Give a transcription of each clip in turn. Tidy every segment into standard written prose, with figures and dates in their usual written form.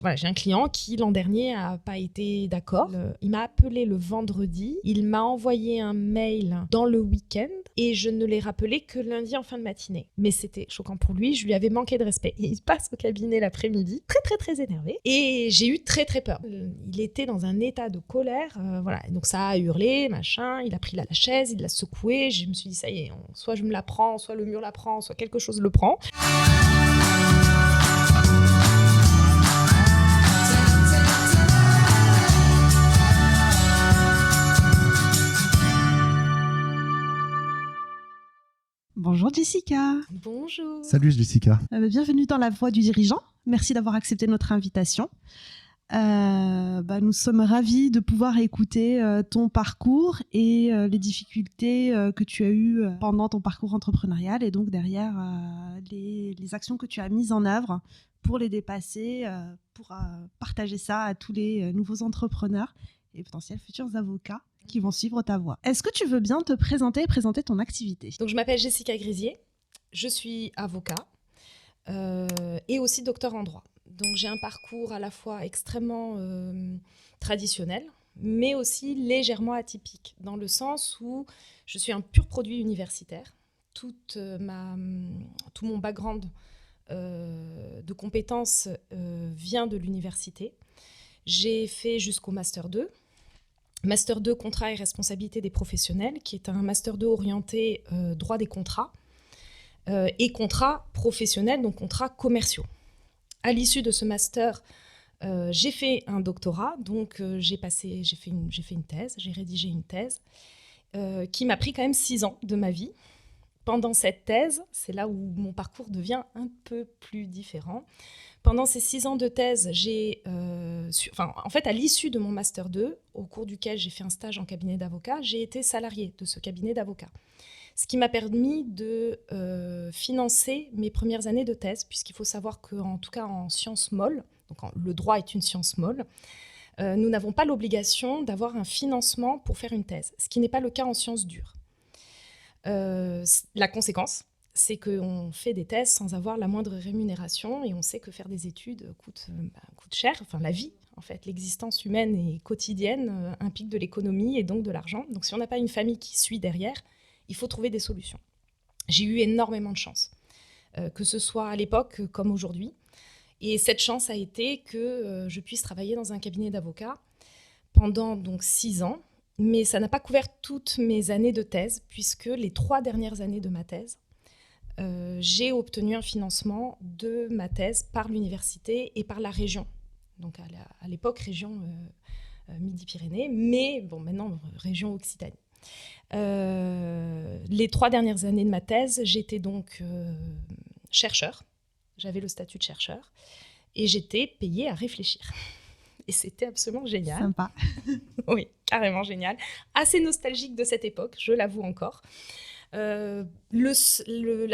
Voilà, j'ai un client qui, l'an dernier, n'a pas été d'accord. Il m'a appelé le vendredi, il m'a envoyé un mail dans le week-end et je ne l'ai rappelé que lundi en fin de matinée. Mais c'était choquant pour lui, je lui avais manqué de respect. Il passe au cabinet l'après-midi, très très très énervé, et j'ai eu très très peur. Il était dans un état de colère, voilà. Donc ça a hurlé, machin, il a pris la chaise, il l'a secouée, je me suis dit ça y est, soit je me la prends, soit le mur la prend, soit quelque chose le prend. Bonjour Jessica. Bonjour. Salut Jessica. Bienvenue dans La Voix du Dirigeant. Merci d'avoir accepté notre invitation. Nous sommes ravis de pouvoir écouter ton parcours et les difficultés que tu as eues pendant ton parcours entrepreneurial et donc derrière les actions que tu as mises en œuvre pour les dépasser, pour partager ça à tous les nouveaux entrepreneurs et potentiels futurs avocats qui vont suivre ta voie. Est-ce que tu veux bien te présenter et présenter ton activité ? Donc je m'appelle Jessica Grisier, je suis avocat et aussi docteur en droit. Donc j'ai un parcours à la fois extrêmement traditionnel, mais aussi légèrement atypique, dans le sens où je suis un pur produit universitaire. Tout mon background de compétences vient de l'université. J'ai fait jusqu'au Master 2. Master 2, contrat et responsabilité des professionnels, qui est un Master 2 orienté droit des contrats et contrats professionnels, donc contrats commerciaux. À l'issue de ce Master, j'ai fait un doctorat, donc j'ai fait une thèse, j'ai rédigé une thèse qui m'a pris quand même 6 ans de ma vie. Pendant cette thèse, c'est là où mon parcours devient un peu plus différent. Pendant ces 6 ans de thèse, à l'issue de mon Master 2, au cours duquel j'ai fait un stage en cabinet d'avocat, j'ai été salariée de ce cabinet d'avocat. Ce qui m'a permis de financer mes premières années de thèse, puisqu'il faut savoir qu'en tout cas en sciences molles, le droit est une science molle, nous n'avons pas l'obligation d'avoir un financement pour faire une thèse, ce qui n'est pas le cas en sciences dures. La conséquence, c'est qu'on fait des thèses sans avoir la moindre rémunération et on sait que faire des études coûte cher. Enfin, la vie, en fait, l'existence humaine et quotidienne implique de l'économie et donc de l'argent. Donc, si on n'a pas une famille qui suit derrière, il faut trouver des solutions. J'ai eu énormément de chance, que ce soit à l'époque comme aujourd'hui. Et cette chance a été que je puisse travailler dans un cabinet d'avocats pendant donc 6 ans. Mais ça n'a pas couvert toutes mes années de thèse, puisque les 3 dernières années de ma thèse, j'ai obtenu un financement de ma thèse par l'université et par la région. Donc à l'époque, région Midi-Pyrénées, mais bon, maintenant, région Occitanie. Les 3 dernières années de ma thèse, j'étais donc chercheur. J'avais le statut de chercheur et j'étais payée à réfléchir. Et c'était absolument génial. Sympa. Oui, carrément génial. Assez nostalgique de cette époque, je l'avoue encore. La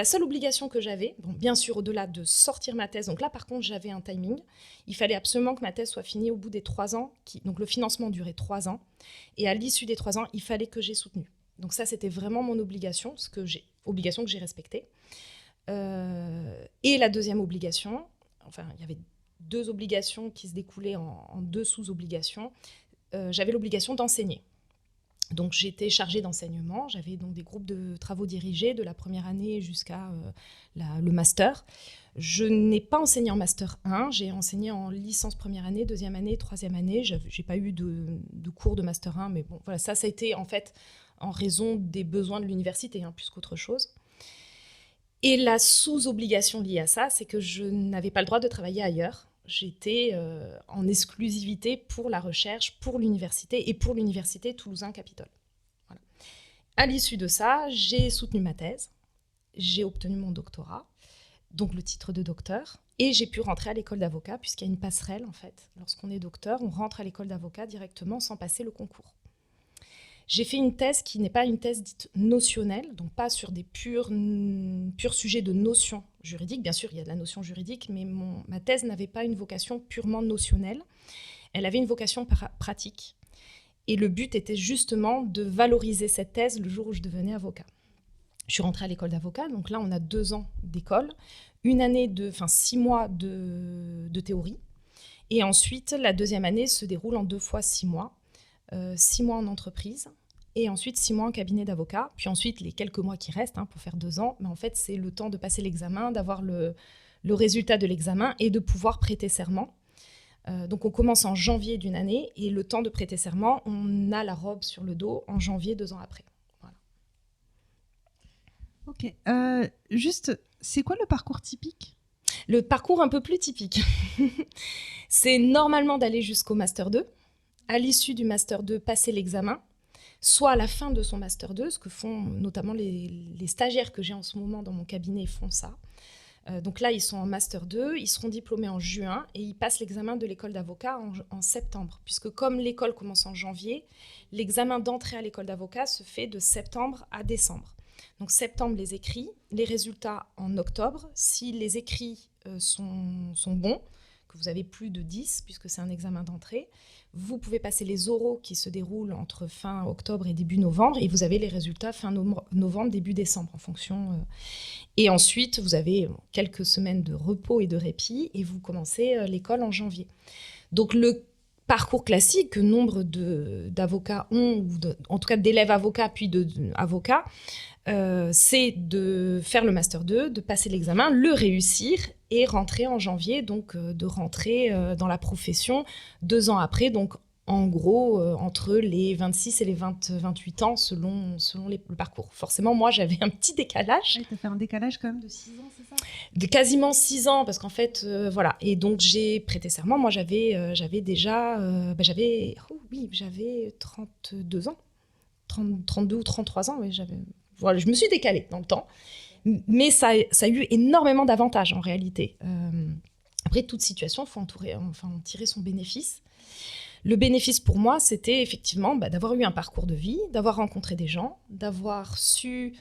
seule obligation que j'avais, bon, bien sûr au-delà de sortir ma thèse, donc là par contre j'avais un timing, il fallait absolument que ma thèse soit finie au bout des 3 ans, donc le financement durait 3 ans, et à l'issue des 3 ans, il fallait que j'ai soutenu. Donc ça c'était vraiment mon obligation, obligation que j'ai respectée. Et la deuxième obligation, il y avait 2 obligations qui se découlaient en 2 sous-obligations. J'avais l'obligation d'enseigner. Donc j'étais chargée d'enseignement, j'avais donc des groupes de travaux dirigés de la première année jusqu'à le master. Je n'ai pas enseigné en master 1, j'ai enseigné en licence première année, deuxième année, troisième année. J'ai pas eu de cours de master 1, mais bon, voilà, ça a été en fait en raison des besoins de l'université, plus qu'autre chose. Et la sous-obligation liée à ça, c'est que je n'avais pas le droit de travailler ailleurs. J'étais en exclusivité pour la recherche, pour l'université et pour l'université Toulousain-Capitole. Voilà. À l'issue de ça, j'ai soutenu ma thèse, j'ai obtenu mon doctorat, donc le titre de docteur, et j'ai pu rentrer à l'école d'avocat, puisqu'il y a une passerelle en fait. Lorsqu'on est docteur, on rentre à l'école d'avocat directement sans passer le concours. J'ai fait une thèse qui n'est pas une thèse dite notionnelle, donc pas sur des purs sujets de notions juridiques. Bien sûr, il y a de la notion juridique, mais ma thèse n'avait pas une vocation purement notionnelle. Elle avait une vocation pratique. Et le but était justement de valoriser cette thèse le jour où je devenais avocat. Je suis rentrée à l'école d'avocat, donc là, on a 2 ans d'école, 6 mois de théorie Et ensuite, la deuxième année se déroule en 2 fois 6 mois. 6 mois en entreprise et ensuite 6 mois en cabinet d'avocat. Puis ensuite, les quelques mois qui restent pour faire 2 ans, mais en fait, c'est le temps de passer l'examen, d'avoir le résultat de l'examen et de pouvoir prêter serment. Donc, on commence en janvier d'une année et le temps de prêter serment, on a la robe sur le dos en janvier 2 ans après. Voilà. Ok. Juste, c'est quoi le parcours typique ? Le parcours un peu plus typique, c'est normalement d'aller jusqu'au Master 2. À l'issue du Master 2, passer l'examen, soit à la fin de son Master 2, ce que font notamment les stagiaires que j'ai en ce moment dans mon cabinet font ça. Donc là, ils sont en Master 2, ils seront diplômés en juin et ils passent l'examen de l'école d'avocat en septembre. Puisque comme l'école commence en janvier, l'examen d'entrée à l'école d'avocat se fait de septembre à décembre. Donc septembre, les écrits, les résultats en octobre. Si les écrits sont bons, que vous avez plus de 10, puisque c'est un examen d'entrée, vous pouvez passer les oraux qui se déroulent entre fin octobre et début novembre, et vous avez les résultats fin novembre, début décembre, en fonction. Et ensuite, vous avez quelques semaines de repos et de répit, et vous commencez l'école en janvier. Donc le parcours classique que nombre d'avocats ont, ou en tout cas d'élèves avocats, puis d'avocats, c'est de faire le Master 2, de passer l'examen, le réussir et rentrer en janvier, donc de rentrer dans la profession 2 ans après, donc en gros entre les 26 et les 28 ans selon le parcours. Forcément, moi, j'avais un petit décalage. Tu as fait un décalage quand même de 6 ans, c'est ça ? De quasiment 6 ans, parce qu'en fait, voilà. Et donc, j'ai prêté serment. Moi, j'avais déjà... j'avais 32 ans. 32 ou 33 ans, oui, voilà, je me suis décalée dans le temps, mais ça a eu énormément d'avantages en réalité. Après, toute situation, il faut en tirer son bénéfice. Le bénéfice pour moi, c'était effectivement d'avoir eu un parcours de vie, d'avoir rencontré des gens, d'avoir su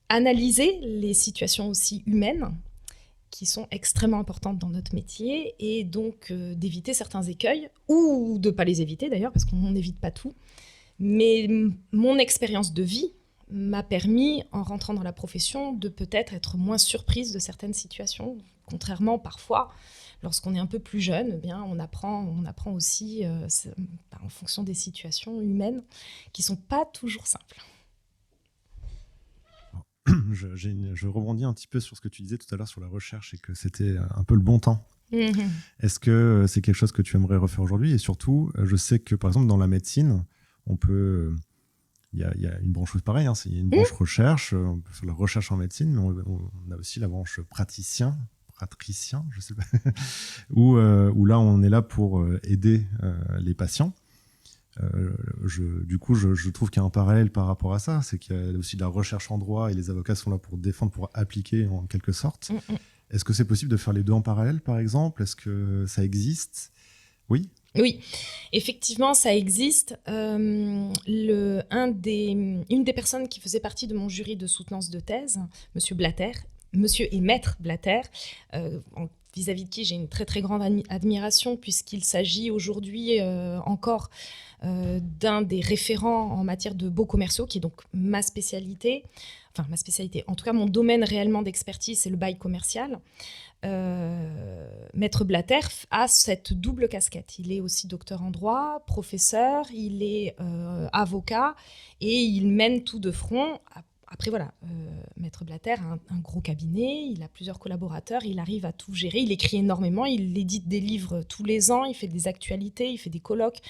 analyser les situations aussi humaines qui sont extrêmement importantes dans notre métier et donc d'éviter certains écueils ou de ne pas les éviter d'ailleurs, parce qu'on n'évite pas tout. Mais mon expérience de vie m'a permis, en rentrant dans la profession, de peut-être être moins surprise de certaines situations. Contrairement, parfois, lorsqu'on est un peu plus jeune, eh bien, on apprend aussi en fonction des situations humaines qui ne sont pas toujours simples. Je rebondis un petit peu sur ce que tu disais tout à l'heure sur la recherche et que c'était un peu le bon temps. Mmh. Est-ce que c'est quelque chose que tu aimerais refaire aujourd'hui ? Et surtout, je sais que, par exemple, dans la médecine, on peut... Il y a une branche pareille, il y a une branche recherche, on peut faire la recherche en médecine, mais on a aussi la branche praticien, je sais pas, où là on est là pour aider les patients. Du coup, je trouve qu'il y a un parallèle par rapport à ça, c'est qu'il y a aussi de la recherche en droit et les avocats sont là pour défendre, pour appliquer en quelque sorte. Est-ce que c'est possible de faire les deux en parallèle, par exemple ? Est-ce que ça existe ? Oui. Oui, effectivement, ça existe. Une des personnes qui faisait partie de mon jury de soutenance de thèse, Monsieur et Maître Blatter, vis-à-vis de qui j'ai une très très grande admiration, puisqu'il s'agit aujourd'hui encore d'un des référents en matière de baux commerciaux, qui est donc ma spécialité. Enfin, ma spécialité. En tout cas, mon domaine réellement d'expertise, c'est le bail commercial. Maître Blatter a cette double casquette. Il est aussi docteur en droit, professeur, il est avocat et il mène tout de front. Après, voilà, Maître Blatter a un gros cabinet, il a plusieurs collaborateurs, il arrive à tout gérer, il écrit énormément, il édite des livres tous les ans, il fait des actualités, il fait des colloques.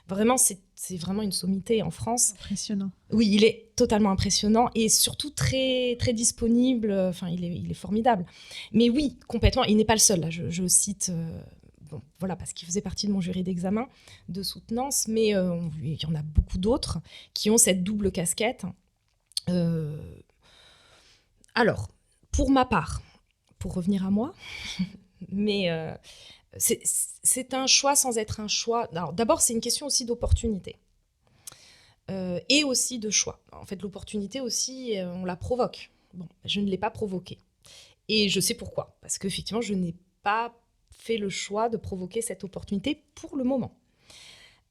Vraiment, c'est vraiment une sommité en France. Impressionnant. Oui, il est totalement impressionnant et surtout très, très disponible. Enfin, il est formidable. Mais oui, complètement. Il n'est pas le seul. Là, je cite, voilà, parce qu'il faisait partie de mon jury d'examen de soutenance, mais il y en a beaucoup d'autres qui ont cette double casquette. Alors, pour ma part, pour revenir à moi, mais... c'est un choix sans être un choix. Alors, d'abord, c'est une question aussi d'opportunité et aussi de choix. En fait, l'opportunité aussi, on la provoque. Bon, je ne l'ai pas provoquée. Et je sais pourquoi. Parce qu'effectivement, je n'ai pas fait le choix de provoquer cette opportunité pour le moment.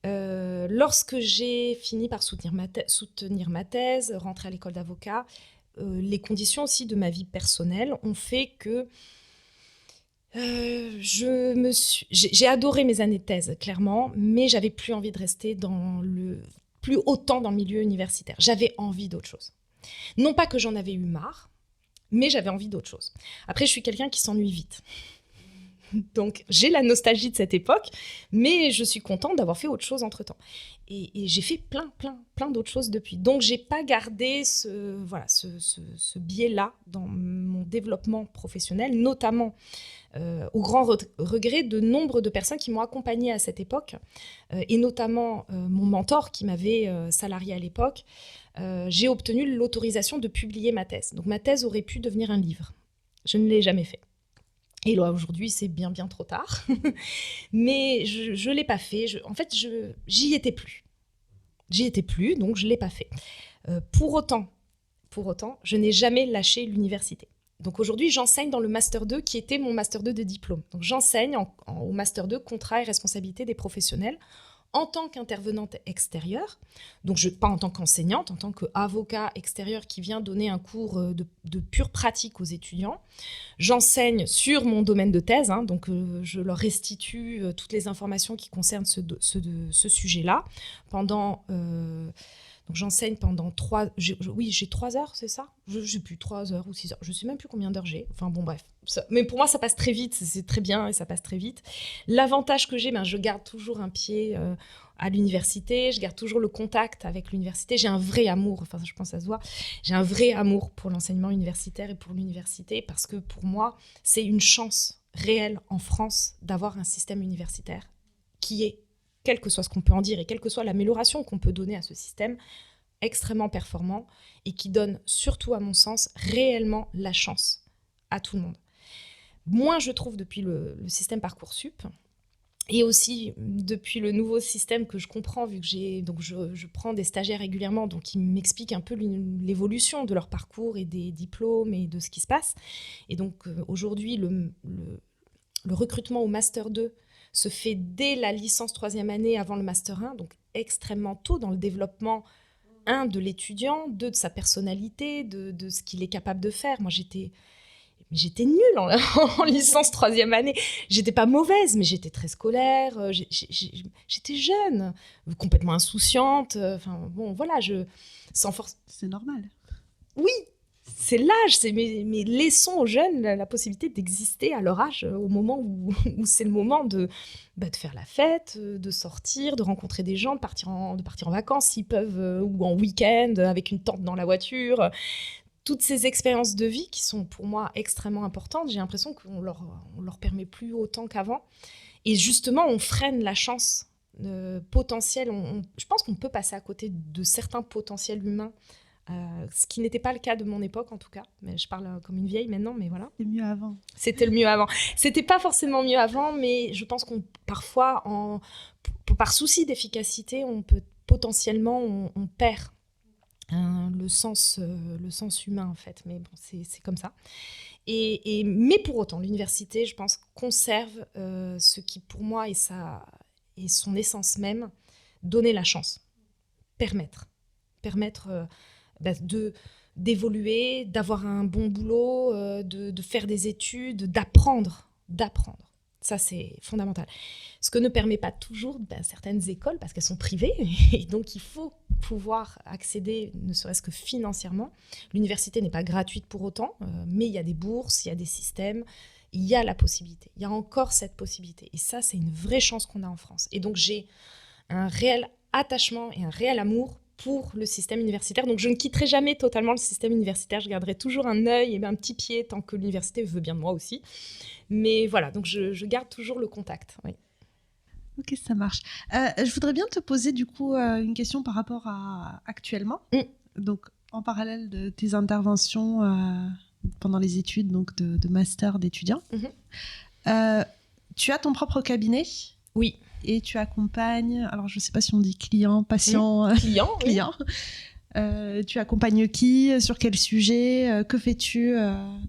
Lorsque j'ai fini par soutenir ma thèse, rentrer à l'école d'avocat, les conditions aussi de ma vie personnelle ont fait que J'ai adoré mes années de thèse, clairement, mais j'avais plus envie de rester plus autant dans le milieu universitaire. J'avais envie d'autre chose. Non pas que j'en avais eu marre, mais j'avais envie d'autre chose. Après, je suis quelqu'un qui s'ennuie vite. Donc, j'ai la nostalgie de cette époque, mais je suis contente d'avoir fait autre chose entre-temps. Et j'ai fait plein d'autres choses depuis. Donc, j'ai pas gardé ce biais-là dans mon développement professionnel, notamment au grand regret de nombre de personnes qui m'ont accompagnée à cette époque, et notamment mon mentor qui m'avait salarié à l'époque. J'ai obtenu l'autorisation de publier ma thèse. Donc, ma thèse aurait pu devenir un livre. Je ne l'ai jamais fait. Et là, aujourd'hui, c'est bien trop tard. Mais je ne l'ai pas fait. En fait, j'y étais plus. J'y étais plus, donc je ne l'ai pas fait. Pour autant, je n'ai jamais lâché l'université. Donc aujourd'hui, j'enseigne dans le Master 2, qui était mon Master 2 de diplôme. Donc j'enseigne au Master 2, contrat et responsabilité des professionnels, en tant qu'intervenante extérieure, donc pas en tant qu'enseignante, en tant qu'avocat extérieur qui vient donner un cours de pure pratique aux étudiants. J'enseigne sur mon domaine de thèse, donc je leur restitue toutes les informations qui concernent ce sujet-là. Donc j'enseigne pendant j'ai 3 heures, c'est ça ? Je ne sais plus, 3 heures ou 6 heures. Je ne sais même plus combien d'heures j'ai. Enfin bon, bref. Mais pour moi, ça passe très vite. C'est très bien et ça passe très vite. L'avantage que j'ai, je garde toujours un pied à l'université. Je garde toujours le contact avec l'université. J'ai un vrai amour, enfin je pense que ça se voit. J'ai un vrai amour pour l'enseignement universitaire et pour l'université parce que pour moi, c'est une chance réelle en France d'avoir un système universitaire qui est, quel que soit ce qu'on peut en dire et quelle que soit l'amélioration qu'on peut donner à ce système, extrêmement performant et qui donne surtout, à mon sens, réellement la chance à tout le monde. Moi, je trouve depuis le système Parcoursup et aussi depuis le nouveau système que je comprends, vu que je prends des stagiaires régulièrement, donc ils m'expliquent un peu l'évolution de leur parcours et des diplômes et de ce qui se passe. Et donc aujourd'hui, le recrutement au Master 2 se fait dès la licence 3e année avant le Master 1, donc extrêmement tôt dans le développement, de l'étudiant, de sa personnalité, de ce qu'il est capable de faire. Moi, j'étais nulle en licence 3e année. J'étais pas mauvaise, mais j'étais très scolaire, j'étais jeune, complètement insouciante. Enfin, bon, voilà, sans force. C'est normal. Oui, c'est l'âge, mais laissons aux jeunes la possibilité d'exister à leur âge, au moment où c'est le moment de faire la fête, de sortir, de rencontrer des gens, de partir en vacances s'ils peuvent, ou en week-end, avec une tente dans la voiture. Toutes ces expériences de vie qui sont pour moi extrêmement importantes, j'ai l'impression qu'on leur permet plus autant qu'avant. Et justement, on freine la chance potentielle. Je pense qu'on peut passer à côté de certains potentiels humains, ce qui n'était pas le cas de mon époque en tout cas. Mais je parle comme une vieille maintenant, mais voilà. C'était mieux avant. C'était le mieux avant. C'était pas forcément mieux avant, mais je pense qu'on parfois, par souci d'efficacité, on peut potentiellement, on perd le sens humain en fait. Mais bon, c'est comme ça. Mais pour autant, l'université, je pense, conserve ce qui pour moi est son essence même, donner la chance, permettre d'évoluer, d'avoir un bon boulot, de faire des études, d'apprendre. Ça, c'est fondamental. Ce que ne permet pas toujours certaines écoles, parce qu'elles sont privées, et donc il faut pouvoir accéder, ne serait-ce que financièrement. L'université n'est pas gratuite pour autant, mais il y a des bourses, il y a des systèmes, il y a la possibilité. Il y a encore cette possibilité. Et ça, c'est une vraie chance qu'on a en France. Et donc, j'ai un réel attachement et un réel amour pour le système universitaire. Donc, je ne quitterai jamais totalement le système universitaire. Je garderai toujours un œil et un petit pied tant que l'université veut bien de moi aussi. Mais voilà, donc je garde toujours le contact. Oui. Ok, ça marche. Je voudrais bien te poser du coup une question par rapport à actuellement. Donc, en parallèle de tes interventions pendant les études, donc de master d'étudiants, tu as ton propre cabinet. Oui. Et tu accompagnes, alors je ne sais pas si on dit client, patient, client. Tu accompagnes qui, sur quel sujet, que fais-tu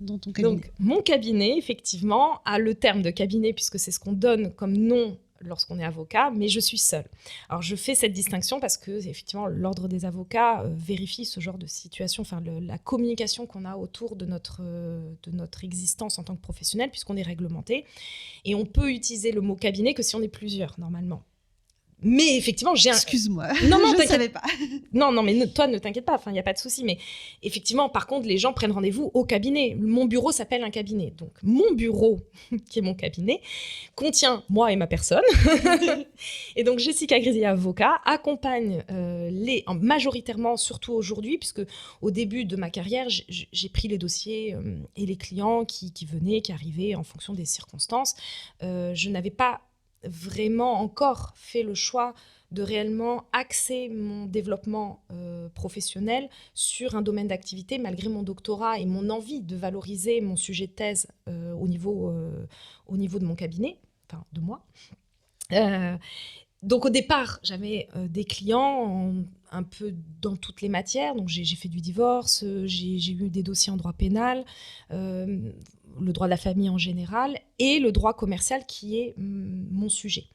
dans ton cabinet ? Donc, mon cabinet, effectivement, a le terme de cabinet, puisque c'est ce qu'on donne comme nom lorsqu'on est avocat, mais je suis seule. Alors, je fais cette distinction parce que, effectivement, l'ordre des avocats vérifie ce genre de situation, enfin, la communication qu'on a autour de notre existence en tant que professionnel, puisqu'on est réglementé. Et on peut utiliser le mot cabinet que si on est plusieurs, normalement. Mais effectivement, Excuse-moi, non, je ne savais pas. Non, mais toi, ne t'inquiète pas, il n'y a pas de souci. Mais effectivement, par contre, les gens prennent rendez-vous au cabinet. Mon bureau s'appelle un cabinet. Donc, mon bureau, qui est mon cabinet, contient moi et ma personne. Et donc, Jessica Grisier, avocat, accompagne majoritairement, surtout aujourd'hui, puisque au début de ma carrière, j'ai pris les dossiers et les clients qui venaient, qui arrivaient en fonction des circonstances. Je n'avais pas vraiment encore fait le choix de réellement axer mon développement professionnel sur un domaine d'activité, malgré mon doctorat et mon envie de valoriser mon sujet de thèse au niveau de mon cabinet, enfin de moi. Donc au départ, j'avais des clients un peu dans toutes les matières. Donc j'ai fait du divorce, j'ai eu des dossiers en droit pénal, le droit de la famille en général, et le droit commercial qui est mon sujet.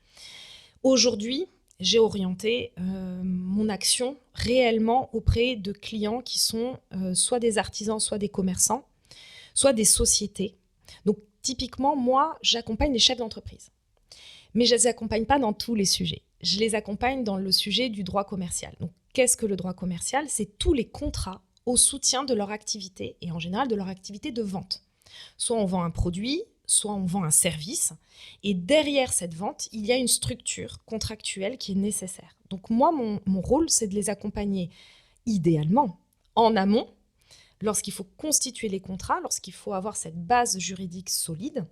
Aujourd'hui, j'ai orienté mon action réellement auprès de clients qui sont soit des artisans, soit des commerçants, soit des sociétés. Donc typiquement, moi, j'accompagne les chefs d'entreprise. Mais je ne les accompagne pas dans tous les sujets. Je les accompagne dans le sujet du droit commercial. Donc, qu'est-ce que le droit commercial ? C'est tous les contrats au soutien de leur activité, et en général de leur activité de vente. Soit on vend un produit, soit on vend un service, et derrière cette vente, il y a une structure contractuelle qui est nécessaire. Donc moi, mon rôle, c'est de les accompagner idéalement en amont, lorsqu'il faut constituer les contrats, lorsqu'il faut avoir cette base juridique solide.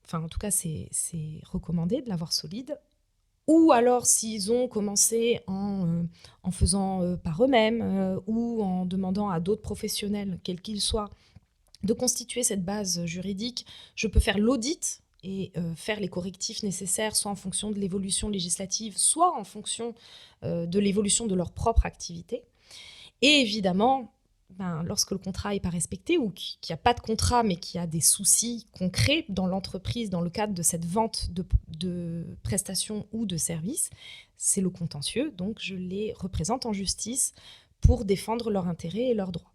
Enfin, en tout cas, c'est recommandé de l'avoir solide. Ou alors, s'ils ont commencé en faisant par eux-mêmes ou en demandant à d'autres professionnels, quels qu'ils soient, de constituer cette base juridique, je peux faire l'audit et faire les correctifs nécessaires, soit en fonction de l'évolution législative, soit en fonction de l'évolution de leur propre activité. Et évidemment, lorsque le contrat n'est pas respecté ou qu'il n'y a pas de contrat, mais qu'il y a des soucis concrets dans l'entreprise, dans le cadre de cette vente de prestations ou de services, c'est le contentieux. Donc, je les représente en justice pour défendre leurs intérêts et leurs droits.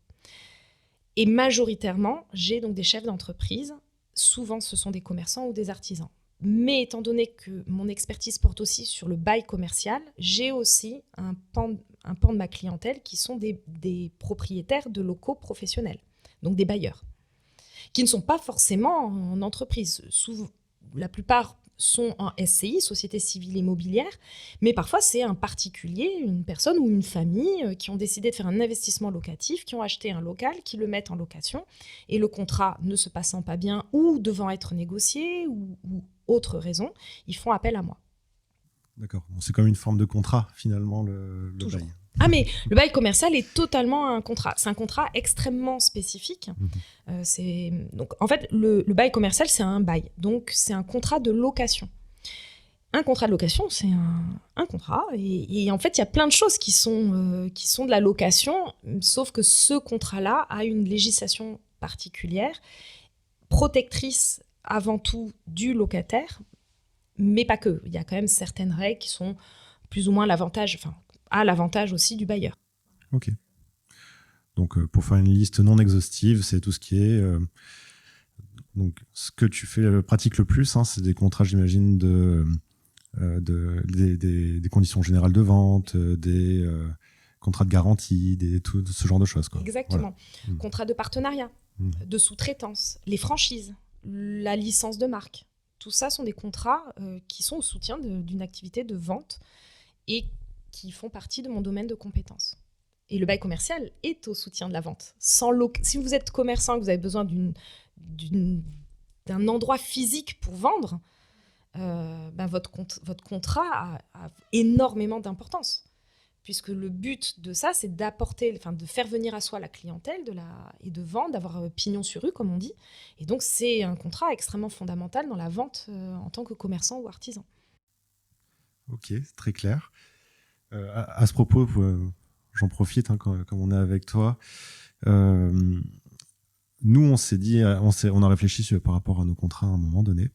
Et majoritairement, j'ai donc des chefs d'entreprise. Souvent, ce sont des commerçants ou des artisans. Mais étant donné que mon expertise porte aussi sur le bail commercial, j'ai aussi un pan de ma clientèle qui sont des propriétaires de locaux professionnels, donc des bailleurs, qui ne sont pas forcément en entreprise. La plupart sont en SCI, Société Civile Immobilière, mais parfois c'est un particulier, une personne ou une famille qui ont décidé de faire un investissement locatif, qui ont acheté un local, qui le mettent en location, et le contrat ne se passant pas bien ou devant être négocié ou autre raison, ils font appel à moi. D'accord. Bon, c'est comme une forme de contrat, finalement, le bail. Ah, mais le bail commercial est totalement un contrat. C'est un contrat extrêmement spécifique. Donc, en fait, le bail commercial, c'est un bail. Donc, c'est un contrat de location. Un contrat de location, c'est un contrat. Et en fait, il y a plein de choses qui sont de la location, sauf que ce contrat-là a une législation particulière, protectrice avant tout du locataire, mais pas que. Il y a quand même certaines règles qui sont plus ou moins l'avantage aussi du bailleur. Ok. Donc, pour faire une liste non exhaustive, c'est tout ce qui est... donc, ce que tu pratiques le plus, c'est des contrats, j'imagine, des conditions générales de vente, des contrats de garantie, tout ce genre de choses, quoi. Exactement. Voilà. Contrats de partenariat, de sous-traitance, les franchises, la licence de marque. Tout ça sont des contrats qui sont au soutien d'une activité de vente et qui font partie de mon domaine de compétences. Et le bail commercial est au soutien de la vente. Si vous êtes commerçant et que vous avez besoin d'un endroit physique pour vendre, votre contrat a énormément d'importance. Puisque le but de ça, c'est de faire venir à soi la clientèle et de vendre, d'avoir pignon sur rue, comme on dit. Et donc, c'est un contrat extrêmement fondamental dans la vente en tant que commerçant ou artisan. Ok, c'est très clair. À ce propos, j'en profite, comme on est avec toi. Nous, on s'est dit, on a réfléchi par rapport à nos contrats à un moment donné.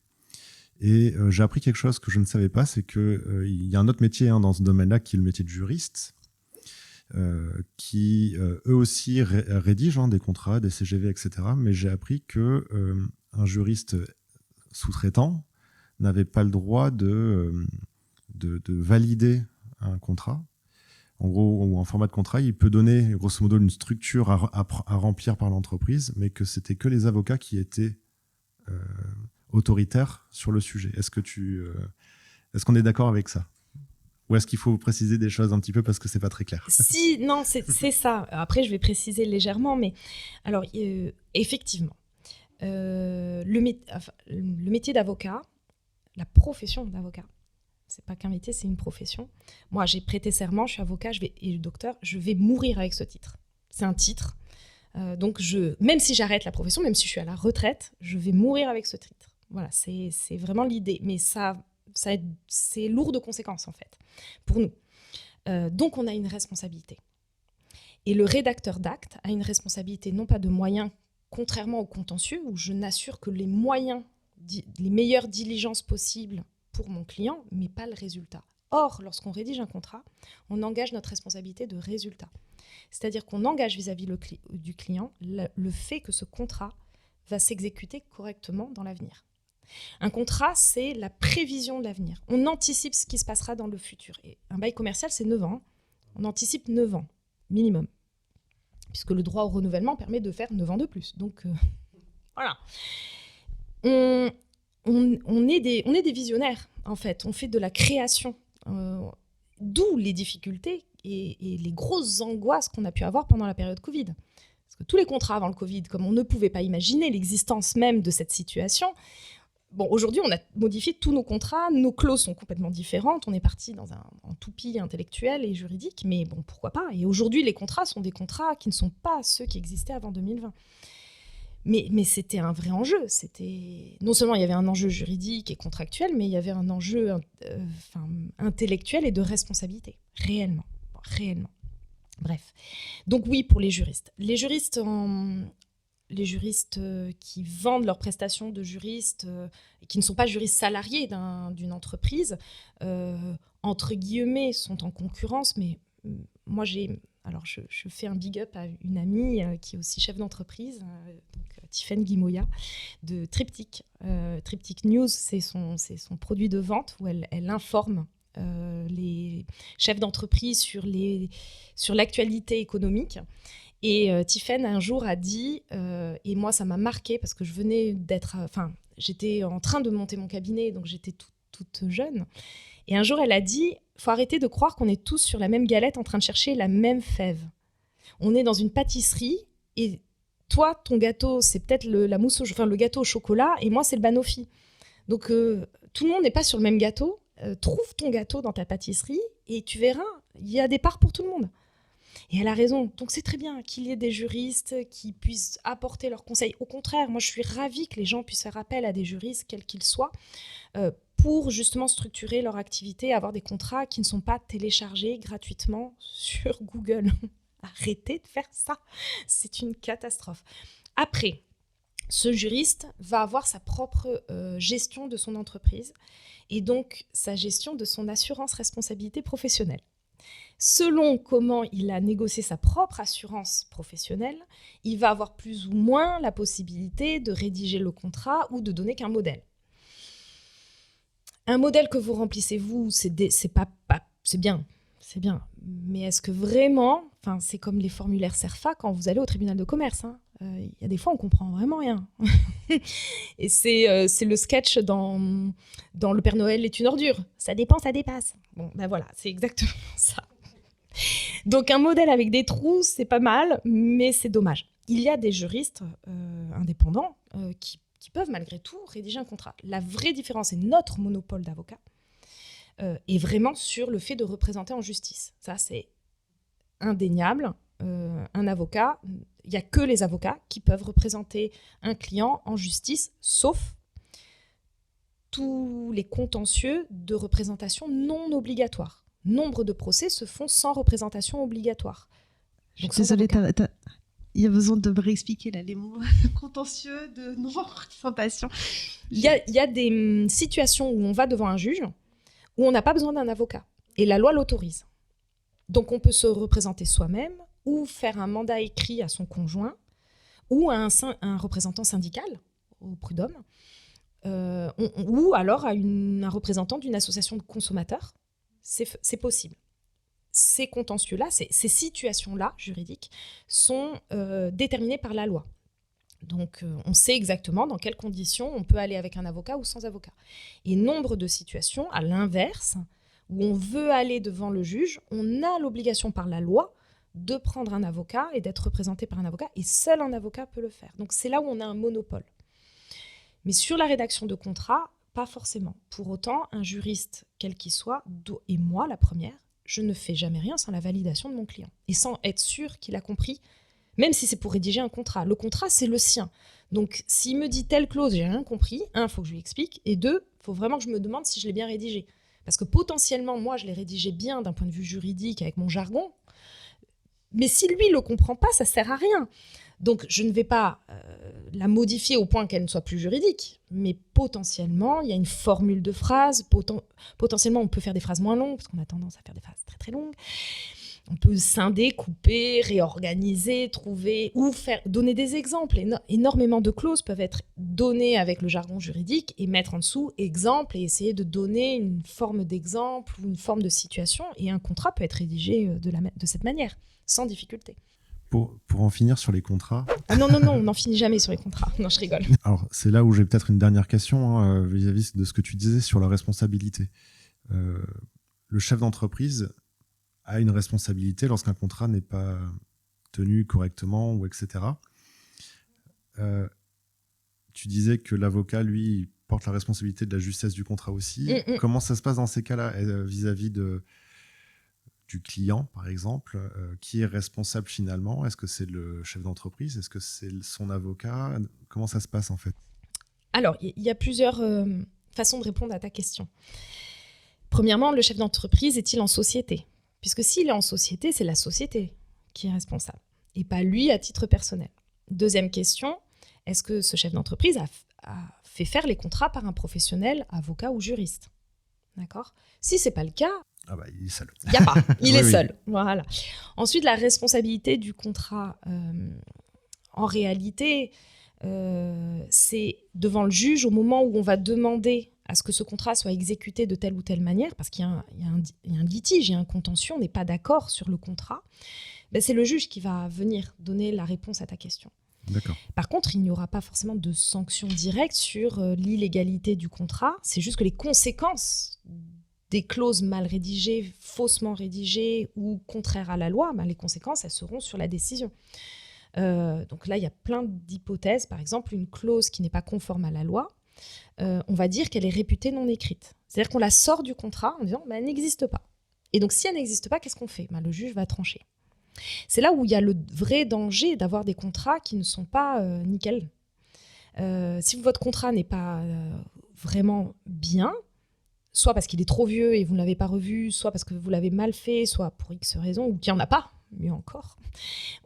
Et j'ai appris quelque chose que je ne savais pas, c'est qu'il y a un autre métier dans ce domaine-là qui est le métier de juriste, qui eux aussi rédigent des contrats, des CGV, etc. Mais j'ai appris que un juriste sous-traitant n'avait pas le droit de valider un contrat. En gros, ou un format de contrat, il peut donner grosso modo une structure à remplir par l'entreprise, mais que c'était que les avocats qui étaient autoritaires sur le sujet. Est-ce qu'on est d'accord avec ça? Ou est-ce qu'il faut préciser des choses un petit peu parce que c'est pas très clair? Si, non, c'est ça. Après, je vais préciser légèrement, mais alors, effectivement, le métier d'avocat, la profession d'avocat, c'est pas qu'un métier, c'est une profession. Moi, j'ai prêté serment, je suis avocat, et docteur, je vais mourir avec ce titre. C'est un titre. Donc, même si j'arrête la profession, même si je suis à la retraite, je vais mourir avec ce titre. Voilà, c'est vraiment l'idée. Mais c'est lourd de conséquences, en fait, pour nous. Donc, on a une responsabilité. Et le rédacteur d'acte a une responsabilité, non pas de moyens, contrairement au contentieux, où je n'assure que les moyens, les meilleures diligences possibles pour mon client, mais pas le résultat. Or, lorsqu'on rédige un contrat, on engage notre responsabilité de résultat. C'est-à-dire qu'on engage vis-à-vis du client le fait que ce contrat va s'exécuter correctement dans l'avenir. Un contrat, c'est la prévision de l'avenir. On anticipe ce qui se passera dans le futur. Et un bail commercial, c'est 9 ans. On anticipe 9 ans, minimum. Puisque le droit au renouvellement permet de faire 9 ans de plus. Donc, voilà. On est des visionnaires, en fait. On fait de la création. D'où les difficultés et les grosses angoisses qu'on a pu avoir pendant la période Covid. Parce que tous les contrats avant le Covid, comme on ne pouvait pas imaginer l'existence même de cette situation, bon, aujourd'hui, on a modifié tous nos contrats, nos clauses sont complètement différentes, on est parti dans un toupie intellectuel et juridique, mais bon, pourquoi pas. Et aujourd'hui, les contrats sont des contrats qui ne sont pas ceux qui existaient avant 2020. Mais c'était un vrai enjeu. Non seulement il y avait un enjeu juridique et contractuel, mais il y avait un enjeu intellectuel et de responsabilité, réellement. Bref. Donc oui, pour les juristes. Les juristes qui vendent leurs prestations de juristes, qui ne sont pas juristes salariés d'une entreprise, entre guillemets, sont en concurrence. Mais moi, je fais un big up à une amie qui est aussi chef d'entreprise, Tiffaine Guimoya, de Triptyque. Triptyque News, c'est son produit de vente où elle informe les chefs d'entreprise sur l'actualité économique. Et Tiffaine, un jour, a dit, et moi, ça m'a marqué parce que j'étais en train de monter mon cabinet, donc j'étais toute jeune. Et un jour, elle a dit, faut arrêter de croire qu'on est tous sur la même galette en train de chercher la même fève. On est dans une pâtisserie et toi, ton gâteau, c'est peut-être le gâteau au chocolat et moi, c'est le banoffee. Donc, tout le monde n'est pas sur le même gâteau. Trouve ton gâteau dans ta pâtisserie et tu verras, il y a des parts pour tout le monde. Et elle a raison. Donc, c'est très bien qu'il y ait des juristes qui puissent apporter leurs conseils. Au contraire, moi, je suis ravie que les gens puissent faire appel à des juristes, quels qu'ils soient, pour justement structurer leur activité, avoir des contrats qui ne sont pas téléchargés gratuitement sur Google. Arrêtez de faire ça, c'est une catastrophe. Après, ce juriste va avoir sa propre gestion de son entreprise et donc sa gestion de son assurance responsabilité professionnelle. Selon comment il a négocié sa propre assurance professionnelle, il va avoir plus ou moins la possibilité de rédiger le contrat ou de donner qu'un modèle. Un modèle que vous remplissez vous, c'est bien, mais est-ce que vraiment, c'est comme les formulaires CERFA quand vous allez au tribunal de commerce, y a des fois on comprend vraiment rien. Et c'est le sketch dans Le Père Noël est une ordure. Ça dépend, ça dépasse. Bon, ben voilà, c'est exactement ça. Donc un modèle avec des trous, c'est pas mal, mais c'est dommage. Il y a des juristes indépendants qui peuvent malgré tout rédiger un contrat. La vraie différence, et notre monopole d'avocats, est vraiment sur le fait de représenter en justice. Ça, c'est indéniable. Un avocat, il n'y a que les avocats qui peuvent représenter un client en justice, sauf tous les contentieux de représentation non obligatoire. Nombre de procès se font sans représentation obligatoire. Je suis désolée, Il y a besoin de me réexpliquer là, les mots contentieux de non-représentation. Il y a des situations où on va devant un juge où on n'a pas besoin d'un avocat. Et la loi l'autorise. Donc, on peut se représenter soi-même ou faire un mandat écrit à son conjoint ou à un représentant syndical au prud'homme ou alors à un représentant d'une association de consommateurs. C'est possible. Ces contentieux-là, ces situations-là juridiques sont déterminées par la loi. Donc, on sait exactement dans quelles conditions on peut aller avec un avocat ou sans avocat. Et nombre de situations, à l'inverse, où on veut aller devant le juge, on a l'obligation par la loi de prendre un avocat et d'être représenté par un avocat, et seul un avocat peut le faire. Donc, c'est là où on a un monopole. Mais sur la rédaction de contrat, pas forcément. Pour autant, un juriste, quel qu'il soit, et moi, la première, je ne fais jamais rien sans la validation de mon client et sans être sûr qu'il a compris, même si c'est pour rédiger un contrat. Le contrat, c'est le sien. Donc, s'il me dit telle clause, j'ai rien compris, il faut que je lui explique, et deux, il faut vraiment que je me demande si je l'ai bien rédigé. Parce que potentiellement, moi, je l'ai rédigé bien d'un point de vue juridique avec mon jargon, mais si lui ne le comprend pas, ça ne sert à rien. Donc, je ne vais pas la modifier au point qu'elle ne soit plus juridique, mais potentiellement, il y a une formule de phrase, potentiellement, on peut faire des phrases moins longues, parce qu'on a tendance à faire des phrases très très longues. On peut scinder, couper, réorganiser, trouver, ou donner des exemples. Énormément de clauses peuvent être données avec le jargon juridique et mettre en dessous exemple et essayer de donner une forme d'exemple ou une forme de situation. Et un contrat peut être rédigé de cette manière, sans difficulté. Pour en finir sur les contrats... Ah non, on n'en finit jamais sur les contrats. Non, je rigole. Alors, c'est là où j'ai peut-être une dernière question vis-à-vis de ce que tu disais sur la responsabilité. Le chef d'entreprise a une responsabilité lorsqu'un contrat n'est pas tenu correctement, ou etc. Tu disais que l'avocat, lui, porte la responsabilité de la justesse du contrat aussi. Comment ça se passe dans ces cas-là vis-à-vis du client, par exemple, qui est responsable finalement? Est-ce que c'est le chef d'entreprise? Est-ce que c'est son avocat? Comment ça se passe en fait? Alors, il y a plusieurs façons de répondre à ta question. Premièrement, le chef d'entreprise est-il en société? Puisque s'il est en société, c'est la société qui est responsable, et pas lui à titre personnel. Deuxième question, est-ce que ce chef d'entreprise a fait faire les contrats par un professionnel, avocat ou juriste? D'accord? Si ce n'est pas le cas, il est seul. Il n'y a pas, il est seul. Voilà. Ensuite, la responsabilité du contrat, en réalité, c'est devant le juge au moment où on va demander à ce que ce contrat soit exécuté de telle ou telle manière, parce qu'il y a un litige, il y a un contentieux, on n'est pas d'accord sur le contrat. C'est le juge qui va venir donner la réponse à ta question. D'accord. Par contre, il n'y aura pas forcément de sanction directe sur l'illégalité du contrat. C'est juste que les conséquences des clauses mal rédigées, faussement rédigées ou contraires à la loi, les conséquences, elles seront sur la décision. Donc là, il y a plein d'hypothèses. Par exemple, une clause qui n'est pas conforme à la loi, on va dire qu'elle est réputée non écrite. C'est-à-dire qu'on la sort du contrat en disant elle n'existe pas. Et donc, si elle n'existe pas, qu'est-ce qu'on fait? Le juge va trancher. C'est là où il y a le vrai danger d'avoir des contrats qui ne sont pas nickel. Si votre contrat n'est pas vraiment bien, soit parce qu'il est trop vieux et vous ne l'avez pas revu, soit parce que vous l'avez mal fait, soit pour X raison, ou qu'il n'y en a pas, mieux encore,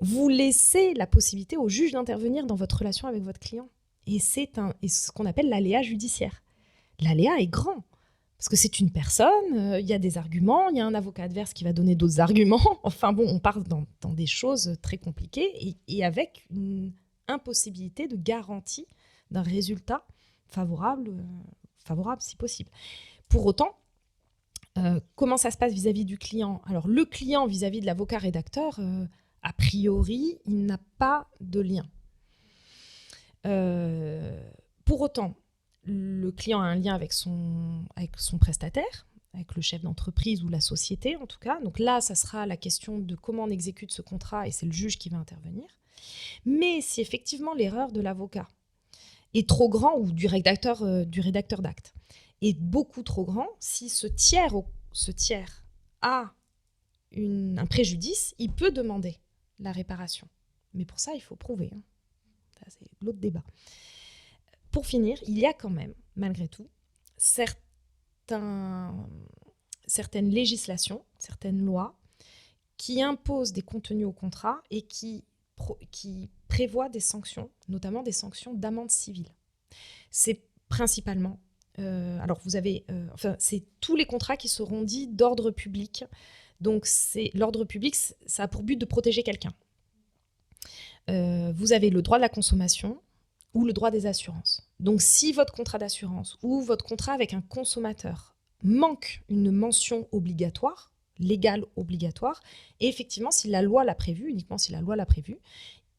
vous laissez la possibilité au juge d'intervenir dans votre relation avec votre client. Et c'est ce qu'on appelle l'aléa judiciaire. L'aléa est grand, parce que c'est une personne, il y a des arguments, il y a un avocat adverse qui va donner d'autres arguments. Enfin bon, on part dans des choses très compliquées et avec une impossibilité de garantie d'un résultat favorable si possible. Pour autant, comment ça se passe vis-à-vis du client? Alors, le client vis-à-vis de l'avocat rédacteur, a priori, il n'a pas de lien. Pour autant, le client a un lien avec son prestataire, avec le chef d'entreprise ou la société en tout cas. Donc là, ça sera la question de comment on exécute ce contrat et c'est le juge qui va intervenir. Mais si effectivement l'erreur de l'avocat est trop grand ou du rédacteur d'acte est beaucoup trop grand, si ce tiers a un préjudice, il peut demander la réparation. Mais pour ça, il faut prouver. Ça, c'est l'autre débat. Pour finir, il y a quand même, malgré tout, certaines législations, certaines lois qui imposent des contenus au contrat et qui qui prévoit des sanctions, notamment des sanctions d'amende civile. C'est principalement, alors vous avez, c'est tous les contrats qui seront dits d'ordre public. Donc l'ordre public, ça a pour but de protéger quelqu'un. Vous avez le droit de la consommation ou le droit des assurances. Donc si votre contrat d'assurance ou votre contrat avec un consommateur manque une mention obligatoire, légale obligatoire, et effectivement si la loi l'a prévu, uniquement si la loi l'a prévu,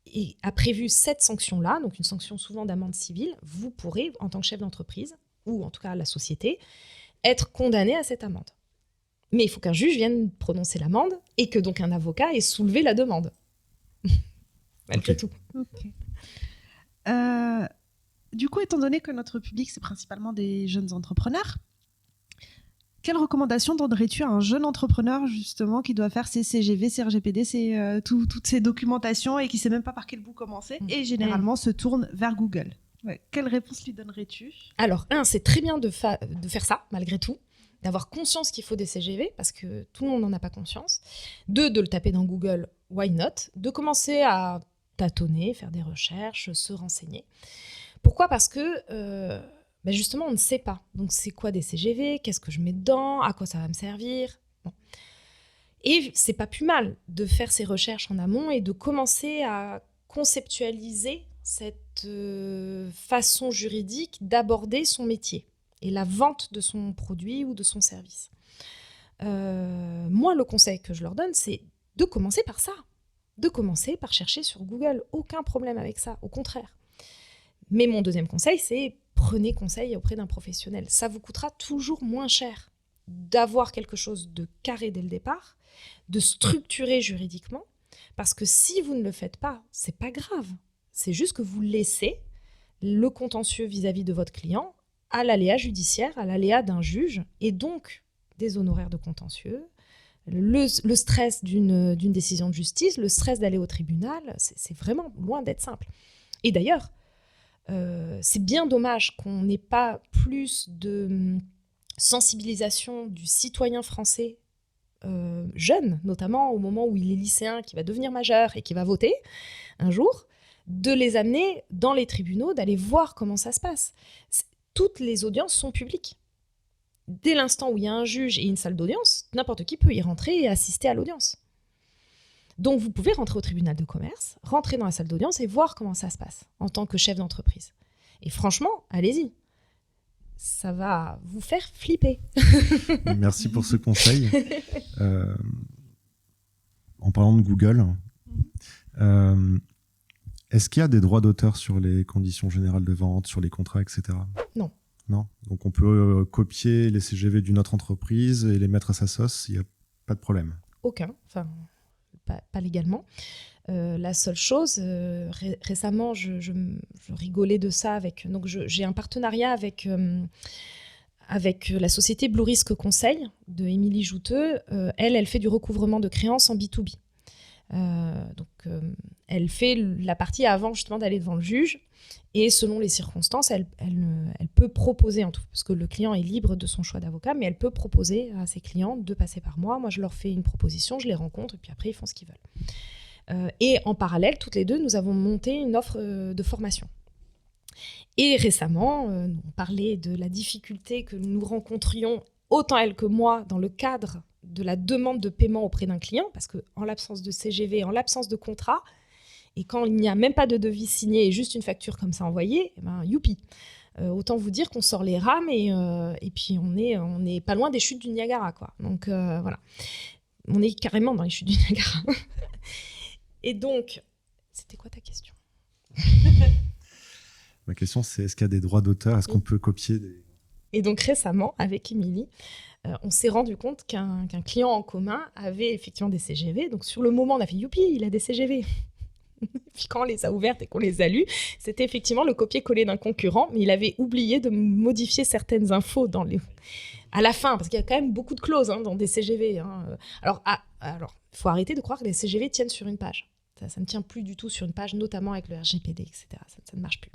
et a prévu cette sanction-là, donc une sanction souvent d'amende civile, vous pourrez, en tant que chef d'entreprise, ou en tout cas la société, être condamné à cette amende. Mais il faut qu'un juge vienne prononcer l'amende et que donc un avocat ait soulevé la demande. Malgré tout. Okay. Du coup, étant donné que notre public, c'est principalement des jeunes entrepreneurs, quelles recommandations donnerais-tu à un jeune entrepreneur, justement, qui doit faire ses CGV, ses RGPD, toutes ces documentations et qui ne sait même pas par quel bout commencer et généralement se tourne vers Google? Quelle réponse lui donnerais-tu? Alors, c'est très bien de faire ça, malgré tout, d'avoir conscience qu'il faut des CGV, parce que tout le monde n'en a pas conscience. 2, de le taper dans Google, why not? De commencer à tâtonner, faire des recherches, se renseigner. Pourquoi? Parce que justement, on ne sait pas. Donc, c'est quoi des CGV? Qu'est-ce que je mets dedans? À quoi ça va me servir? Bon. Et c'est pas plus mal de faire ces recherches en amont et de commencer à conceptualiser cette façon juridique d'aborder son métier et la vente de son produit ou de son service. Moi, le conseil que je leur donne, c'est de commencer par ça. De commencer par chercher sur Google. Aucun problème avec ça, au contraire. Mais mon deuxième conseil, c'est prenez conseil auprès d'un professionnel. Ça vous coûtera toujours moins cher d'avoir quelque chose de carré dès le départ, de structurer juridiquement, parce que si vous ne le faites pas, c'est pas grave. C'est juste que vous laissez le contentieux vis-à-vis de votre client à l'aléa judiciaire, à l'aléa d'un juge, et donc des honoraires de contentieux, le stress d'une décision de justice, le stress d'aller au tribunal, c'est vraiment loin d'être simple. Et d'ailleurs, c'est bien dommage qu'on n'ait pas plus de sensibilisation du citoyen français jeune, notamment au moment où il est lycéen, qui va devenir majeur et qui va voter un jour, de les amener dans les tribunaux, d'aller voir comment ça se passe. Toutes les audiences sont publiques. Dès l'instant où il y a un juge et une salle d'audience, n'importe qui peut y rentrer et assister à l'audience. Donc vous pouvez rentrer au tribunal de commerce, rentrer dans la salle d'audience et voir comment ça se passe en tant que chef d'entreprise. Et franchement, allez-y. Ça va vous faire flipper. Merci pour ce conseil. En parlant de Google, est-ce qu'il y a des droits d'auteur sur les conditions générales de vente, sur les contrats, etc. Non. Non. Donc on peut copier les CGV d'une autre entreprise et les mettre à sa sauce, il n'y a pas de problème. Aucun, enfin pas légalement. La seule chose, récemment, je rigolais de ça donc j'ai un partenariat avec la société Blue Risk Conseil de Émilie Jouteux. Elle fait du recouvrement de créances en B2B. Elle fait la partie avant justement d'aller devant le juge, et selon les circonstances, elle peut proposer, en tout, parce que le client est libre de son choix d'avocat, mais elle peut proposer à ses clients de passer par moi. Moi, je leur fais une proposition, je les rencontre, et puis après, ils font ce qu'ils veulent. Et en parallèle, toutes les deux, nous avons monté une offre de formation. Et récemment, on parlait de la difficulté que nous rencontrions, autant elle que moi, dans le cadre de la demande de paiement auprès d'un client, parce qu'en l'absence de CGV, en l'absence de contrat, et quand il n'y a même pas de devis signé et juste une facture comme ça envoyée, eh ben, youpi. Autant vous dire qu'on sort les rames et puis on est pas loin des chutes du Niagara, quoi. Donc voilà, on est carrément dans les chutes du Niagara. Et donc, c'était quoi ta question? Ma question, c'est est-ce qu'il y a des droits d'auteur? Est-ce qu'on peut copier des... Et donc récemment, avec Émilie, on s'est rendu compte qu'un client en commun avait effectivement des CGV. Donc sur le moment, on a fait youpi, il a des CGV. Puis quand on les a ouvertes et qu'on les a lues, c'était effectivement le copier-coller d'un concurrent, mais il avait oublié de modifier certaines infos à la fin, parce qu'il y a quand même beaucoup de clauses dans des CGV. Alors, il faut arrêter de croire que les CGV tiennent sur une page. Ça ne tient plus du tout sur une page, notamment avec le RGPD, etc. Ça ne marche plus.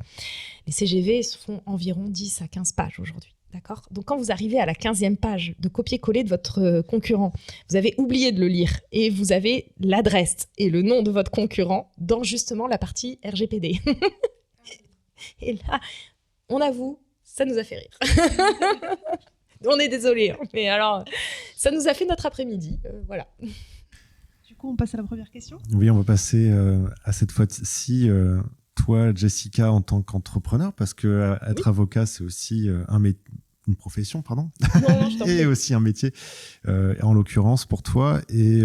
Les CGV font environ 10 à 15 pages aujourd'hui. D'accord ? Donc, quand vous arrivez à la 15e page de copier-coller de votre concurrent, vous avez oublié de le lire et vous avez l'adresse et le nom de votre concurrent dans justement la partie RGPD. Et là, on avoue, ça nous a fait rire. On est désolé, mais alors, ça nous a fait notre après-midi. Voilà. Du coup, on passe à la première question. Oui, on va passer à cette fois-ci. Toi, Jessica, en tant qu'entrepreneur, parce que être avocat, c'est aussi une profession, pardon, non, je t'en et prie. aussi un métier, en l'occurrence pour toi, et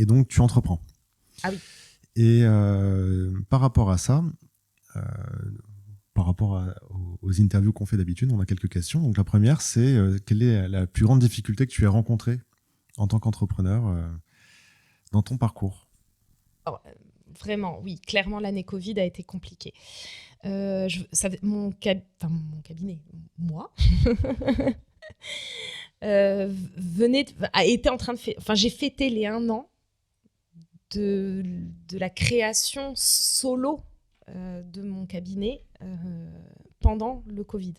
donc tu entreprends. Ah oui. Et par rapport à ça, par rapport aux interviews qu'on fait d'habitude, on a quelques questions. Donc la première, c'est quelle est la plus grande difficulté que tu as rencontrée en tant qu'entrepreneur dans ton parcours? Vraiment, oui, clairement, l'année Covid a été compliquée. Mon cabinet, moi, j'ai fêté les 1 an de la création solo de mon cabinet pendant le Covid.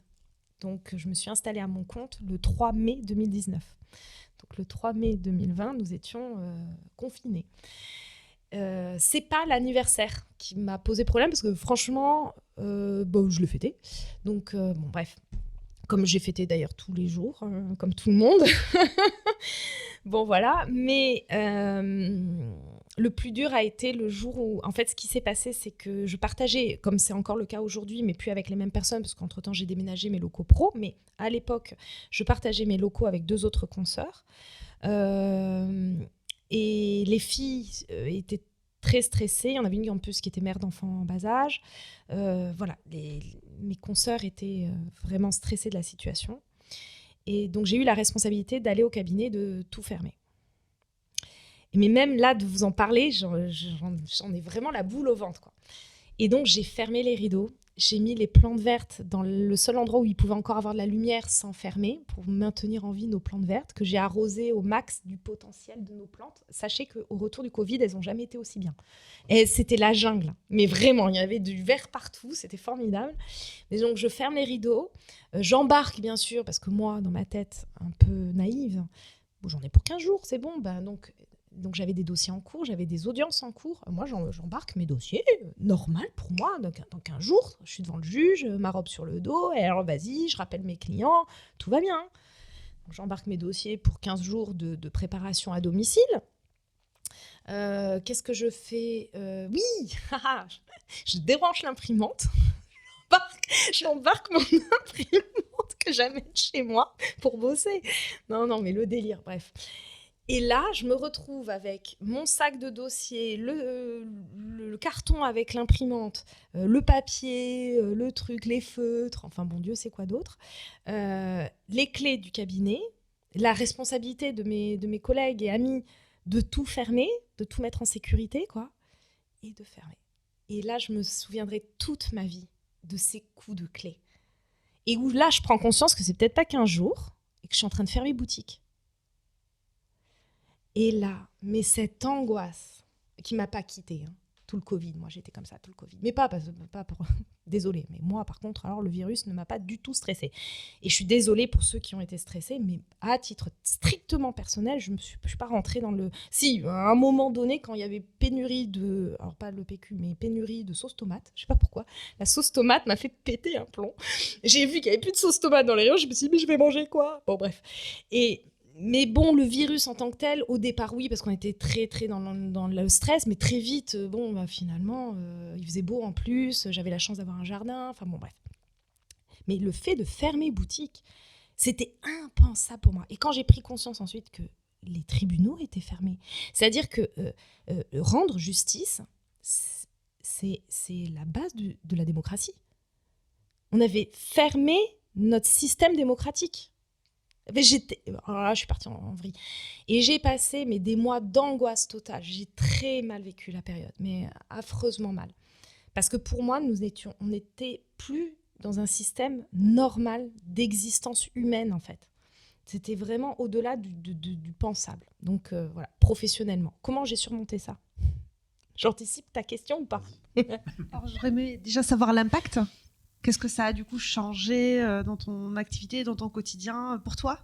Donc, je me suis installée à mon compte le 3 mai 2019. Donc, le 3 mai 2020, nous étions confinés. C'est pas l'anniversaire qui m'a posé problème parce que franchement, je l'ai fêté. Donc, bref. Comme j'ai fêté d'ailleurs tous les jours, comme tout le monde. Bon, voilà. Mais le plus dur a été le jour où, en fait, ce qui s'est passé, c'est que je partageais, comme c'est encore le cas aujourd'hui, mais plus avec les mêmes personnes, parce qu'entre-temps, j'ai déménagé mes locaux pro. Mais à l'époque, je partageais mes locaux avec 2 autres consoeurs. Et les filles étaient très stressées. Il y en avait une en plus qui était mère d'enfants en bas âge. Voilà, mes consoeurs étaient vraiment stressées de la situation. Et donc, j'ai eu la responsabilité d'aller au cabinet, de tout fermer. Mais même là, de vous en parler, j'en ai vraiment la boule au ventre, quoi. Et donc, j'ai fermé les rideaux. J'ai mis les plantes vertes dans le seul endroit où il pouvait encore avoir de la lumière sans fermer pour maintenir en vie nos plantes vertes, que j'ai arrosées au max du potentiel de nos plantes. Sachez qu'au retour du Covid, elles n'ont jamais été aussi bien. Et c'était la jungle. Mais vraiment, il y avait du vert partout. C'était formidable. Et donc, je ferme les rideaux. J'embarque, bien sûr, parce que moi, dans ma tête, un peu naïve, j'en ai pour 15 jours, c'est bon. Donc, j'avais des dossiers en cours, j'avais des audiences en cours. Moi, j'embarque mes dossiers, normal pour moi. Dans 15 jours, je suis devant le juge, ma robe sur le dos, et alors vas-y, je rappelle mes clients, tout va bien. Donc, j'embarque mes dossiers pour 15 jours de préparation à domicile. Qu'est-ce que je fais ? Oui, je débranche l'imprimante. J'embarque mon imprimante que j'amène chez moi pour bosser. Non, mais le délire, bref. Et là, je me retrouve avec mon sac de dossier, le carton avec l'imprimante, le papier, le truc, les feutres, enfin bon Dieu, c'est quoi d'autre, les clés du cabinet, la responsabilité de mes collègues et amis de tout fermer, de tout mettre en sécurité, quoi, et de fermer. Et là, je me souviendrai toute ma vie de ces coups de clé. Et où là, je prends conscience que c'est peut-être pas 15 jours et que je suis en train de fermer boutique. Et là, mais cette angoisse qui m'a pas quittée, tout le Covid, moi j'étais comme ça, tout le Covid. Mais pas pour... Désolée, mais moi par contre, alors le virus ne m'a pas du tout stressée. Et je suis désolée pour ceux qui ont été stressés, mais à titre strictement personnel, je suis pas rentrée dans le... Si, à un moment donné, quand il y avait pénurie de... Alors pas le PQ, mais pénurie de sauce tomate, je sais pas pourquoi, la sauce tomate m'a fait péter un plomb. J'ai vu qu'il y avait plus de sauce tomate dans les rayons, je me suis dit, mais je vais manger quoi ? Bon bref. Mais bon, le virus en tant que tel, au départ, oui, parce qu'on était très, très dans le stress, mais très vite, finalement, il faisait beau en plus, j'avais la chance d'avoir un jardin, enfin bon, bref. Mais le fait de fermer boutique, c'était impensable pour moi. Et quand j'ai pris conscience ensuite que les tribunaux étaient fermés, c'est-à-dire que rendre justice, c'est la base de la démocratie. On avait fermé notre système démocratique. Alors là, je suis partie en vrille. Et j'ai passé des mois d'angoisse totale. J'ai très mal vécu la période, mais affreusement mal. Parce que pour moi, on n'était plus dans un système normal d'existence humaine, en fait. C'était vraiment au-delà du pensable. Donc voilà, professionnellement. Comment j'ai surmonté ça ? J'anticipe ta question ou pas ? Alors, j'aurais aimé déjà savoir l'impact Qu'est-ce que ça a du coup changé dans ton activité, dans ton quotidien pour toi?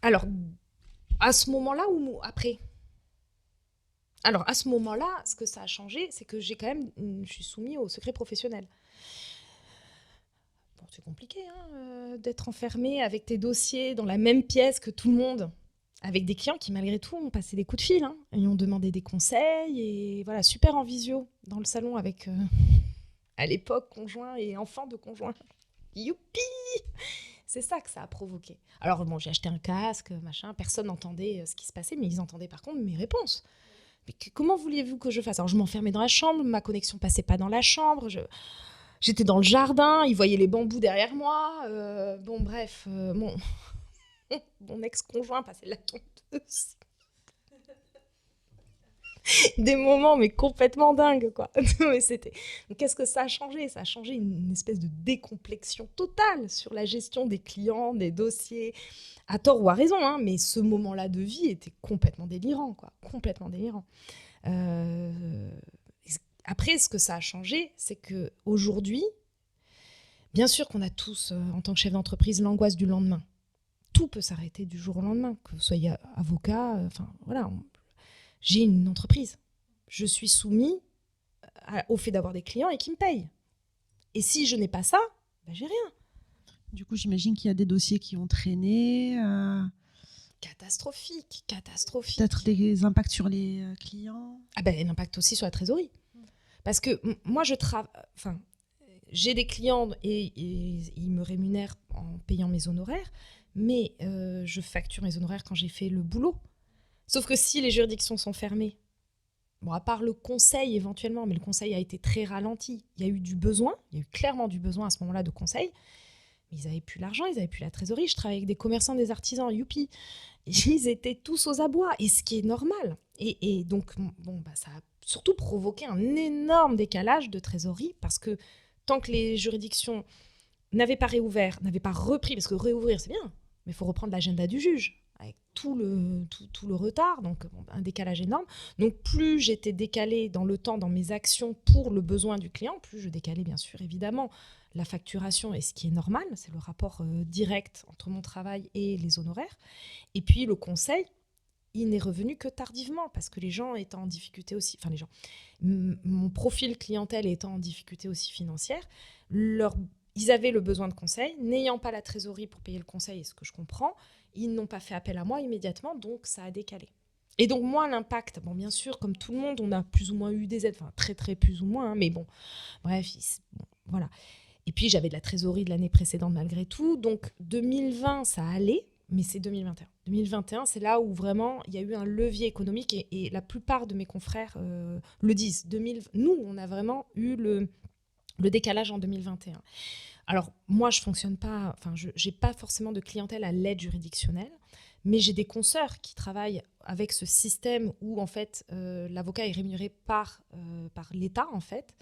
Alors, à ce moment-là ou après? Alors, à ce moment-là, ce que ça a changé, c'est que je suis soumise au secret professionnel. Bon, c'est compliqué d'être enfermé avec tes dossiers dans la même pièce que tout le monde, avec des clients qui, malgré tout, ont passé des coups de fil, et ont demandé des conseils, et voilà, super en visio, dans le salon avec, à l'époque, conjoint et enfant de conjoint. Youpi! C'est ça que ça a provoqué. Alors, bon, j'ai acheté un casque, machin, personne n'entendait ce qui se passait, mais ils entendaient par contre mes réponses. Mais comment vouliez-vous que je fasse? Alors, je m'enfermais dans la chambre, ma connexion passait pas dans la chambre, j'étais dans le jardin, ils voyaient les bambous derrière moi. Bon, bref, mon ex-conjoint passait la tondeuse. Des moments, mais complètement dingues, quoi. Mais Donc, qu'est-ce que ça a changé? Ça a changé une espèce de décomplexion totale sur la gestion des clients, des dossiers, à tort ou à raison, mais ce moment-là de vie était complètement délirant, quoi. Complètement délirant. Après, ce que ça a changé, c'est qu'aujourd'hui, bien sûr qu'on a tous, en tant que chef d'entreprise, l'angoisse du lendemain. Tout peut s'arrêter du jour au lendemain, que vous soyez avocat, enfin voilà. J'ai une entreprise. Je suis soumise au fait d'avoir des clients et qui me payent. Et si je n'ai pas ça, j'ai rien. Du coup, j'imagine qu'il y a des dossiers qui ont traîné. Catastrophique. Peut-être des impacts sur les clients. Un impact aussi sur la trésorerie. Parce que moi, j'ai des clients et ils me rémunèrent en payant mes honoraires, mais je facture mes honoraires quand j'ai fait le boulot. Sauf que si les juridictions sont fermées, bon, à part le conseil éventuellement, mais le conseil a été très ralenti. Il y a eu clairement du besoin à ce moment-là de conseil, mais ils n'avaient plus l'argent, ils n'avaient plus la trésorerie. Je travaille avec des commerçants, des artisans, youpi. Ils étaient tous aux abois, et ce qui est normal. Et donc, ça a surtout provoqué un énorme décalage de trésorerie, parce que tant que les juridictions n'avaient pas réouvert, n'avaient pas repris, parce que réouvrir c'est bien, mais il faut reprendre l'agenda du juge, avec tout le retard, donc un décalage énorme. Donc plus j'étais décalée dans le temps, dans mes actions pour le besoin du client, plus je décalais bien sûr évidemment la facturation, et ce qui est normal, c'est le rapport direct entre mon travail et les honoraires. Et puis le conseil, il n'est revenu que tardivement, parce que les gens étant en difficulté aussi, enfin les gens, mon profil clientèle étant en difficulté aussi financière, ils avaient le besoin de conseil, n'ayant pas la trésorerie pour payer le conseil, et ce que je comprends, ils n'ont pas fait appel à moi immédiatement, donc ça a décalé. Et donc moi, l'impact, bien sûr, comme tout le monde, on a plus ou moins eu des aides, enfin très très plus ou moins, mais bon, bref, voilà. Et puis j'avais de la trésorerie de l'année précédente malgré tout, donc 2020, ça allait, mais c'est 2021. 2021, c'est là où vraiment il y a eu un levier économique, et la plupart de mes confrères le disent. Nous, on a vraiment eu le décalage en 2021. Alors, moi, je fonctionne pas, j'ai pas forcément de clientèle à l'aide juridictionnelle, mais j'ai des consoeurs qui travaillent avec ce système où, en fait, l'avocat est rémunéré par l'État, en fait,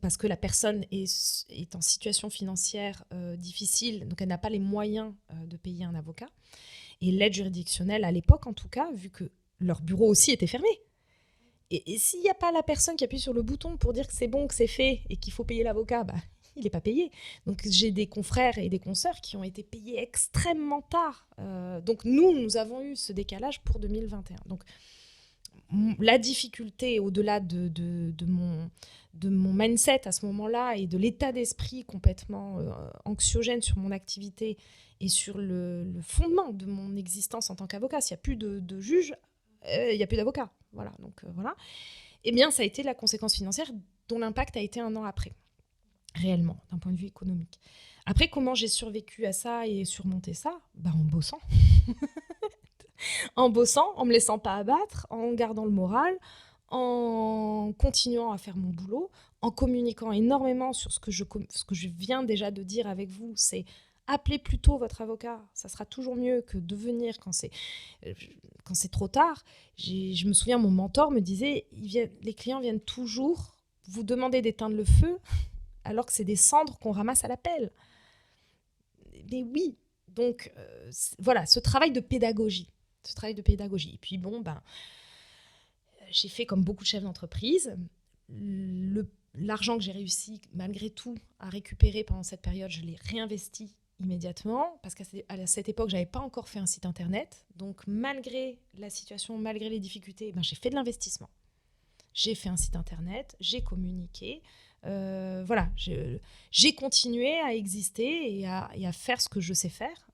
parce que la personne est en situation financière difficile, donc elle n'a pas les moyens de payer un avocat. Et l'aide juridictionnelle, à l'époque, en tout cas, vu que leur bureau aussi était fermé, et s'il n'y a pas la personne qui appuie sur le bouton pour dire que c'est bon, que c'est fait et qu'il faut payer l'avocat, il n'est pas payé. Donc j'ai des confrères et des consoeurs qui ont été payés extrêmement tard. Donc nous avons eu ce décalage pour 2021. Donc la difficulté, au-delà de mon mindset à ce moment-là et de l'état d'esprit complètement anxiogène sur mon activité et sur le fondement de mon existence en tant qu'avocat, s'il n'y a plus de juge, il n'y a plus d'avocat. Voilà, donc voilà. Eh bien, ça a été la conséquence financière dont l'impact a été 1 an après, réellement, d'un point de vue économique. Après, comment j'ai survécu à ça et surmonté ça? En bossant. En bossant, en me laissant pas abattre, en gardant le moral, en continuant à faire mon boulot, en communiquant énormément sur ce que je viens déjà de dire avec vous, c'est appelez plutôt votre avocat, ça sera toujours mieux que de venir quand c'est trop tard. Je me souviens, mon mentor me disait, les clients viennent toujours vous demander d'éteindre le feu alors que c'est des cendres qu'on ramasse à la pelle. Mais oui, donc voilà, ce travail de pédagogie. Et puis j'ai fait comme beaucoup de chefs d'entreprise, l'argent que j'ai réussi malgré tout à récupérer pendant cette période, je l'ai réinvesti immédiatement, parce qu'à cette époque, je n'avais pas encore fait un site internet. Donc malgré la situation, malgré les difficultés, j'ai fait de l'investissement. J'ai fait un site internet, j'ai communiqué. Voilà, j'ai continué à exister et à faire ce que je sais faire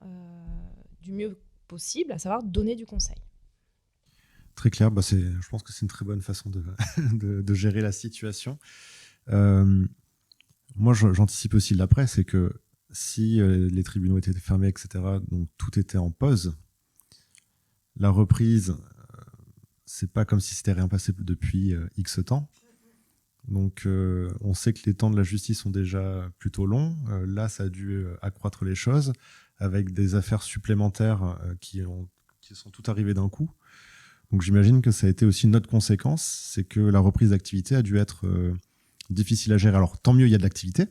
du mieux possible, à savoir donner du conseil. Très clair, je pense que c'est une très bonne façon de gérer la situation. Moi, j'anticipe aussi l'après, c'est que si les tribunaux étaient fermés, etc., donc tout était en pause, la reprise, c'est pas comme si c'était rien passé depuis X temps. Donc, on sait que les temps de la justice sont déjà plutôt longs. Là, ça a dû accroître les choses avec des affaires supplémentaires qui sont toutes arrivées d'un coup. Donc, j'imagine que ça a été aussi une autre conséquence, c'est que la reprise d'activité a dû être difficile à gérer. Alors, tant mieux, il y a de l'activité,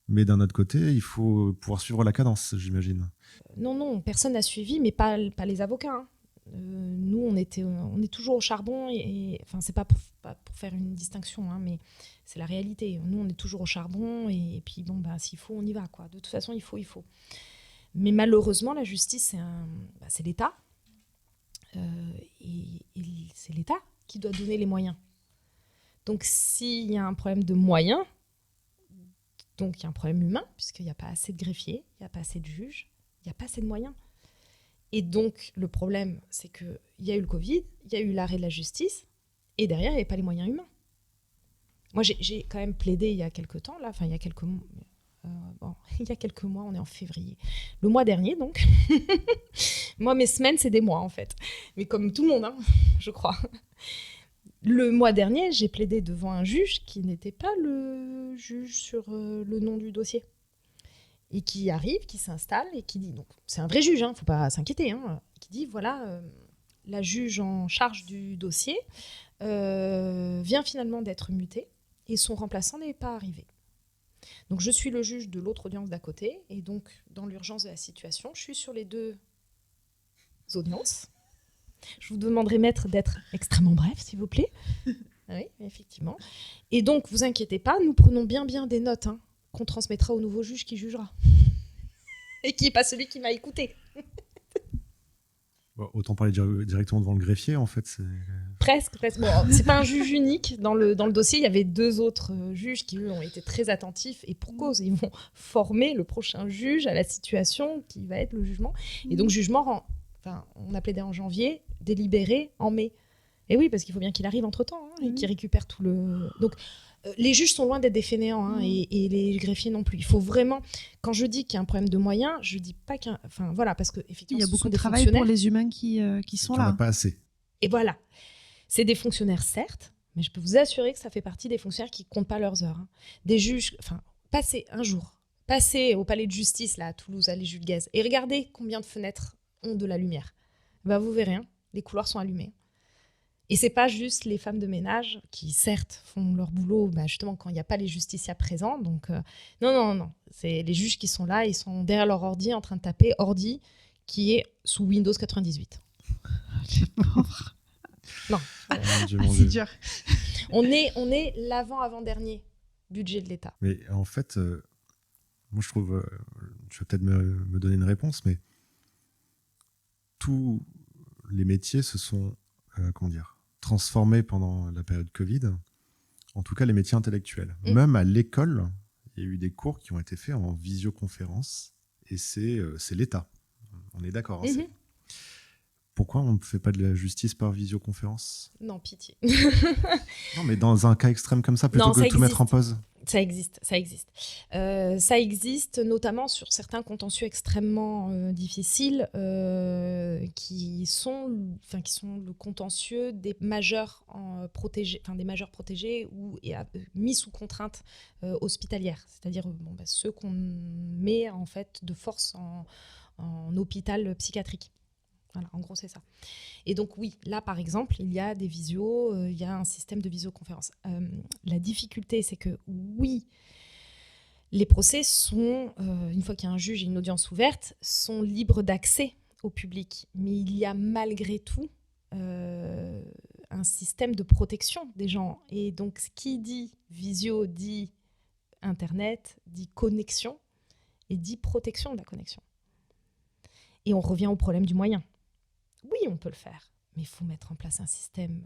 mais d'un autre côté, il faut pouvoir suivre la cadence, j'imagine. Non, personne n'a suivi, mais pas les avocats. Hein. Nous, on est toujours au charbon, enfin, c'est pas pour faire une distinction, hein, mais c'est la réalité. Nous, on est toujours au charbon, et puis s'il faut, on y va, quoi. De toute façon, il faut. Mais malheureusement, la justice, c'est l'État, et c'est l'État qui doit donner les moyens. Donc, s'il y a un problème de moyens, donc il y a un problème humain, puisqu'il n'y a pas assez de greffiers, il n'y a pas assez de juges, il n'y a pas assez de moyens. Et donc, le problème, c'est qu'il y a eu le Covid, il y a eu l'arrêt de la justice, et derrière, il n'y avait pas les moyens humains. Moi, j'ai quand même plaidé il y a quelques temps, là, enfin, il y a quelques mois, on est en février. Le mois dernier, donc. Moi, mes semaines, c'est des mois, en fait. Mais comme tout le monde, hein, je crois. Le mois dernier, j'ai plaidé devant un juge qui n'était pas le juge sur le nom du dossier. Et qui arrive, qui s'installe et qui dit, donc c'est un vrai juge, il ne faut pas s'inquiéter, qui dit, voilà, la juge en charge du dossier vient finalement d'être mutée et son remplaçant n'est pas arrivé. Donc je suis le juge de l'autre audience d'à côté, et donc dans l'urgence de la situation, je suis sur les deux audiences. Je vous demanderai, maître, d'être extrêmement bref, s'il vous plaît. Oui, effectivement. Et donc, vous inquiétez pas, nous prenons bien des notes, qu'on transmettra au nouveau juge qui jugera. Et qui n'est pas celui qui m'a écouté. Bon, autant parler directement devant le greffier, en fait. Presque. Bon, c'est pas un juge unique. Dans le dossier, il y avait 2 autres juges qui, eux, ont été très attentifs. Et pour cause, ils vont former le prochain juge à la situation qui va être le jugement. Et donc, jugement, on a plaidé en janvier, délibéré en mai. Et oui, parce qu'il faut bien qu'il arrive entre-temps, et qu'il récupère tout le... Donc, les juges sont loin d'être des fainéants, et les greffiers non plus. Il faut vraiment... Quand je dis qu'il y a un problème de moyens, je dis pas qu'un... Enfin, voilà, parce qu'effectivement, il y a beaucoup de travail pour les humains qui sont là. Il n'y en a pas assez. Et voilà. C'est des fonctionnaires, certes, mais je peux vous assurer que ça fait partie des fonctionnaires qui ne comptent pas leurs heures. Des juges... Enfin, passez au palais de justice, là, à Toulouse, à les Jules Guez, et regardez combien de fenêtres ont de la lumière. Vous verrez, les couloirs sont allumés. Et c'est pas juste les femmes de ménage qui, certes, font leur boulot justement quand il n'y a pas les justiciables présents. Donc, non. C'est les juges qui sont là, ils sont derrière leur ordi en train de taper ordi qui est sous Windows 98. Non. C'est dur. On est l'avant-dernier budget de l'État. Mais en fait, moi je trouve, tu vas peut-être me donner une réponse, mais tous les métiers se sont, transformés pendant la période Covid, en tout cas les métiers intellectuels. Même à l'école, il y a eu des cours qui ont été faits en visioconférence, et c'est l'État. On est d'accord. Pourquoi on ne fait pas de la justice par visioconférence ? Non, pitié. Non, mais dans un cas extrême comme ça, plutôt que de tout mettre en pause. Ça existe. Ça existe notamment sur certains contentieux extrêmement difficiles qui sont le contentieux des majeurs protégés, ou mis sous contrainte hospitalière, c'est-à-dire ceux qu'on met en fait de force en hôpital psychiatrique. Voilà, en gros, c'est ça. Et donc, oui, là, par exemple, il y a des visios, il y a un système de visioconférence. La difficulté, c'est que, oui, les procès sont, une fois qu'il y a un juge et une audience ouverte, sont libres d'accès au public. Mais il y a malgré tout un un système de protection des gens. Et donc, ce qui dit visio dit Internet, dit connexion et dit protection de la connexion. Et on revient au problème du moyen. Oui, on peut le faire, mais il faut mettre en place un système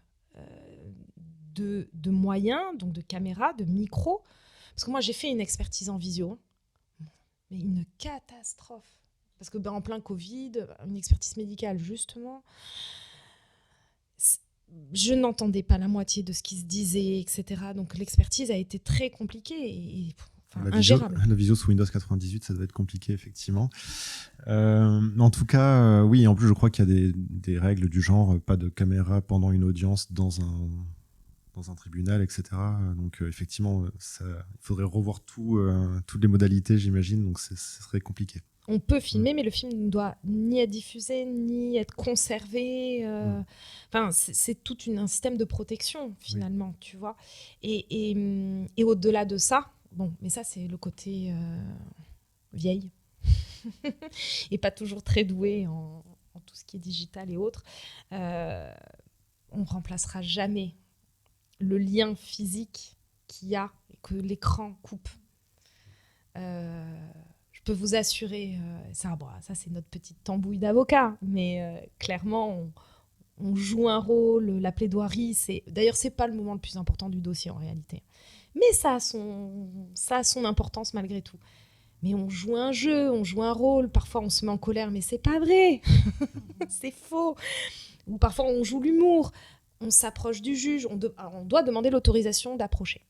de moyens, donc de caméras, de micros. Parce que moi, j'ai fait une expertise en visio, mais une catastrophe. Parce que en plein Covid, une expertise médicale, justement, je n'entendais pas la moitié de ce qui se disait, etc. Donc l'expertise a été très compliquée et ingérable. La visio sous Windows 98, ça doit être compliqué, effectivement. En tout cas, oui, en plus, je crois qu'il y a des règles du genre, pas de caméra pendant une audience dans un tribunal, etc. Donc, effectivement, il faudrait revoir toutes les modalités, j'imagine, donc ce serait compliqué. On peut filmer, mais le film ne doit ni être diffusé, ni être conservé. Enfin, c'est tout un système de protection, finalement, tu vois. Et au-delà de ça, bon, mais ça, c'est le côté vieille. Et pas toujours très douée en tout ce qui est digital et autres. On ne remplacera jamais le lien physique qu'il y a et que l'écran coupe. Je peux vous assurer, ça c'est notre petite tambouille d'avocat, mais clairement, on joue un rôle, la plaidoirie, d'ailleurs, c'est pas le moment le plus important du dossier en réalité. Mais ça a son importance malgré tout. Mais on joue un jeu, on joue un rôle, parfois on se met en colère, mais c'est pas vrai, c'est faux. Ou parfois on joue l'humour, on s'approche du juge, on doit demander l'autorisation d'approcher.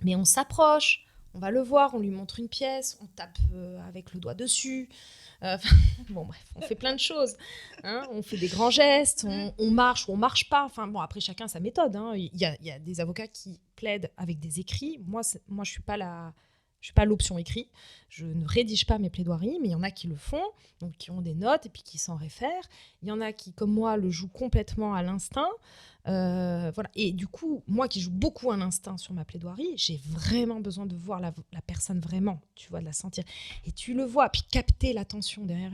Mais on s'approche, on va le voir, on lui montre une pièce, on tape avec le doigt dessus. Bon, bref, on fait plein de choses. Hein, on fait des grands gestes, on marche ou on marche pas. Enfin, bon, après, chacun sa méthode. Hein. Il y a des avocats qui plaident avec des écrits. Moi je suis pas l'option écrit. Je ne rédige pas mes plaidoiries, mais il y en a qui le font, donc qui ont des notes et puis qui s'en réfèrent. Il y en a qui, comme moi, le jouent complètement à l'instinct. Voilà. Et du coup, moi qui joue beaucoup à l'instinct sur ma plaidoirie, j'ai vraiment besoin de voir la personne vraiment, tu vois, de la sentir. Et tu le vois, puis capter l'attention derrière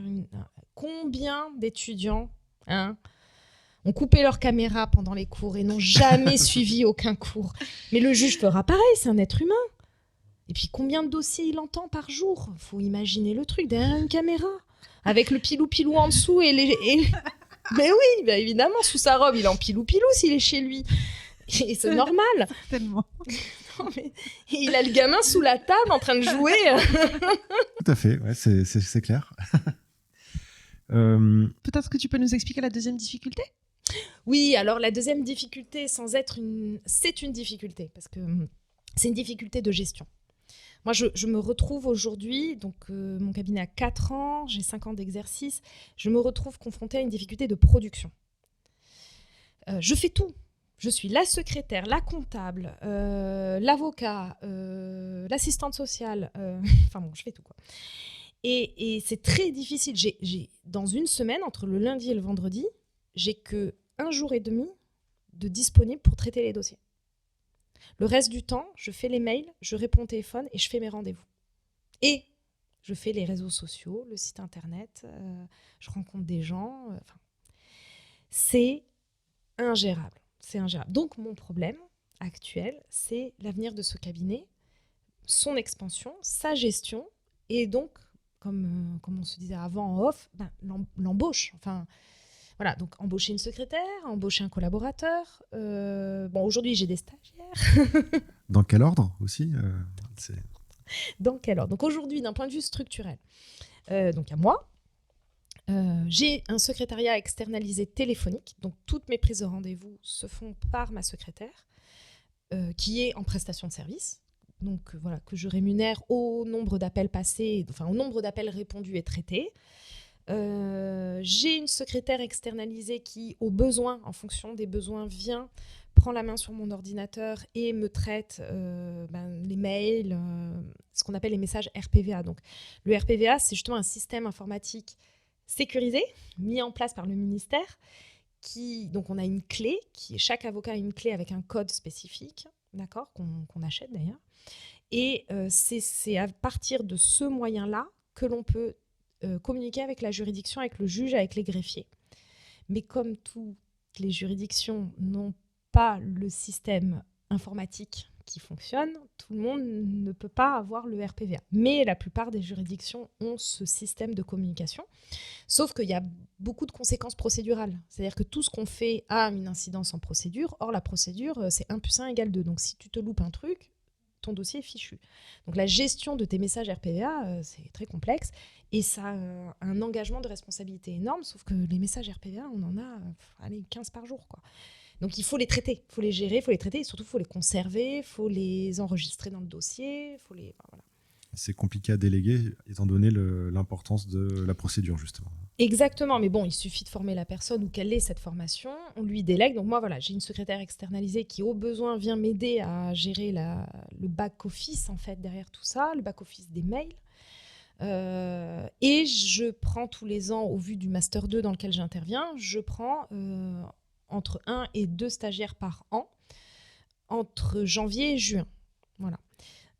combien d'étudiants ont coupé leur caméra pendant les cours et n'ont jamais suivi aucun cours. Mais le juge fera pareil, c'est un être humain. Et puis combien de dossiers il entend par jour? Faut imaginer le truc derrière une caméra, avec le pilou-pilou en dessous et Mais oui, bah évidemment, sous sa robe, il est en pilou-pilou s'il est chez lui. Et c'est normal. Tellement. Non, mais... Et il a le gamin sous la table en train de jouer. Tout à fait, ouais, c'est clair. Peut-être que tu peux nous expliquer la deuxième difficulté? Oui, alors la deuxième difficulté, c'est une difficulté, parce que c'est une difficulté de gestion. Moi, je me retrouve aujourd'hui, donc mon cabinet a 4 ans, j'ai 5 ans d'exercice, je me retrouve confrontée à une difficulté de production. Je fais tout. Je suis la secrétaire, la comptable, l'avocat, l'assistante sociale, enfin bon, je fais tout, quoi. Et c'est très difficile. Dans une semaine, entre le lundi et le vendredi, j'ai que 1 jour et demi de disponible pour traiter les dossiers. Le reste du temps, je fais les mails, je réponds au téléphone et je fais mes rendez-vous. Et je fais les réseaux sociaux, le site internet, je rencontre des gens. C'est ingérable. C'est ingérable. Donc, mon problème actuel, c'est l'avenir de ce cabinet, son expansion, sa gestion et donc, comme on se disait avant en off, l'embauche. Enfin, voilà, donc embaucher une secrétaire, embaucher un collaborateur. Bon, aujourd'hui, j'ai des stagiaires. Dans quel ordre aussi Dans quel ordre? Donc aujourd'hui, d'un point de vue structurel, donc à moi, j'ai un secrétariat externalisé téléphonique. Donc toutes mes prises de rendez-vous se font par ma secrétaire, qui est en prestation de service. Donc voilà, que je rémunère au nombre d'appels passés, enfin au nombre d'appels répondus et traités. J'ai une secrétaire externalisée qui, au besoin, en fonction des besoins, prend la main sur mon ordinateur et me traite les mails, ce qu'on appelle les messages RPVA. Donc, le RPVA, c'est justement un système informatique sécurisé, mis en place par le ministère. Donc, on a une clé, chaque avocat a une clé avec un code spécifique, d'accord, qu'on achète d'ailleurs. Et c'est à partir de ce moyen-là que l'on peut communiquer avec la juridiction, avec le juge, avec les greffiers. Mais comme toutes les juridictions n'ont pas le système informatique qui fonctionne, tout le monde ne peut pas avoir le RPVA. Mais la plupart des juridictions ont ce système de communication, sauf qu'il y a beaucoup de conséquences procédurales. C'est-à-dire que tout ce qu'on fait a une incidence en procédure. Or, la procédure, c'est 1 + 1 = 2. Donc, si tu te loupes un truc, ton dossier est fichu. Donc, la gestion de tes messages RPVA, c'est très complexe. Et ça a un engagement de responsabilité énorme, sauf que les messages RPVA, on en a 15 par jour, quoi. Donc, il faut les traiter, il faut les gérer, il faut les traiter, et surtout, il faut les conserver, il faut les enregistrer dans le dossier, voilà. C'est compliqué à déléguer, étant donné l'importance de la procédure, justement. Exactement, mais bon, il suffit de former la personne ou qu'elle ait cette formation, on lui délègue. Donc moi, voilà, j'ai une secrétaire externalisée qui, au besoin, vient m'aider à gérer le back-office, en fait, derrière tout ça, le back-office des mails. Et je prends tous les ans, au vu du Master 2 dans lequel j'interviens, je prends entre 1 et 2 stagiaires par an, entre janvier et juin. Voilà.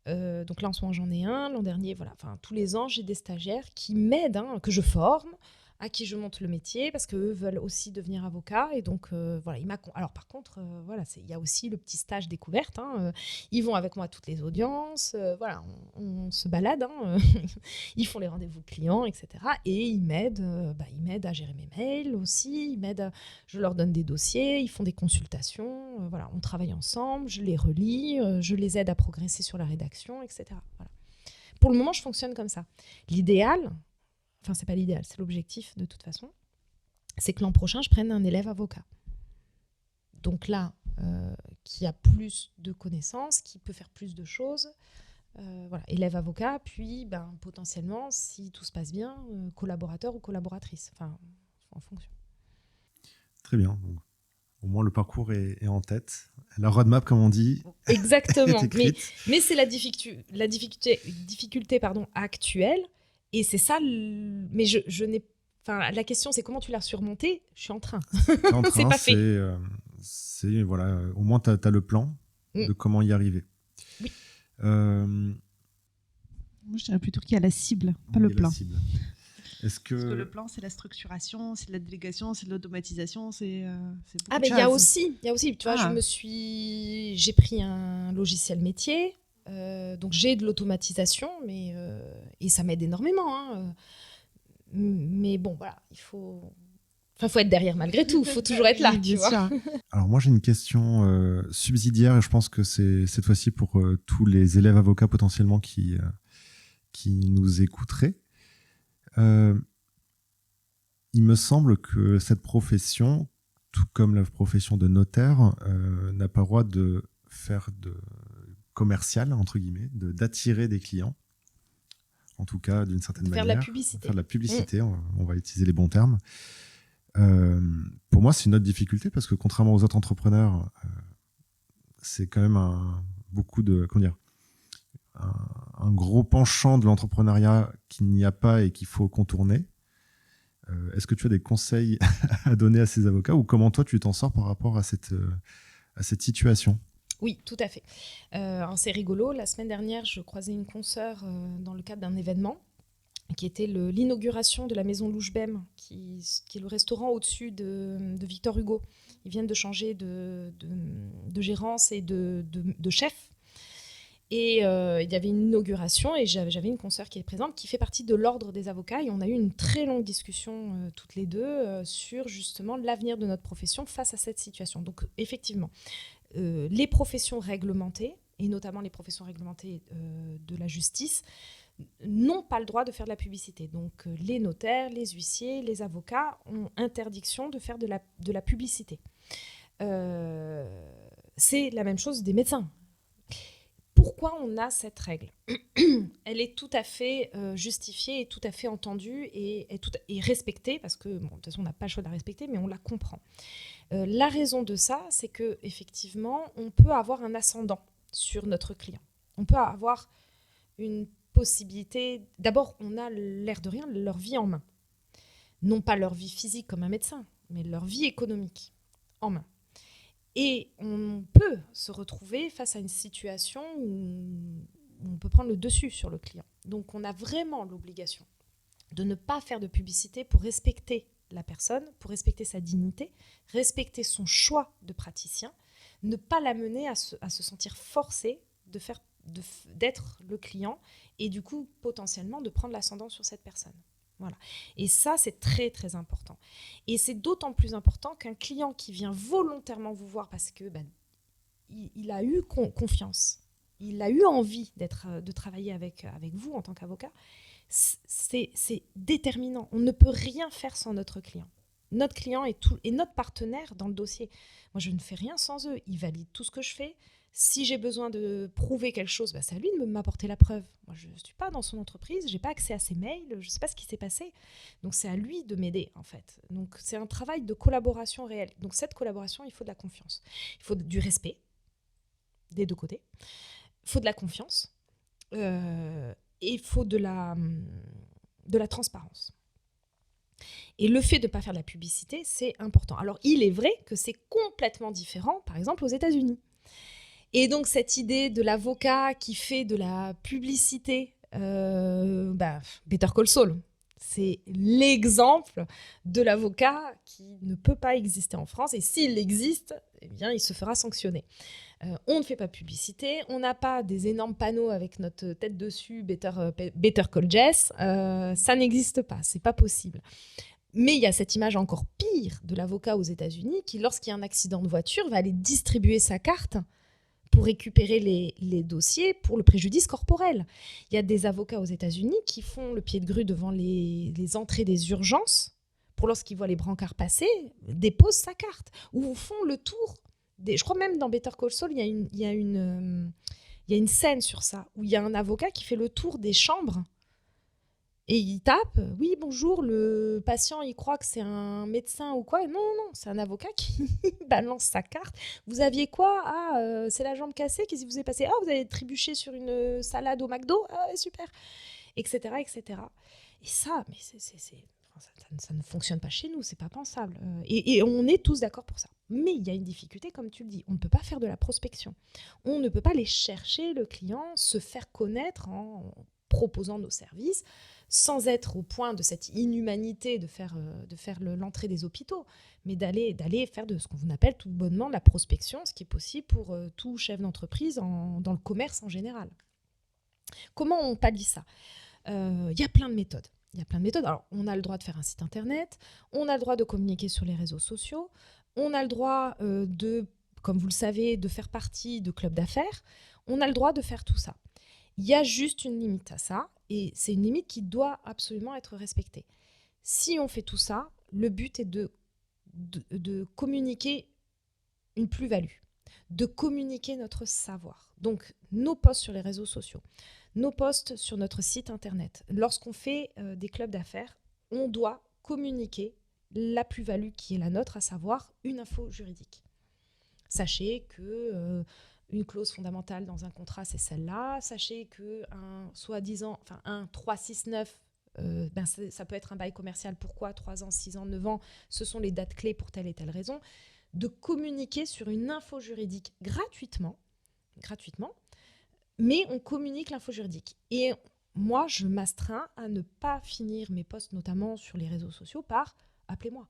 Donc là, en ce moment, j'en ai un. L'an dernier, voilà. Enfin, tous les ans, j'ai des stagiaires qui m'aident, que je forme, à qui je montre le métier, parce qu'eux veulent aussi devenir avocats. Et donc, voilà. Alors, par contre, voilà, il y a aussi le petit stage découverte. Ils vont avec moi à toutes les audiences. Voilà, on se balade. Ils font les rendez-vous clients, etc. Et ils m'aident à gérer mes mails aussi. Je leur donne des dossiers. Ils font des consultations. Voilà, on travaille ensemble. Je les relis. Je les aide à progresser sur la rédaction, etc. Voilà. Pour le moment, je fonctionne comme ça. L'idéal... Enfin, c'est pas l'idéal, c'est l'objectif de toute façon, c'est que l'an prochain, je prenne un élève avocat. Donc là, qui a plus de connaissances, qui peut faire plus de choses. Voilà, élève avocat, puis potentiellement, si tout se passe bien, collaborateur ou collaboratrice, enfin, en fonction. Très bien. Donc, au moins, le parcours est en tête. La roadmap, comme on dit. Exactement. mais c'est la difficulté actuelle. Et c'est ça, mais je n'ai... Enfin, la question, c'est comment tu l'as surmonté. Je suis en train. T'es en train, c'est pas fait. Voilà, au moins, tu as le plan de comment y arriver. Oui. Moi, je dirais plutôt qu'il y a la cible, pas le plan. Parce que le plan, c'est la structuration, c'est de la délégation, c'est de l'automatisation, c'est beaucoup de choses. Il y a aussi, tu vois, j'ai pris un logiciel métier. Donc j'ai de l'automatisation, et ça m'aide énormément. Mais bon, voilà, il faut être derrière malgré tout. Il faut toujours être là, tu vois. Alors moi, j'ai une question subsidiaire, et je pense que c'est cette fois-ci pour tous les élèves avocats potentiellement qui nous écouteraient. Il me semble que cette profession, tout comme la profession de notaire, n'a pas le droit de faire de commercial, entre guillemets, d'attirer des clients, en tout cas d'une certaine manière. Faire de la publicité, on va utiliser les bons termes. Pour moi, c'est une autre difficulté, parce que contrairement aux autres entrepreneurs, c'est quand même un gros penchant de l'entrepreneuriat qu'il n'y a pas et qu'il faut contourner. Est-ce que tu as des conseils à donner à ces avocats, ou comment toi tu t'en sors par rapport à cette situation ? Oui, tout à fait. C'est rigolo. La semaine dernière, je croisais une consoeur dans le cadre d'un événement qui était l'inauguration de la maison Louchbem, qui est le restaurant au-dessus de Victor Hugo. Ils viennent de changer de gérance et de chef. Et il y avait une inauguration, et j'avais une consoeur qui est présente, qui fait partie de l'ordre des avocats, et on a eu une très longue discussion toutes les deux sur justement l'avenir de notre profession face à cette situation. Donc effectivement, les professions réglementées, et notamment les professions réglementées de la justice, n'ont pas le droit de faire de la publicité. Donc les notaires, les huissiers, les avocats ont interdiction de faire de la publicité. C'est la même chose des médecins. Pourquoi on a cette règle ? Elle est tout à fait justifiée et tout à fait entendue et respectée, parce que, bon, de toute façon, on n'a pas le choix de la respecter, mais on la comprend. La raison de ça, c'est qu'effectivement, on peut avoir un ascendant sur notre client. On peut avoir une possibilité... D'abord, on a, l'air de rien, leur vie en main. Non pas leur vie physique comme un médecin, mais leur vie économique en main. Et on peut se retrouver face à une situation où on peut prendre le dessus sur le client. Donc on a vraiment l'obligation de ne pas faire de publicité pour respecter la personne, pour respecter sa dignité, respecter son choix de praticien, ne pas l'amener à se sentir forcé d'être le client et du coup potentiellement de prendre l'ascendant sur cette personne. Voilà. Et ça, c'est très très important. Et c'est d'autant plus important qu'un client qui vient volontairement vous voir parce que il a eu confiance, il a eu envie de travailler avec vous en tant qu'avocat, c'est déterminant. On ne peut rien faire sans notre client. Notre client est notre partenaire dans le dossier. Moi, je ne fais rien sans eux. Ils valident tout ce que je fais. Si j'ai besoin de prouver quelque chose, c'est à lui de m'apporter la preuve. Moi, je ne suis pas dans son entreprise, je n'ai pas accès à ses mails, je ne sais pas ce qui s'est passé. Donc, c'est à lui de m'aider, en fait. Donc, c'est un travail de collaboration réelle. Donc, cette collaboration, il faut de la confiance. Il faut du respect des deux côtés. Il faut de la confiance. Et il faut de la transparence. Et le fait de ne pas faire de la publicité, c'est important. Alors, il est vrai que c'est complètement différent, par exemple, aux États-Unis. Et donc, cette idée de l'avocat qui fait de la publicité, Better Call Saul, c'est l'exemple de l'avocat qui ne peut pas exister en France. Et s'il existe, eh bien, il se fera sanctionner. On ne fait pas publicité, on n'a pas des énormes panneaux avec notre tête dessus, Better Call Jess, ça n'existe pas, c'est pas possible. Mais il y a cette image encore pire de l'avocat aux États-Unis qui, lorsqu'il y a un accident de voiture, va aller distribuer sa carte pour récupérer les dossiers pour le préjudice corporel. Il y a des avocats aux États-Unis qui font le pied de grue devant les entrées des urgences pour, lorsqu'ils voient les brancards passer, déposent sa carte ou font le tour. Je crois même dans Better Call Saul, il y a une scène sur ça où il y a un avocat qui fait le tour des chambres et il tape « Oui, bonjour, le patient, il croit que c'est un médecin ou quoi ?» Non, c'est un avocat qui balance sa carte. « Vous aviez quoi ? Ah, c'est la jambe cassée, qu'est-ce qui vous est passé ? Ah, vous avez trébuché sur une salade au McDo ? Ah, super !» Etc., etc. Et ça, mais ça ne fonctionne pas chez nous, c'est pas pensable. Et on est tous d'accord pour ça. Mais il y a une difficulté, comme tu le dis, on ne peut pas faire de la prospection. On ne peut pas aller chercher le client, se faire connaître en proposant nos services, sans être au point de cette inhumanité de faire l'entrée des hôpitaux, mais d'aller faire de ce qu'on appelle tout bonnement la prospection, ce qui est possible pour tout chef d'entreprise dans le commerce en général. Comment on pallie ça ? Il y a plein de méthodes. Alors, on a le droit de faire un site internet, on a le droit de communiquer sur les réseaux sociaux, on a le droit comme vous le savez, de faire partie de clubs d'affaires. On a le droit de faire tout ça. Il y a juste une limite à ça, et c'est une limite qui doit absolument être respectée. Si on fait tout ça, le but est de communiquer une plus-value, de communiquer notre savoir. Donc, nos posts sur les réseaux sociaux, nos posts sur notre site internet. Lorsqu'on fait des clubs d'affaires, on doit communiquer la plus-value qui est la nôtre, à savoir une info juridique. Sachez que une clause fondamentale dans un contrat, c'est celle-là. Sachez qu'un 369, ça peut être un bail commercial. Pourquoi 3 ans, 6 ans, 9 ans, ce sont les dates clés pour telle et telle raison. De communiquer sur une info juridique gratuitement, mais on communique l'info juridique. Et moi, je m'astreins à ne pas finir mes posts, notamment sur les réseaux sociaux, par « appelez-moi ».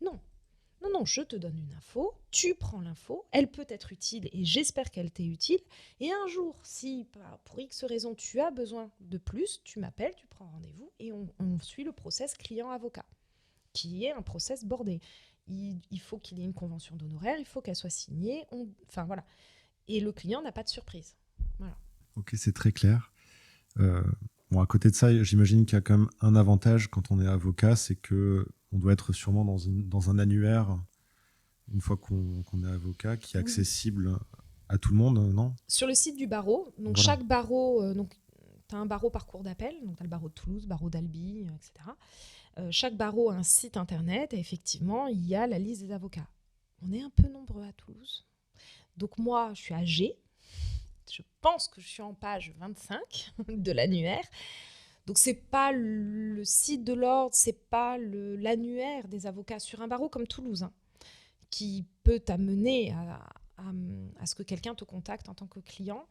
Non, je te donne une info, tu prends l'info, elle peut être utile et j'espère qu'elle t'est utile. Et un jour, si pour X raison tu as besoin de plus, tu m'appelles, tu prends rendez-vous et on suit le process client-avocat, qui est un process bordé. Il faut qu'il y ait une convention d'honoraires, il faut qu'elle soit signée, enfin voilà. Et le client n'a pas de surprise. Voilà. Ok, c'est très clair. Bon, à côté de ça, j'imagine qu'il y a quand même un avantage quand on est avocat, c'est que on doit être sûrement dans un annuaire une fois qu'on est avocat qui est accessible à tout le monde, non ? Sur le site du barreau, donc voilà. Chaque barreau, tu as un barreau par cour d'appel, donc tu as le barreau de Toulouse, barreau d'Albi, etc. Chaque barreau a un site internet et effectivement, il y a la liste des avocats. On est un peu nombreux à Toulouse. Donc moi, je suis à G. Je pense que je suis en page 25 de l'annuaire. Donc, ce n'est pas le site de l'ordre, ce n'est pas l'annuaire des avocats sur un barreau comme Toulouse, qui peut t'amener à ce que quelqu'un te contacte en tant que client.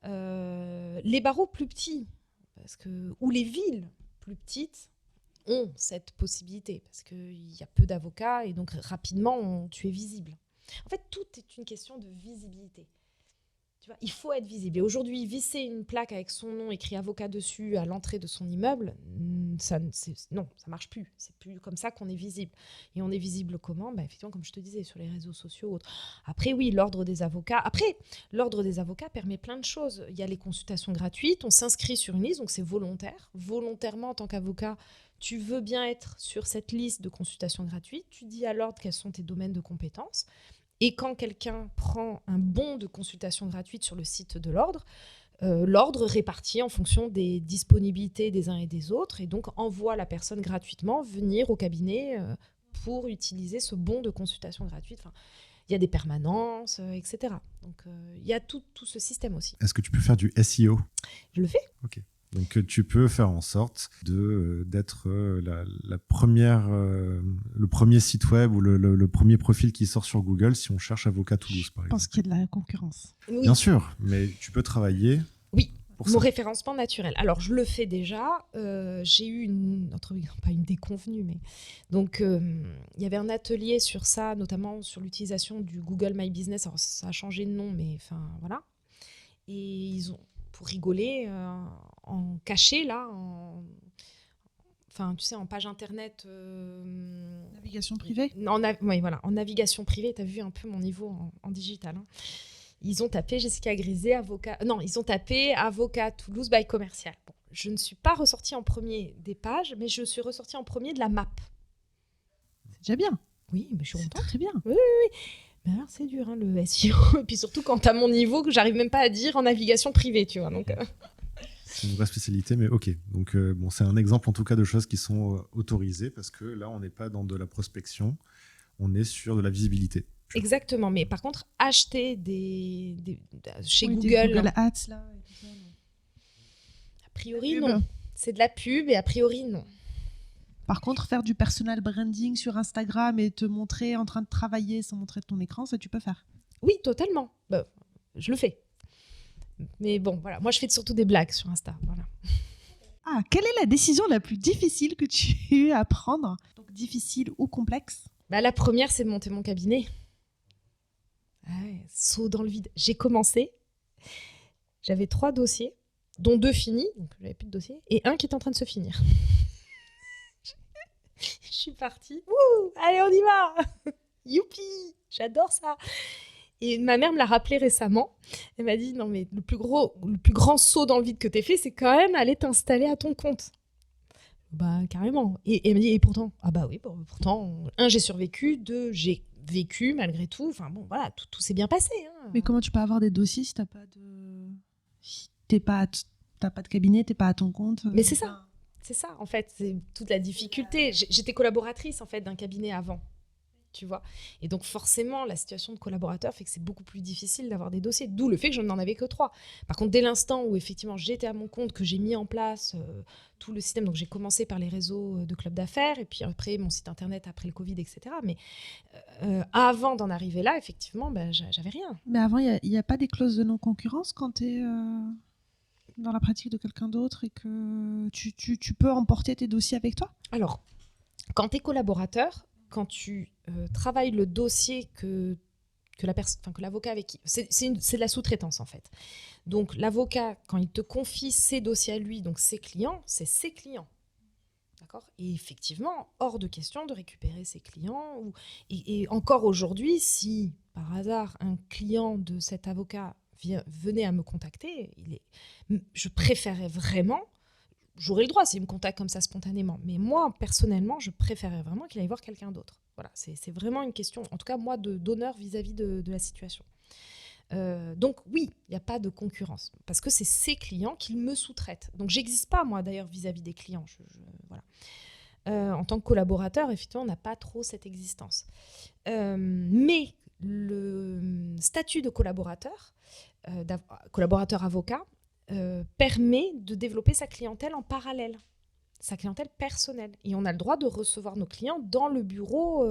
Les barreaux plus petits, ou les villes plus petites, ont cette possibilité, parce qu'il y a peu d'avocats et donc rapidement, tu es visible. En fait, tout est une question de visibilité. Tu vois, il faut être visible. Et aujourd'hui, visser une plaque avec son nom écrit avocat dessus à l'entrée de son immeuble, non, ça marche plus. C'est plus comme ça qu'on est visible. Et on est visible comment ? Effectivement, comme je te disais, sur les réseaux sociaux ou autres. Après, oui, l'ordre des avocats. Après, l'ordre des avocats permet plein de choses. Il y a les consultations gratuites. On s'inscrit sur une liste, donc c'est volontaire. Volontairement, en tant qu'avocat, tu veux bien être sur cette liste de consultations gratuites. Tu dis à l'ordre quels sont tes domaines de compétences. Et quand quelqu'un prend un bon de consultation gratuite sur le site de l'ordre, l'ordre répartit en fonction des disponibilités des uns et des autres et donc envoie la personne gratuitement venir au cabinet pour utiliser ce bon de consultation gratuite. Enfin, il y a des permanences, etc. Donc, il y a tout ce système aussi. Est-ce que tu peux faire du SEO ? Je le fais. Ok. Donc, tu peux faire en sorte d'être la première, le premier site web ou le premier profil qui sort sur Google si on cherche avocat Toulouse, par exemple. Je pense qu'il y a de la concurrence. Oui. Bien sûr, mais tu peux travailler. Oui. Pour Mon ça. référencement naturel. Alors, je le fais déjà. J'ai eu pas une déconvenue, mais donc il y avait un atelier sur ça, notamment sur l'utilisation du Google My Business. Alors, ça a changé de nom, mais enfin voilà. Et ils ont, pour rigoler, en caché là, enfin tu sais, en page internet. Navigation privée. Oui, voilà, en navigation privée. T'as vu un peu mon niveau en digital. Hein. Ils ont tapé Jessica Griset, avocat. Non, ils ont tapé avocat Toulouse by commercial. Bon, je ne suis pas ressortie en premier des pages, mais je suis ressortie en premier de la map. C'est déjà bien. Oui, mais je suis contente. Très bien. Oui. Mais alors, c'est dur, hein, le SEO. Et puis surtout quand t'as mon niveau que j'arrive même pas à dire en navigation privée, tu vois. Donc, C'est une vraie spécialité, mais ok. Donc, bon, c'est un exemple en tout cas de choses qui sont autorisées parce que là, on n'est pas dans de la prospection, on est sur de la visibilité. Exactement, mais par contre, acheter chez Oui, Google, des Google Ads, là. Et tout ça, non. a priori, La pub. non. C'est de la pub et a priori, non. Par contre, faire du personal branding sur Instagram et te montrer en train de travailler sans montrer ton écran, ça tu peux faire. Oui, totalement. Je le fais. Mais bon, voilà. Moi, je fais surtout des blagues sur Insta. Voilà. Ah, quelle est la décision la plus difficile que tu as eu à prendre ? Donc difficile ou complexe ? La première, c'est de monter mon cabinet. Saut dans le vide. J'ai commencé. J'avais 3 dossiers, dont 2 finis, donc j'avais plus de dossiers, et un qui est en train de se finir. Je suis partie. Ouh, allez, on y va. Youpi, j'adore ça. Et ma mère me l'a rappelé récemment. Elle m'a dit, non mais le plus grand saut dans le vide que t'aies fait, c'est quand même aller t'installer à ton compte. Carrément. Et elle m'a dit, et pourtant ? Ah bah oui, pourtant, 1, j'ai survécu, 2, j'ai vécu malgré tout. Enfin bon, voilà, tout s'est bien passé. Hein. Mais comment tu peux avoir des dossiers si t'as pas de cabinet, t'es pas à ton compte ? Mais c'est ça. C'est ça, en fait, c'est toute la difficulté. J'étais collaboratrice, en fait, d'un cabinet avant, tu vois. Et donc, forcément, la situation de collaborateur fait que c'est beaucoup plus difficile d'avoir des dossiers, d'où le fait que je n'en avais que 3. Par contre, dès l'instant où, effectivement, j'étais à mon compte, que j'ai mis en place tout le système, donc j'ai commencé par les réseaux de clubs d'affaires, et puis après, mon site internet, après le Covid, etc. Mais avant d'en arriver là, effectivement, j'avais rien. Mais avant, il n'y a pas des clauses de non-concurrence quand tu es dans la pratique de quelqu'un d'autre et que tu peux emporter tes dossiers avec toi ? Alors, quand tu es collaborateur, quand tu travailles le dossier que l'avocat avec qui... C'est de la sous-traitance, en fait. Donc, l'avocat, quand il te confie ses dossiers à lui, donc ses clients, c'est ses clients. D'accord ? Et effectivement, hors de question de récupérer ses clients. Et encore aujourd'hui, si, par hasard, un client de cet avocat venait à me contacter, je préférais vraiment... J'aurais le droit s'il me contacte comme ça spontanément. Mais moi, personnellement, je préférais vraiment qu'il aille voir quelqu'un d'autre. Voilà, c'est vraiment une question, en tout cas, moi, d'honneur vis-à-vis de la situation. Donc, oui, il n'y a pas de concurrence. Parce que c'est ses clients qui me sous-traitent. Donc, j'existe pas, moi, d'ailleurs, vis-à-vis des clients. Voilà. En tant que collaborateur, effectivement, on n'a pas trop cette existence. Mais le statut de collaborateur avocat, permet de développer sa clientèle en parallèle, sa clientèle personnelle. Et on a le droit de recevoir nos clients dans le bureau,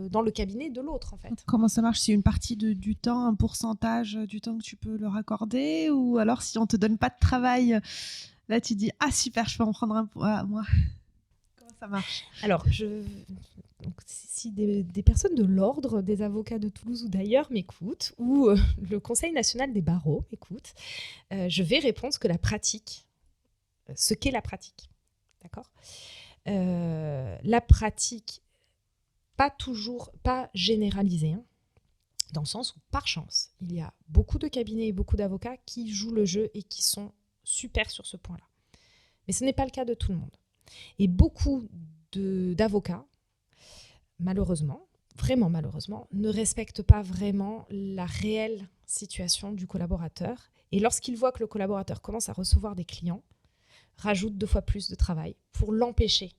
dans le cabinet de l'autre, en fait. Comment ça marche ? C'est une partie du temps, un pourcentage du temps que tu peux leur accorder ? Ou alors, si on ne te donne pas de travail, là, tu dis « Ah, super, je peux en prendre un pour moi ». Comment ça marche ? Alors, Donc, si des personnes de l'ordre des avocats de Toulouse ou d'ailleurs m'écoutent, ou le Conseil national des barreaux m'écoute, je vais répondre que la pratique, ce qu'est la pratique. D'accord ? La pratique, pas généralisée, hein, dans le sens où, par chance, il y a beaucoup de cabinets et beaucoup d'avocats qui jouent le jeu et qui sont super sur ce point-là. Mais ce n'est pas le cas de tout le monde. Et beaucoup d'avocats, malheureusement, vraiment malheureusement, ne respectent pas vraiment la réelle situation du collaborateur. Et lorsqu'ils voient que le collaborateur commence à recevoir des clients, rajoutent 2 fois plus de travail pour l'empêcher,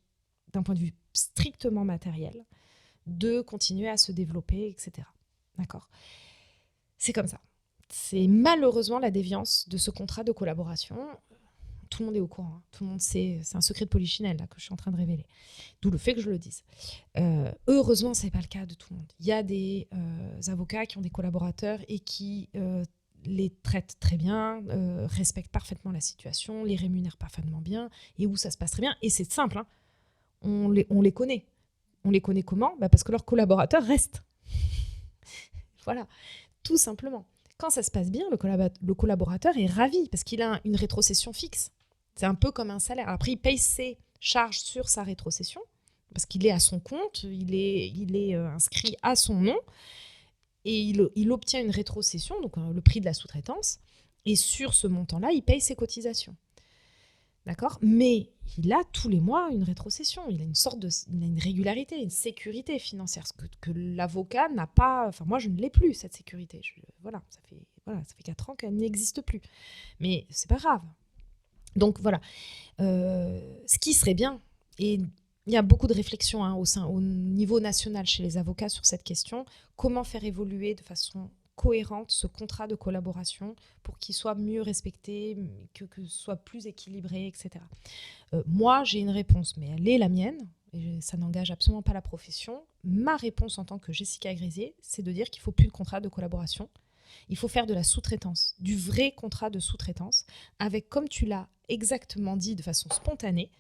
d'un point de vue strictement matériel, de continuer à se développer, etc. D'accord ? C'est comme ça. C'est malheureusement la déviance de ce contrat de collaboration. Tout le monde est au courant, hein. Tout le monde sait, c'est un secret de polichinelle là, que je suis en train de révéler. D'où le fait que je le dise. Heureusement, ce n'est pas le cas de tout le monde. Il y a des avocats qui ont des collaborateurs et qui les traitent très bien, respectent parfaitement la situation, les rémunèrent parfaitement bien et où ça se passe très bien. Et c'est simple, hein. On les connaît. On les connaît comment ? Parce que leurs collaborateurs restent. Voilà, tout simplement. Quand ça se passe bien, le collaborateur est ravi parce qu'il a une rétrocession fixe. C'est un peu comme un salaire. Après, il paye ses charges sur sa rétrocession parce qu'il est à son compte, il est inscrit à son nom et il obtient une rétrocession, donc le prix de la sous-traitance. Et sur ce montant-là, il paye ses cotisations. D'accord ? Mais il a tous les mois une rétrocession. Il a une régularité, une sécurité financière, ce que l'avocat n'a pas. Enfin, moi, je ne l'ai plus, cette sécurité. Ça fait 4 ans qu'elle n'existe plus. Mais c'est pas grave. Donc voilà. Ce qui serait bien, et il y a beaucoup de réflexions au niveau national chez les avocats sur cette question, comment faire évoluer de façon cohérente ce contrat de collaboration pour qu'il soit mieux respecté, que soit plus équilibré, etc. Moi, j'ai une réponse, mais elle est la mienne, et ça n'engage absolument pas la profession. Ma réponse en tant que Jessica Grisier, c'est de dire qu'il ne faut plus de contrat de collaboration. Il faut faire de la sous-traitance, du vrai contrat de sous-traitance, avec, comme tu l'as exactement dit de façon spontanée,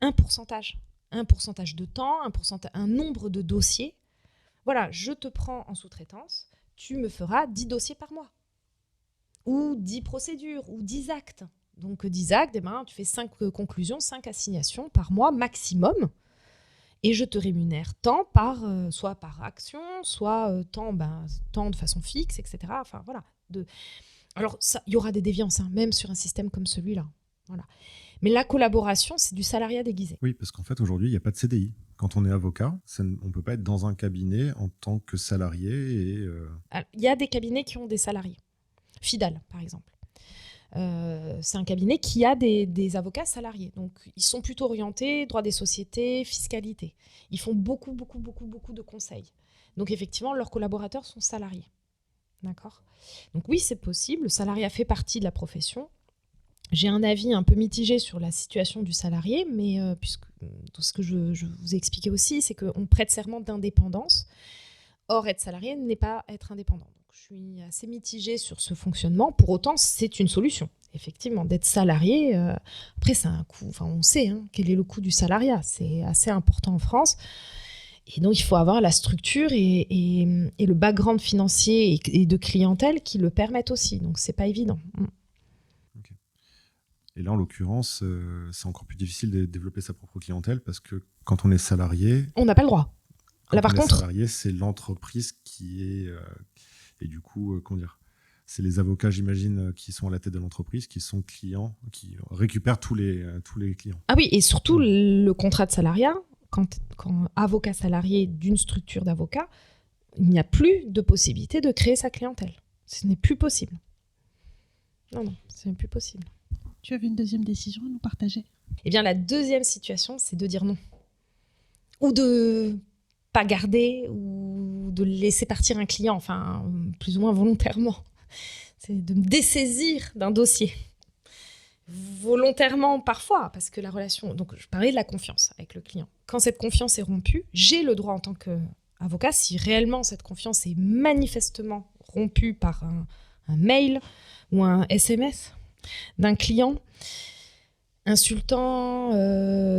un pourcentage de temps, un nombre de dossiers. Voilà, je te prends en sous-traitance, tu me feras 10 dossiers par mois. Ou 10 procédures, ou 10 actes. Donc 10 actes, tu fais 5 conclusions, 5 assignations par mois maximum. Et je te rémunère tant soit par action, soit tant de façon fixe, etc. Enfin, voilà. Alors, il y aura des déviances, hein, même sur un système comme celui-là. Voilà. Mais la collaboration, c'est du salariat déguisé. Oui, parce qu'en fait, aujourd'hui, il n'y a pas de CDI. Quand on est avocat, on ne peut pas être dans un cabinet en tant que salarié. Il y a des cabinets qui ont des salariés. Fidal, par exemple. C'est un cabinet qui a des avocats salariés. Donc, ils sont plutôt orientés droit des sociétés, fiscalité. Ils font beaucoup de conseils. Donc, effectivement, leurs collaborateurs sont salariés. D'accord ? Donc, oui, c'est possible. Le salariat fait partie de la profession. J'ai un avis un peu mitigé sur la situation du salarié, mais puisque tout ce que je vous ai expliqué aussi, c'est qu'on prête serment d'indépendance. Or, être salarié n'est pas être indépendant. Donc, je suis assez mitigée sur ce fonctionnement. Pour autant, c'est une solution, effectivement, d'être salarié. Après, c'est un coût. Enfin, on sait quel est le coût du salariat. C'est assez important en France. Et donc, il faut avoir la structure et le background financier et de clientèle qui le permettent aussi. Donc, c'est pas évident. Okay. Et là, en l'occurrence, c'est encore plus difficile de développer sa propre clientèle parce que quand on est salarié... On n'a pas le droit. Quand là, par contre, salarié, c'est l'entreprise qui est... et du coup, comment dire, c'est les avocats, j'imagine, qui sont à la tête de l'entreprise, qui sont clients, qui récupèrent tous les clients. Ah oui, et surtout, le contrat de salariat, quand avocat salarié d'une structure d'avocats, il n'y a plus de possibilité de créer sa clientèle. Ce n'est plus possible. Non, ce n'est plus possible. Tu avais une deuxième décision à nous partager ? Eh bien, la deuxième situation, c'est de dire non. Ou de pas garder, ou de laisser partir un client, enfin, plus ou moins volontairement. C'est de me dessaisir d'un dossier. Volontairement, parfois, parce que la relation... Donc, je parlais de la confiance avec le client. Quand cette confiance est rompue, j'ai le droit en tant qu'avocat, si réellement cette confiance est manifestement rompue par un mail ou un SMS d'un client, insultant,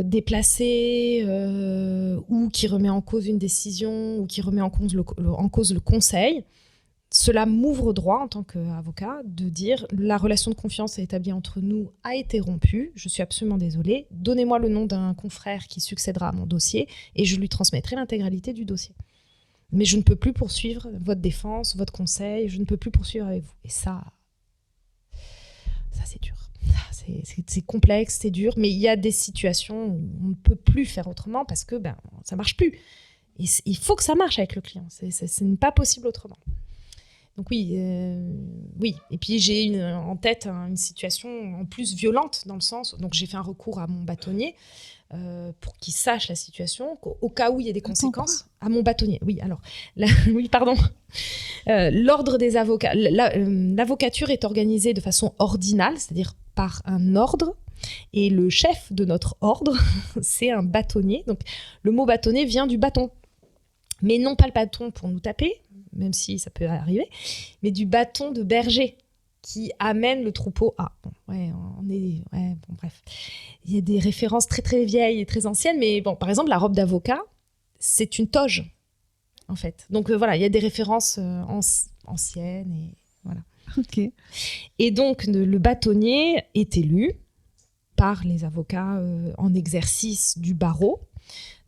déplacé, ou qui remet en cause une décision, ou qui remet en cause le conseil, cela m'ouvre droit en tant qu'avocat de dire la relation de confiance établie entre nous a été rompue, je suis absolument désolée, donnez-moi le nom d'un confrère qui succédera à mon dossier et je lui transmettrai l'intégralité du dossier. Mais je ne peux plus poursuivre votre défense, votre conseil, je ne peux plus poursuivre avec vous. Et ça c'est dur. C'est complexe, c'est dur, mais il y a des situations où on ne peut plus faire autrement parce que ça ne marche plus. Et il faut que ça marche avec le client, ce n'est pas possible autrement. Donc oui. Et puis j'ai en tête une situation en plus violente dans le sens, donc j'ai fait un recours à mon bâtonnier pour qu'il sache la situation, au cas où il y ait des conséquences. À mon bâtonnier, oui. Alors, oui, pardon. L'ordre des avocats, l'avocature est organisée de façon ordinale, c'est-à-dire par un ordre. Et le chef de notre ordre, c'est un bâtonnier. Donc le mot bâtonnier vient du bâton, mais non pas le bâton pour nous taper, même si ça peut arriver, mais du bâton de berger qui amène le troupeau à. Bref. Il y a des références très très vieilles et très anciennes, mais bon, par exemple, la robe d'avocat, c'est une toge, en fait. Donc voilà, il y a des références anciennes et voilà. Ok. Et donc, le bâtonnier est élu par les avocats en exercice du barreau.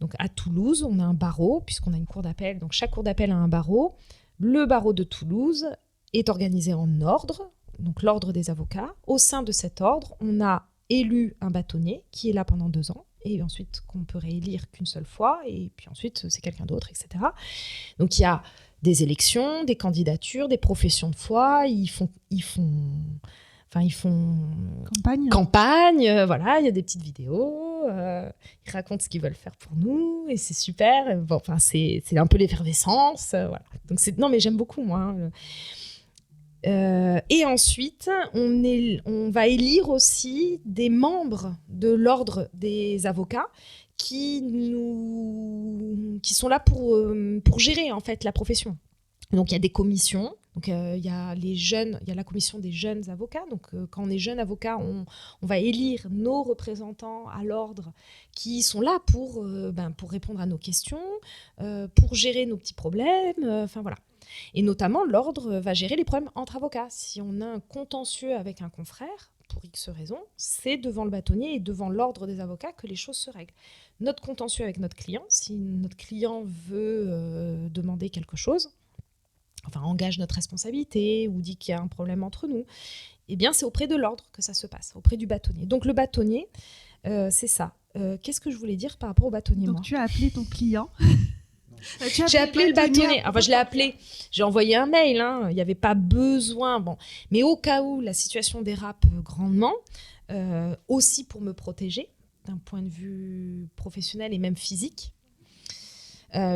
Donc à Toulouse, on a un barreau, puisqu'on a une cour d'appel. Donc chaque cour d'appel a un barreau. Le barreau de Toulouse est organisé en ordre, donc l'ordre des avocats. Au sein de cet ordre, on a élu un bâtonnier qui est là pendant 2 ans, et ensuite qu'on peut réélire qu'une seule fois, et puis ensuite c'est quelqu'un d'autre, etc. Donc il y a des élections, des candidatures, des professions de foi, ils font campagne, voilà, il y a des petites vidéos, ils racontent ce qu'ils veulent faire pour nous et c'est super. Bon, enfin, c'est un peu l'effervescence, voilà. Donc non, mais j'aime beaucoup moi. Et ensuite, on va élire aussi des membres de l'ordre des avocats qui sont là pour gérer en fait la profession. Donc il y a des commissions. Donc, il y a la commission des jeunes avocats. Donc, quand on est jeune avocat, on va élire nos représentants à l'ordre qui sont là pour répondre à nos questions, pour gérer nos petits problèmes. Voilà. Et notamment, l'ordre va gérer les problèmes entre avocats. Si on a un contentieux avec un confrère, pour X raisons, c'est devant le bâtonnier et devant l'ordre des avocats que les choses se règlent. Notre contentieux avec notre client, si notre client veut demander quelque chose, engage notre responsabilité ou dit qu'il y a un problème entre nous, eh bien, c'est auprès de l'ordre que ça se passe, auprès du bâtonnier. Donc, le bâtonnier, c'est ça. Qu'est-ce que je voulais dire par rapport au bâtonnier, Donc, tu as appelé ton client. J'ai appelé le bâtonnier. Je l'ai appelé. J'ai envoyé un mail. Il n'y avait pas besoin. Bon. Mais au cas où la situation dérape grandement, aussi pour me protéger d'un point de vue professionnel et même physique,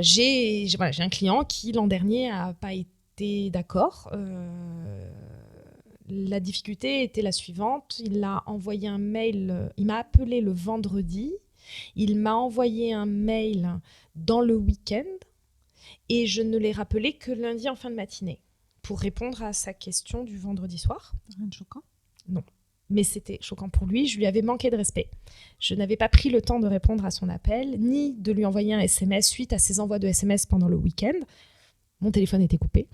j'ai un client qui, l'an dernier, n'a pas été d'accord. La difficulté était la suivante. Il a envoyé un mail. Il m'a appelé le vendredi. Il m'a envoyé un mail dans le week-end et je ne l'ai rappelé que lundi en fin de matinée pour répondre à sa question du vendredi soir. Rien de choquant ? Non. Mais c'était choquant pour lui. Je lui avais manqué de respect. Je n'avais pas pris le temps de répondre à son appel, ni de lui envoyer un SMS suite à ses envois de SMS pendant le week-end. Mon téléphone était coupé.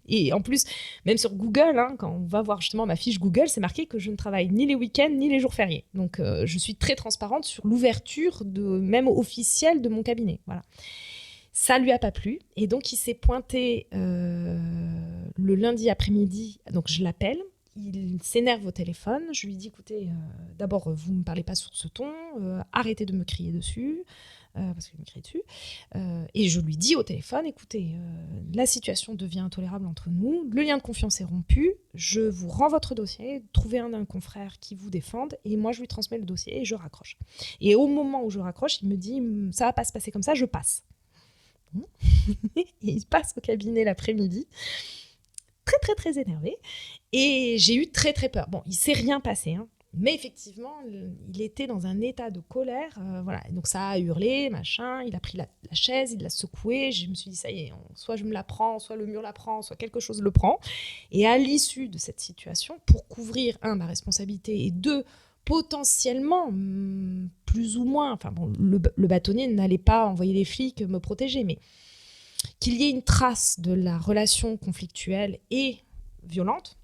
Et en plus, même sur Google, quand on va voir justement ma fiche Google, c'est marqué que je ne travaille ni les week-ends ni les jours fériés. Donc, je suis très transparente sur l'ouverture même officielle de mon cabinet. Voilà. Ça lui a pas plu. Et donc, il s'est pointé le lundi après-midi. Donc, je l'appelle. Il s'énerve au téléphone. Je lui dis, écoutez, d'abord, vous ne me parlez pas sur ce ton. Arrêtez de me crier dessus. Parce qu'il me crie dessus. Et je lui dis au téléphone, écoutez, la situation devient intolérable entre nous. Le lien de confiance est rompu. Je vous rends votre dossier. Trouvez un confrère qui vous défende. Et moi, je lui transmets le dossier et je raccroche. Et au moment où je raccroche, il me dit, ça va pas se passer comme ça, je passe. Et il passe au cabinet l'après-midi. Très, très, très énervé. Et j'ai eu très, très peur. Bon, il ne s'est rien passé, mais effectivement, il était dans un état de colère. Voilà. Donc ça a hurlé, machin. Il a pris la chaise, il l'a secouée. Je me suis dit, ça y est, soit je me la prends, soit le mur la prend, soit quelque chose le prend. Et à l'issue de cette situation, pour couvrir, 1, ma responsabilité, et 2, potentiellement, plus ou moins, enfin bon, le bâtonnier n'allait pas envoyer les flics me protéger, mais qu'il y ait une trace de la relation conflictuelle et violente,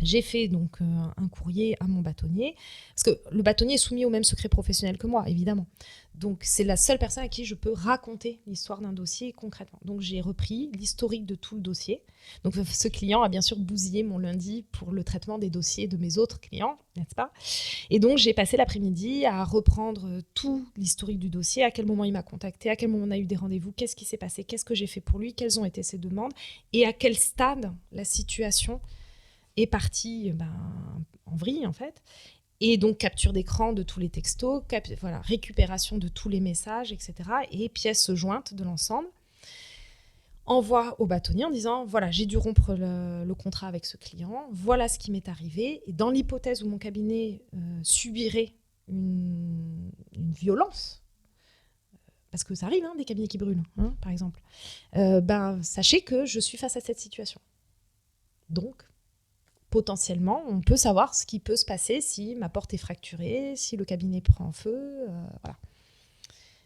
j'ai fait donc un courrier à mon bâtonnier, parce que le bâtonnier est soumis au même secret professionnel que moi, évidemment. Donc c'est la seule personne à qui je peux raconter l'histoire d'un dossier concrètement. Donc j'ai repris l'historique de tout le dossier. Donc ce client a bien sûr bousillé mon lundi pour le traitement des dossiers de mes autres clients, n'est-ce pas? Et donc j'ai passé l'après-midi à reprendre tout l'historique du dossier, à quel moment il m'a contacté, à quel moment on a eu des rendez-vous, qu'est-ce qui s'est passé, qu'est-ce que j'ai fait pour lui, quelles ont été ses demandes, et à quel stade la situation est partie en vrille en fait. Et donc capture d'écran de tous les textos, récupération de tous les messages, etc. Et pièce jointe de l'ensemble. Envoie au bâtonnier en disant, voilà, j'ai dû rompre le contrat avec ce client, voilà ce qui m'est arrivé. Et dans l'hypothèse où mon cabinet subirait une violence, parce que ça arrive, des cabinets qui brûlent, par exemple, sachez que je suis face à cette situation. Donc, potentiellement, on peut savoir ce qui peut se passer si ma porte est fracturée, si le cabinet prend feu, voilà.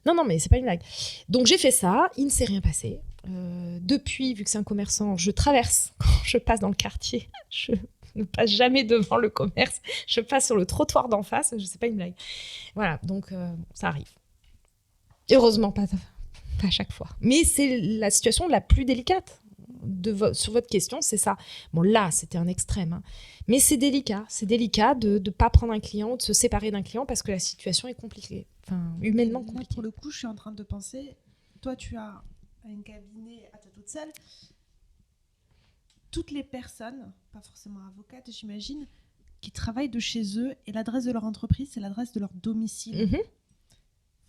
Non, mais c'est pas une blague. Donc j'ai fait ça, il ne s'est rien passé. Depuis, vu que c'est un commerçant, je traverse, quand je passe dans le quartier, je ne passe jamais devant le commerce, je passe sur le trottoir d'en face, je sais pas une blague. Voilà, donc ça arrive. Heureusement, pas à chaque fois. Mais c'est la situation la plus délicate. Sur votre question, c'est ça. Bon, là, c'était un extrême. Mais c'est délicat. C'est délicat de ne pas prendre un client ou de se séparer d'un client parce que la situation est compliquée. Enfin, humainement compliquée. Pour le coup, je suis en train de penser, toi, tu as un cabinet à toi toute seule. Toutes les personnes, pas forcément avocates, j'imagine, qui travaillent de chez eux et l'adresse de leur entreprise, c'est l'adresse de leur domicile. Mm-hmm.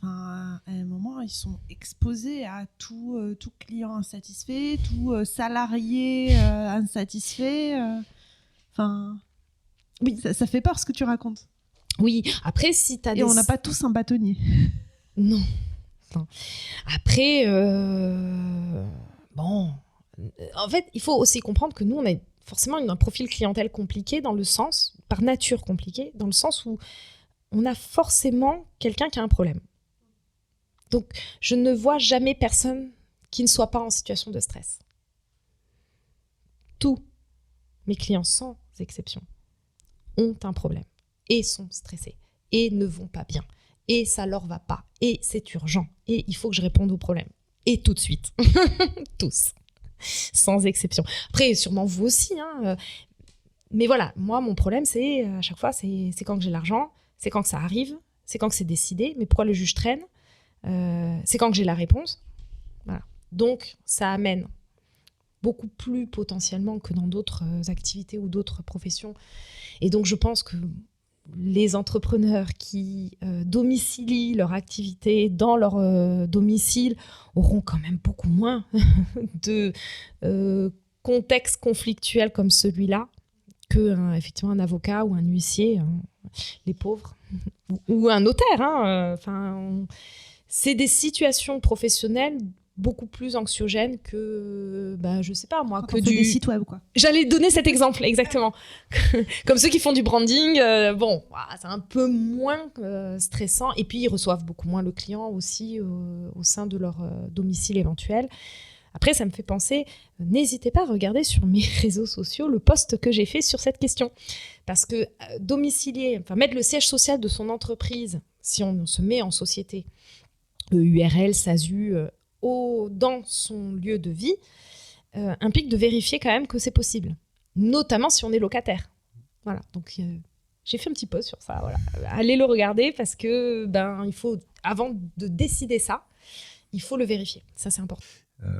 Enfin, à un moment, ils sont exposés à tout client insatisfait, tout salarié insatisfait. Enfin, oui, ça fait peur ce que tu racontes. Oui, après, si tu as Et on n'a pas tous un bâtonnier. Non. Après, bon... En fait, il faut aussi comprendre que nous, on a forcément un profil clientèle compliqué dans le sens, par nature compliqué, dans le sens où on a forcément quelqu'un qui a un problème. Donc, je ne vois jamais personne qui ne soit pas en situation de stress. Tous mes clients, sans exception, ont un problème et sont stressés et ne vont pas bien et ça leur va pas et c'est urgent et il faut que je réponde aux problèmes et tout de suite. Tous, sans exception. Après, sûrement vous aussi, mais voilà, moi, mon problème, c'est à chaque fois, c'est quand que j'ai l'argent, c'est quand que ça arrive, c'est quand que c'est décidé, mais pourquoi le juge traîne ? C'est quand que j'ai la réponse. Voilà. Donc, ça amène beaucoup plus potentiellement que dans d'autres activités ou d'autres professions. Et donc, je pense que les entrepreneurs qui domicilient leur activité dans leur domicile auront quand même beaucoup moins de contexte conflictuel comme celui-là que effectivement un avocat ou un huissier, les pauvres, ou un notaire. C'est des situations professionnelles beaucoup plus anxiogènes que, je sais pas moi, que des sites web, quoi. J'allais donner cet exemple, exactement. Comme ceux qui font du branding, c'est un peu moins stressant. Et puis, ils reçoivent beaucoup moins le client aussi au sein de leur domicile éventuel. Après, ça me fait penser, n'hésitez pas à regarder sur mes réseaux sociaux le post que j'ai fait sur cette question. Parce que mettre le siège social de son entreprise, si on se met en société, URL, SASU, dans son lieu de vie, implique de vérifier quand même que c'est possible. Notamment si on est locataire. Voilà, donc j'ai fait un petit post sur ça. Voilà. Allez le regarder parce que, il faut, avant de décider ça, il faut le vérifier. Ça, c'est important.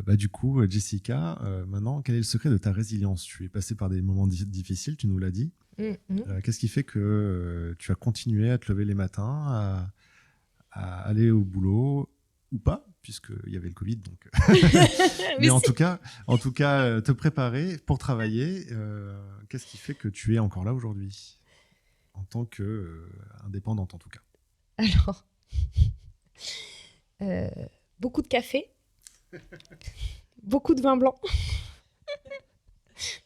Du coup, Jessica, maintenant, quel est le secret de ta résilience ? Tu es passée par des moments difficiles, tu nous l'as dit. Qu'est-ce qui fait que tu as continué à te lever les matins, à aller au boulot ou pas, puisqu'il y avait le Covid, donc. Mais en tout cas, te préparer pour travailler. Qu'est-ce qui fait que tu es encore là aujourd'hui, en tant qu'indépendante en tout cas ? Alors, beaucoup de café, beaucoup de vin blanc.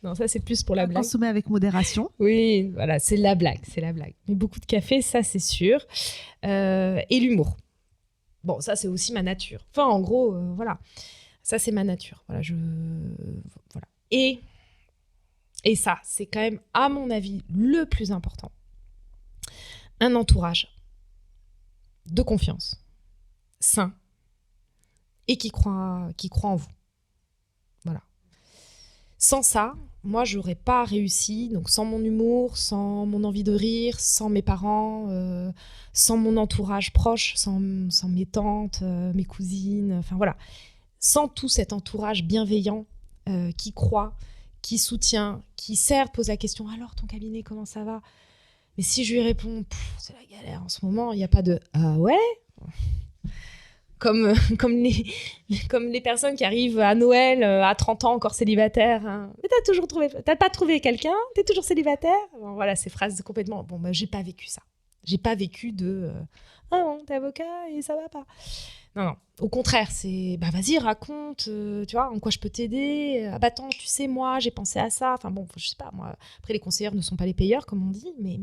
Non, ça, c'est plus pour la blague. Consommer avec modération. Oui, voilà, c'est la blague. Mais beaucoup de café, ça, c'est sûr. Et l'humour. Bon, ça, c'est aussi ma nature. Enfin, en gros, voilà. Ça, c'est ma nature. Voilà, voilà. Et ça, c'est quand même, à mon avis, le plus important. Un entourage de confiance, sain, et qui croit en vous. Voilà. Sans ça, moi, j'aurais pas réussi. Donc, sans mon humour, sans mon envie de rire, sans mes parents, sans mon entourage proche, sans mes tantes, mes cousines, enfin voilà. Sans tout cet entourage bienveillant qui croit, qui soutient, qui sert, pose la question « Alors, ton cabinet, comment ça va ?» Mais si je lui réponds « C'est la galère en ce moment », il n'y a pas de « Ah ouais ?» comme les personnes qui arrivent à Noël à 30 ans encore célibataires. Hein. Mais t'as pas trouvé quelqu'un, t'es toujours célibataire. Bon, voilà, ces phrases complètement. Bon, j'ai pas vécu ça. J'ai pas vécu de ah non, t'es avocat et ça va pas. Non. Au contraire, c'est vas-y, raconte, tu vois, en quoi je peux t'aider. Ah attends, tu sais, moi, j'ai pensé à ça. Enfin bon, je sais pas, moi. Après, les conseillers ne sont pas les payeurs, comme on dit, mais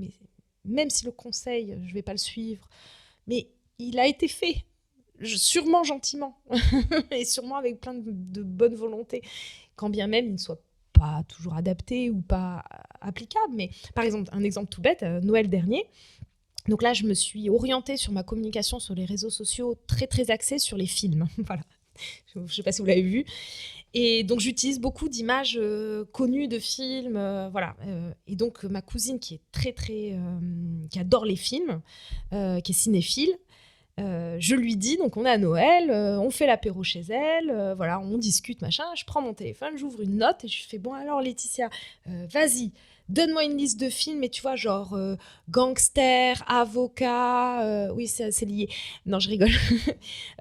même si le conseil, je vais pas le suivre, mais il a été fait. Sûrement gentiment et sûrement avec plein de bonne volonté, quand bien même il ne soit pas toujours adapté ou pas applicable. Mais par exemple, un exemple tout bête, Noël dernier, donc là je me suis orientée sur ma communication sur les réseaux sociaux, très très axée sur les films. Voilà, je ne sais pas si vous l'avez vu. Et donc j'utilise beaucoup d'images connues de films, voilà. Et donc ma cousine qui est très très qui adore les films, qui est cinéphile, je lui dis, donc on est à Noël, on fait l'apéro chez elle, voilà, on discute, machin, je prends mon téléphone, j'ouvre une note et je fais, bon alors Laetitia, vas-y, donne-moi une liste de films, et tu vois, genre gangster, avocat, oui, c'est lié, non, je rigole.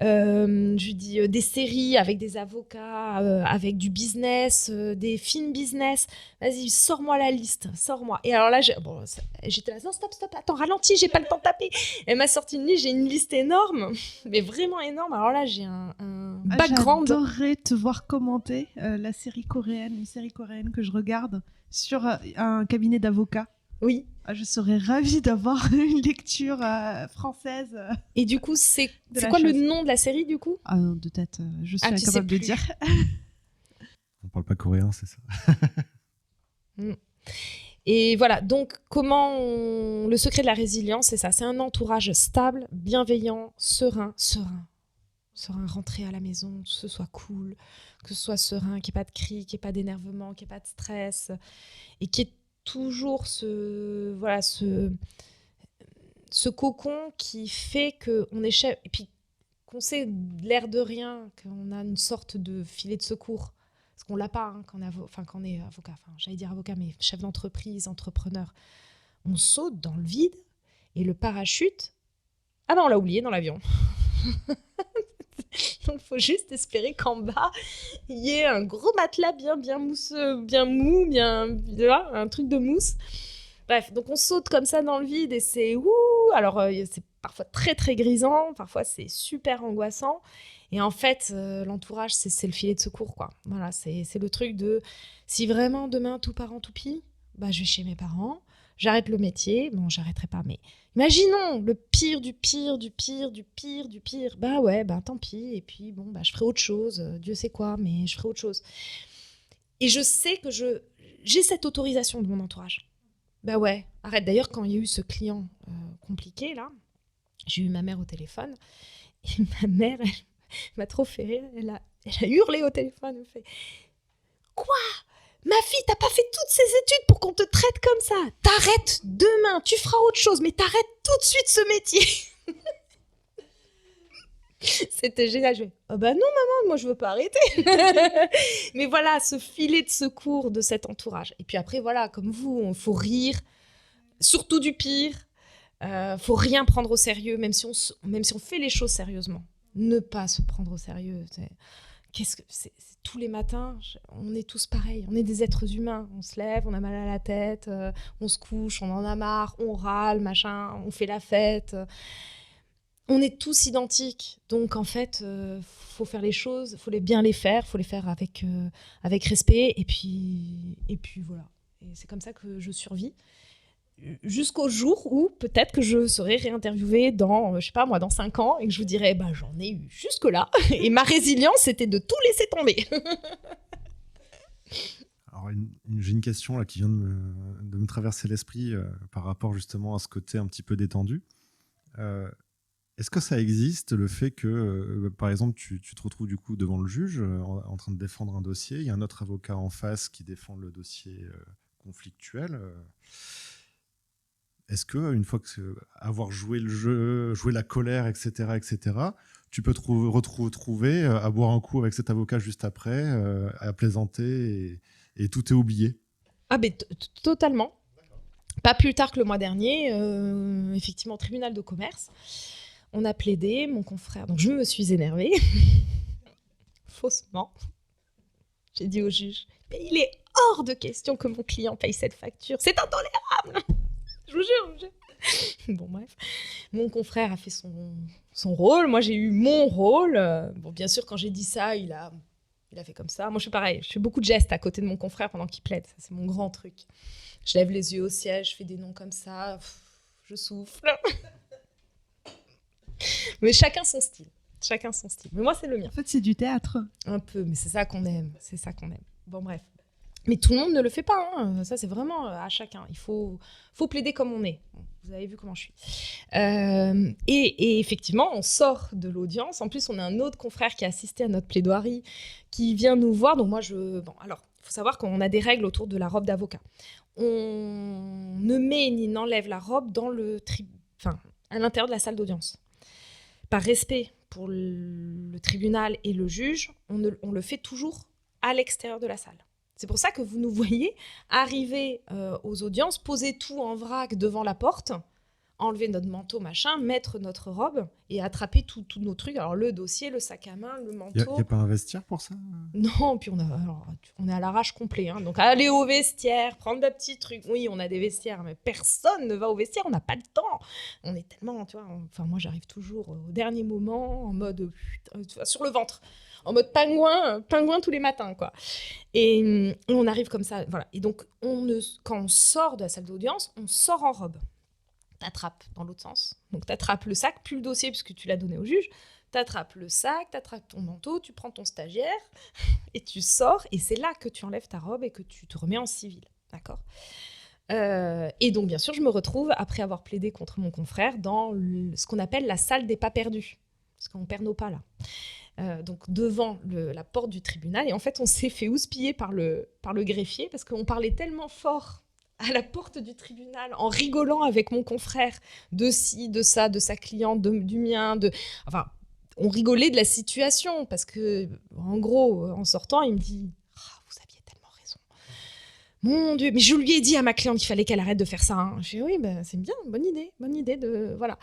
Je lui dis des séries avec des avocats, avec du business, des films business, vas-y, sors-moi la liste, sors-moi. Et alors là, j'étais là, non, stop, attends, ralentis, j'ai pas le temps de taper. Elle m'a sorti une liste, j'ai une liste énorme, mais vraiment énorme. Alors là, j'ai un background. J'adorerais te voir commenter une série coréenne que je regarde sur un cabinet d'avocats. Oui. Je serais ravie d'avoir une lecture française. Et du coup, c'est quoi le nom de la série, du coup ? Ah non, de tête, je suis incapable de dire. On parle pas coréen, c'est ça. Et voilà, donc le secret de la résilience, c'est ça, c'est un entourage stable, bienveillant, serein, rentrer à la maison, que ce soit cool, que ce soit serein, qu'il n'y ait pas de cris, qu'il n'y ait pas d'énervement, qu'il n'y ait pas de stress, et qu'il y ait toujours ce cocon qui fait qu'on échappe, et puis qu'on sait l'air de rien, qu'on a une sorte de filet de secours. Parce qu'on l'a pas quand on est avocat, j'allais dire avocat, mais chef d'entreprise, entrepreneur. On saute dans le vide et le parachute, on l'a oublié dans l'avion. Donc il faut juste espérer qu'en bas, il y ait un gros matelas bien mousseux, bien mou, un truc de mousse. Bref, donc on saute comme ça dans le vide et c'est ouh. Alors c'est parfois très très grisant, parfois c'est super angoissant. Et en fait, l'entourage, c'est le filet de secours, quoi. Voilà, c'est le truc de si vraiment demain tout part en toupie, je vais chez mes parents, j'arrête le métier. Bon, j'arrêterai pas, mais imaginons le pire du pire. Tant pis. Et puis bon, je ferai autre chose. Dieu sait quoi, mais je ferai autre chose. Et je sais que j'ai cette autorisation de mon entourage. Arrête. D'ailleurs, quand il y a eu ce client compliqué là, j'ai eu ma mère au téléphone et ma mère, elle m'a trop fait rire. Elle a hurlé au téléphone. Elle fait quoi ? Ma fille, t'as pas fait toutes ces études pour qu'on te traite comme ça. T'arrêtes demain, tu feras autre chose, mais t'arrêtes tout de suite ce métier. C'était génial. Je fais, non maman, moi je veux pas arrêter. Mais voilà, ce filet de secours de cet entourage. Et puis après, voilà, comme vous, il faut rire, surtout du pire. Faut rien prendre au sérieux, même si on fait les choses sérieusement. Ne pas se prendre au sérieux. C'est tous les matins, on est tous pareils, on est des êtres humains, on se lève, on a mal à la tête, on se couche, on en a marre, on râle, machin, on fait la fête. on est tous identiques. Donc, en fait, faut faire les choses, faut bien les faire avec respect. Et puis voilà. Et c'est comme ça que je survis. Jusqu'au jour où peut-être que je serai réinterviewée dans, je sais pas moi, dans 5 ans et que je vous dirai, j'en ai eu jusque-là. Et ma résilience, c'était de tout laisser tomber. Alors, j'ai une question là, qui vient de me traverser l'esprit par rapport justement à ce côté un petit peu détendu. Est-ce que ça existe, le fait que, par exemple, tu te retrouves du coup devant le juge en train de défendre un dossier, il y a un autre avocat en face qui défend le dossier conflictuel est-ce que une fois que avoir joué le jeu, joué la colère, etc., tu peux retrouver à boire un coup avec cet avocat juste après, à plaisanter et tout est oublié? Ah ben totalement. Pas plus tard que le mois dernier, effectivement, au tribunal de commerce, on a plaidé, mon confrère. Donc je me suis énervée, faussement. J'ai dit au juge, mais il est hors de question que mon client paye cette facture. C'est intolérable. Je vous jure. Bon, bref. Mon confrère a fait son rôle. Moi, j'ai eu mon rôle. Bon, bien sûr, quand j'ai dit ça, il a fait comme ça. Moi, je suis pareil. Je fais beaucoup de gestes à côté de mon confrère pendant qu'il plaide. Ça, c'est mon grand truc. Je lève les yeux au ciel, je fais des noms comme ça. Je souffle. Mais chacun son style. Mais moi, c'est le mien. En fait, c'est du théâtre. Un peu, mais c'est ça qu'on aime. Bon, bref. Mais tout le monde ne le fait pas. Hein. Ça, c'est vraiment à chacun. Il faut plaider comme on est. Vous avez vu comment je suis. Et effectivement, on sort de l'audience. En plus, on a un autre confrère qui a assisté à notre plaidoirie, qui vient nous voir. Donc moi, alors, il faut savoir qu'on a des règles autour de la robe d'avocat. On ne met ni n'enlève la robe dans à l'intérieur de la salle d'audience. Par respect pour le tribunal et le juge, on le fait toujours à l'extérieur de la salle. C'est pour ça que vous nous voyez arriver aux audiences, poser tout en vrac devant la porte, enlever notre manteau, machin, mettre notre robe et attraper tous nos trucs. Alors le dossier, le sac à main, le manteau. Il n'y a pas un vestiaire pour ça? Non, puis on est à l'arrache complet. Hein. Donc aller au vestiaire, prendre des petits trucs. Oui, on a des vestiaires, mais personne ne va au vestiaire, on n'a pas le temps. On est tellement, tu vois. Enfin, moi, j'arrive toujours au dernier moment, en mode sur le ventre. En mode pingouin tous les matins, quoi. Et on arrive comme ça, voilà. Et donc, quand on sort de la salle d'audience, on sort en robe. T'attrapes dans l'autre sens. Donc, t'attrapes le sac, plus le dossier, puisque tu l'as donné au juge. T'attrapes le sac, t'attrapes ton manteau, tu prends ton stagiaire, et tu sors. Et c'est là que tu enlèves ta robe et que tu te remets en civil, d'accord ? Et donc, bien sûr, je me retrouve, après avoir plaidé contre mon confrère, dans ce qu'on appelle la salle des pas perdus. Parce qu'on perd nos pas, là. Donc devant la porte du tribunal, et en fait on s'est fait houspiller par le greffier parce qu'on parlait tellement fort à la porte du tribunal en rigolant avec mon confrère de ci, de ça, de sa cliente, du mien, enfin on rigolait de la situation parce que en gros en sortant il me dit vous aviez tellement raison, mon Dieu, mais je lui ai dit à ma cliente qu'il fallait qu'elle arrête de faire ça, hein. Je dis oui, c'est bien, bonne idée de voilà.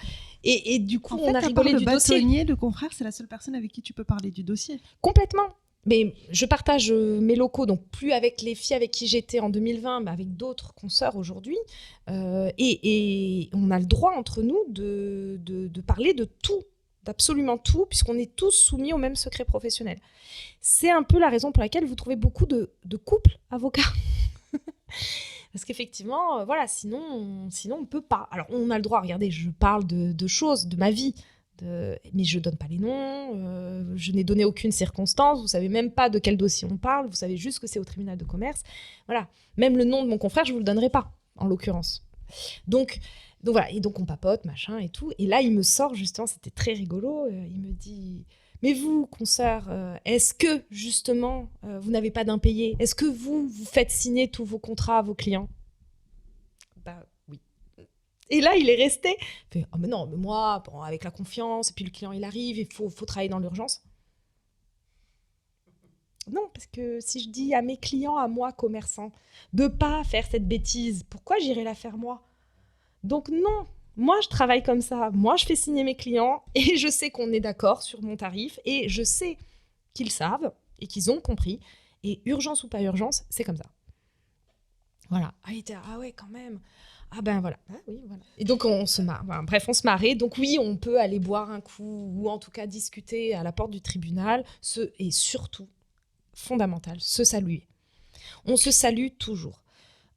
Et du coup, on a rigolé du dossier. Le confrère, c'est la seule personne avec qui tu peux parler du dossier. Complètement. Mais je partage mes locaux, donc plus avec les filles avec qui j'étais en 2020, mais avec d'autres consoeurs aujourd'hui. Et on a le droit entre nous de parler de tout, d'absolument tout, puisqu'on est tous soumis au même secret professionnel. C'est un peu la raison pour laquelle vous trouvez beaucoup de couples avocats. Parce qu'effectivement, voilà, sinon on peut pas. Alors, on a le droit, regardez, je parle de choses, de ma vie, mais je donne pas les noms, je n'ai donné aucune circonstance, vous savez même pas de quel dossier on parle, vous savez juste que c'est au tribunal de commerce. Voilà, même le nom de mon confrère, je vous le donnerai pas, en l'occurrence. Donc voilà, et donc on papote, machin et tout. Et là, il me sort justement, c'était très rigolo, il me dit... Mais vous, consoeur, est-ce que, justement, vous n'avez pas d'impayé ? Est-ce que vous faites signer tous vos contrats à vos clients ? Bah oui. Et là, il est resté. Il fait, mais non, mais moi, avec la confiance, et puis le client, il arrive, il faut travailler dans l'urgence. Non, parce que si je dis à mes clients, à moi, commerçant, de ne pas faire cette bêtise, pourquoi j'irais la faire moi ? Donc non. Moi, je travaille comme ça. Moi, je fais signer mes clients et je sais qu'on est d'accord sur mon tarif et je sais qu'ils savent et qu'ils ont compris. Et urgence ou pas urgence, c'est comme ça. Voilà. Ah, il était, ah ouais, quand même. Ah ben voilà. Ah oui, voilà. Et donc on se marre. Enfin, bref, on se marrait. Donc oui, on peut aller boire un coup ou en tout cas discuter à la porte du tribunal. Et surtout, fondamental, se saluer. On se salue toujours.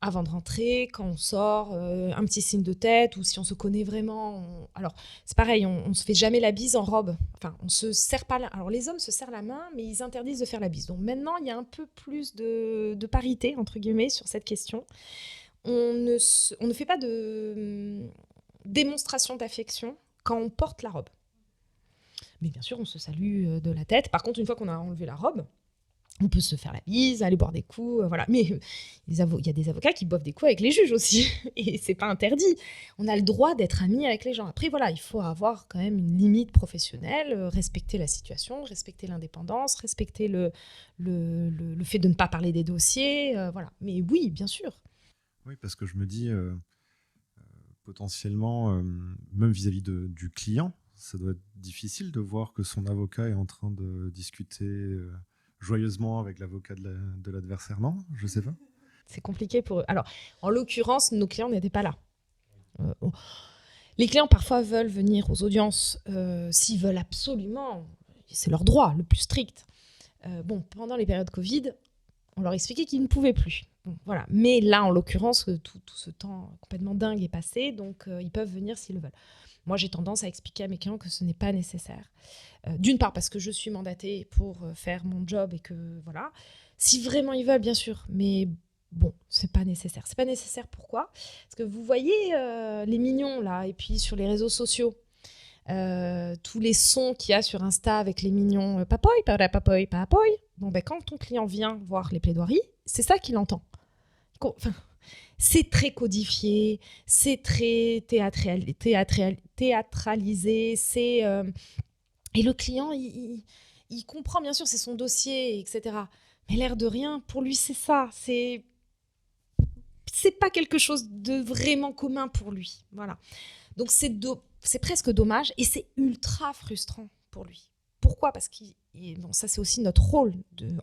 Avant de rentrer, quand on sort, un petit signe de tête, ou si on se connaît vraiment. Alors, c'est pareil, on ne se fait jamais la bise en robe. Enfin, on se serre pas la... Alors, les hommes se serrent la main, mais ils interdisent de faire la bise. Donc maintenant, il y a un peu plus de parité, entre guillemets, sur cette question. On ne fait pas de démonstration d'affection quand on porte la robe. Mais bien sûr, on se salue de la tête. Par contre, une fois qu'on a enlevé la robe, on peut se faire la bise, aller boire des coups, voilà. Mais il y a des avocats qui boivent des coups avec les juges aussi, et c'est pas interdit. On a le droit d'être amis avec les gens. Après, voilà, il faut avoir quand même une limite professionnelle, respecter la situation, respecter l'indépendance, respecter le fait de ne pas parler des dossiers, voilà. Mais oui, bien sûr. Oui, parce que je me dis, potentiellement, même vis-à-vis du client, ça doit être difficile de voir que son avocat est en train de discuter joyeusement avec l'avocat de l'adversaire, non? Je sais pas. C'est compliqué pour eux. Alors, en l'occurrence, nos clients n'étaient pas là. Les clients, parfois, veulent venir aux audiences s'ils veulent absolument. C'est leur droit, le plus strict. Pendant les périodes Covid, on leur expliquait qu'ils ne pouvaient plus. Bon, voilà. Mais là, en l'occurrence, tout ce temps complètement dingue est passé, donc ils peuvent venir s'ils le veulent. Moi, j'ai tendance à expliquer à mes clients que ce n'est pas nécessaire. D'une part, parce que je suis mandatée pour faire mon job et que, voilà. Si vraiment ils veulent, bien sûr, mais bon, c'est pas nécessaire. C'est pas nécessaire, pourquoi ? Parce que vous voyez les mignons, là, et puis sur les réseaux sociaux, tous les sons qu'il y a sur Insta avec les mignons papoy, papoy, papoy. Bon, quand ton client vient voir les plaidoiries, c'est ça qu'il entend. Enfin, c'est très codifié, c'est très théâtralisé, et le client, il comprend, bien sûr, c'est son dossier, etc. Mais l'air de rien, pour lui, c'est ça. C'est pas quelque chose de vraiment commun pour lui. Voilà. Donc, c'est presque dommage et c'est ultra frustrant pour lui. Pourquoi ? Parce que ça, c'est aussi notre rôle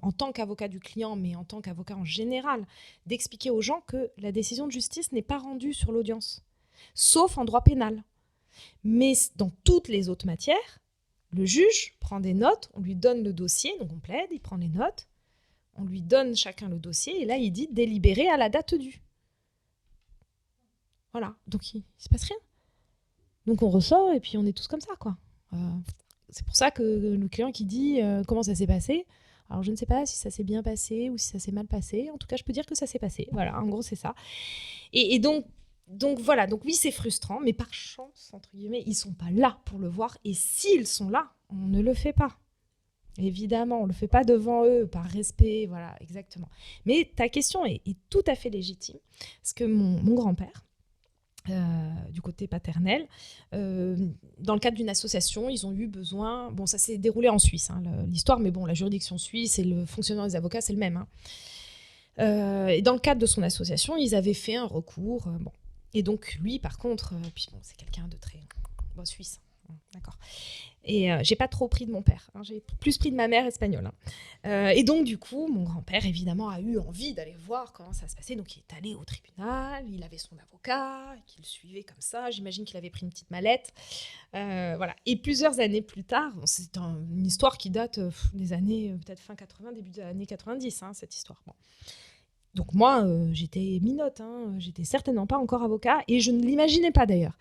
en tant qu'avocat du client, mais en tant qu'avocat en général, d'expliquer aux gens que la décision de justice n'est pas rendue sur l'audience, sauf en droit pénal. Mais dans toutes les autres matières, le juge prend des notes, on lui donne le dossier, donc on plaide, il prend les notes, on lui donne chacun le dossier, et là, il dit délibéré à la date due. Voilà, donc il ne se passe rien. Donc on ressort et puis on est tous comme ça, quoi. C'est pour ça que le client qui dit comment ça s'est passé, alors je ne sais pas si ça s'est bien passé ou si ça s'est mal passé. En tout cas, je peux dire que ça s'est passé. Voilà, en gros, c'est ça. Et donc voilà, donc oui, c'est frustrant, mais par chance, entre guillemets, ils ne sont pas là pour le voir. Et s'ils sont là, on ne le fait pas. Évidemment, on ne le fait pas devant eux, par respect, voilà, exactement. Mais ta question est tout à fait légitime, parce que mon grand-père, du côté paternel, dans le cadre d'une association, ils ont eu besoin... Bon, ça s'est déroulé en Suisse, hein, l'histoire, mais bon, la juridiction suisse et le fonctionnement des avocats, c'est le même. Hein. Et dans le cadre de son association, ils avaient fait un recours. Bon. Et donc, lui, par contre, puis bon, c'est quelqu'un de très... Bon, suisse, hein, d'accord. Et j'ai pas trop pris de mon père, hein, j'ai plus pris de ma mère espagnole. Hein. Et donc, du coup, mon grand-père, évidemment, a eu envie d'aller voir comment ça se passait. Donc, il est allé au tribunal, il avait son avocat, qui le suivait comme ça. J'imagine qu'il avait pris une petite mallette. Voilà. Et plusieurs années plus tard, c'est une histoire qui date des années, peut-être fin 80, début des années 90, hein, cette histoire. Bon. Donc moi, j'étais minote, hein, j'étais certainement pas encore avocat, et je ne l'imaginais pas d'ailleurs.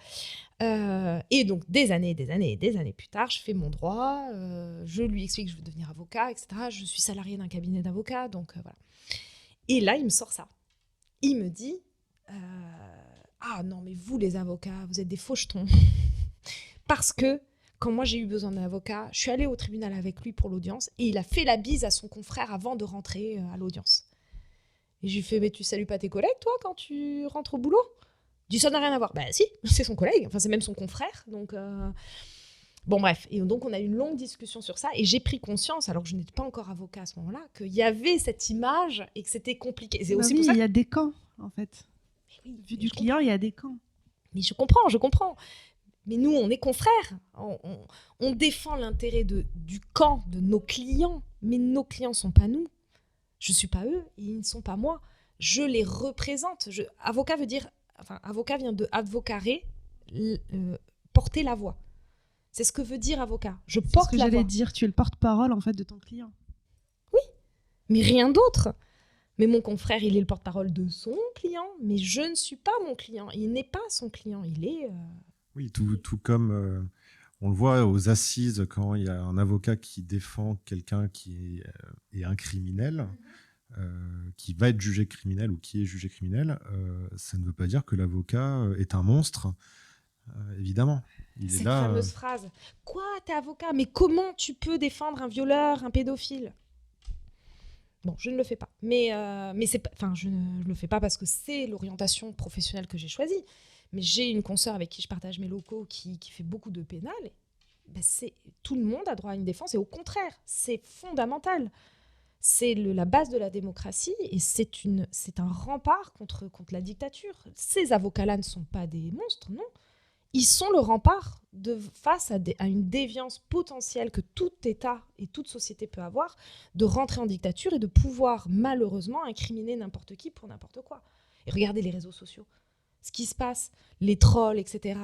Et donc, des années plus tard, je fais mon droit, je lui explique que je veux devenir avocat, etc. Je suis salariée d'un cabinet d'avocats, donc voilà. Et là, il me sort ça. Il me dit ah non, mais vous, les avocats, vous êtes des fauchetons. Parce que, quand moi j'ai eu besoin d'un avocat, je suis allée au tribunal avec lui pour l'audience, et il a fait la bise à son confrère avant de rentrer à l'audience. Et je lui fais mais tu salues pas tes collègues, toi, quand tu rentres au boulot ? Il dit ça n'a rien à voir. Bah si, c'est son collègue, enfin c'est même son confrère. Donc bon bref, et donc on a eu une longue discussion sur ça et j'ai pris conscience, alors que je n'étais pas encore avocat à ce moment-là, qu'il y avait cette image et que c'était compliqué. C'est aussi oui, pour ça il y a des camps en fait. Oui, vu du client, il y a des camps. Mais je comprends. Mais nous, on est confrères. On défend l'intérêt du camp de nos clients, mais nos clients ne sont pas nous. Je ne suis pas eux et ils ne sont pas moi. je les représente. Avocat vient de advocare, porter la voix. C'est ce que veut dire avocat. Je porte la voix. C'est ce que j'allais dire, tu es le porte-parole en fait de ton client. Oui, mais rien d'autre. Mais mon confrère, il est le porte-parole de son client, mais je ne suis pas mon client. Il n'est pas son client, il est... Oui, tout comme on le voit aux assises, quand il y a un avocat qui défend quelqu'un qui est un criminel, qui va être jugé criminel ou qui est jugé criminel, ça ne veut pas dire que l'avocat est un monstre, évidemment. Cette fameuse phrase. Quoi, t'es avocat? Mais comment tu peux défendre un violeur, un pédophile? Bon, je ne le fais pas. Mais je ne le fais pas parce que c'est l'orientation professionnelle que j'ai choisie. Mais j'ai une consoeur avec qui je partage mes locaux qui fait beaucoup de pénal. Tout le monde a droit à une défense et au contraire, c'est fondamental. C'est la base de la démocratie et c'est un rempart contre la dictature. Ces avocats-là ne sont pas des monstres, non. Ils sont le rempart face à une déviance potentielle que tout État et toute société peut avoir, de rentrer en dictature et de pouvoir malheureusement incriminer n'importe qui pour n'importe quoi. Et regardez les réseaux sociaux, ce qui se passe, les trolls, etc.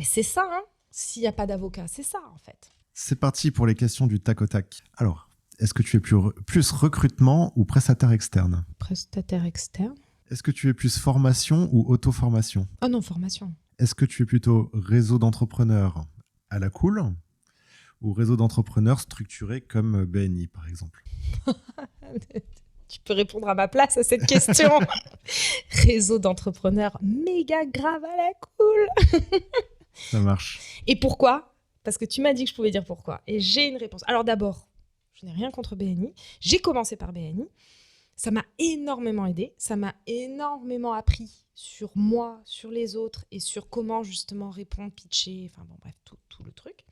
C'est ça, hein. S'il n'y a pas d'avocat, c'est ça en fait. C'est parti pour les questions du tac au tac. Alors, est-ce que tu es plus recrutement ou prestataire externe? Prestataire externe. Est-ce que tu es plus formation ou auto-formation? Oh non, formation. Est-ce que tu es plutôt réseau d'entrepreneurs à la cool ou réseau d'entrepreneurs structuré comme BNI, par exemple? Tu peux répondre à ma place à cette question. Réseau d'entrepreneurs méga grave à la cool. Ça marche. Et pourquoi? Parce que tu m'as dit que je pouvais dire pourquoi. Et j'ai une réponse. Alors d'abord, je n'ai rien contre BNI. J'ai commencé par BNI. Ça m'a énormément aidé. Ça m'a énormément appris sur moi, sur les autres et sur comment justement répondre, pitcher, enfin bon bref, tout le truc.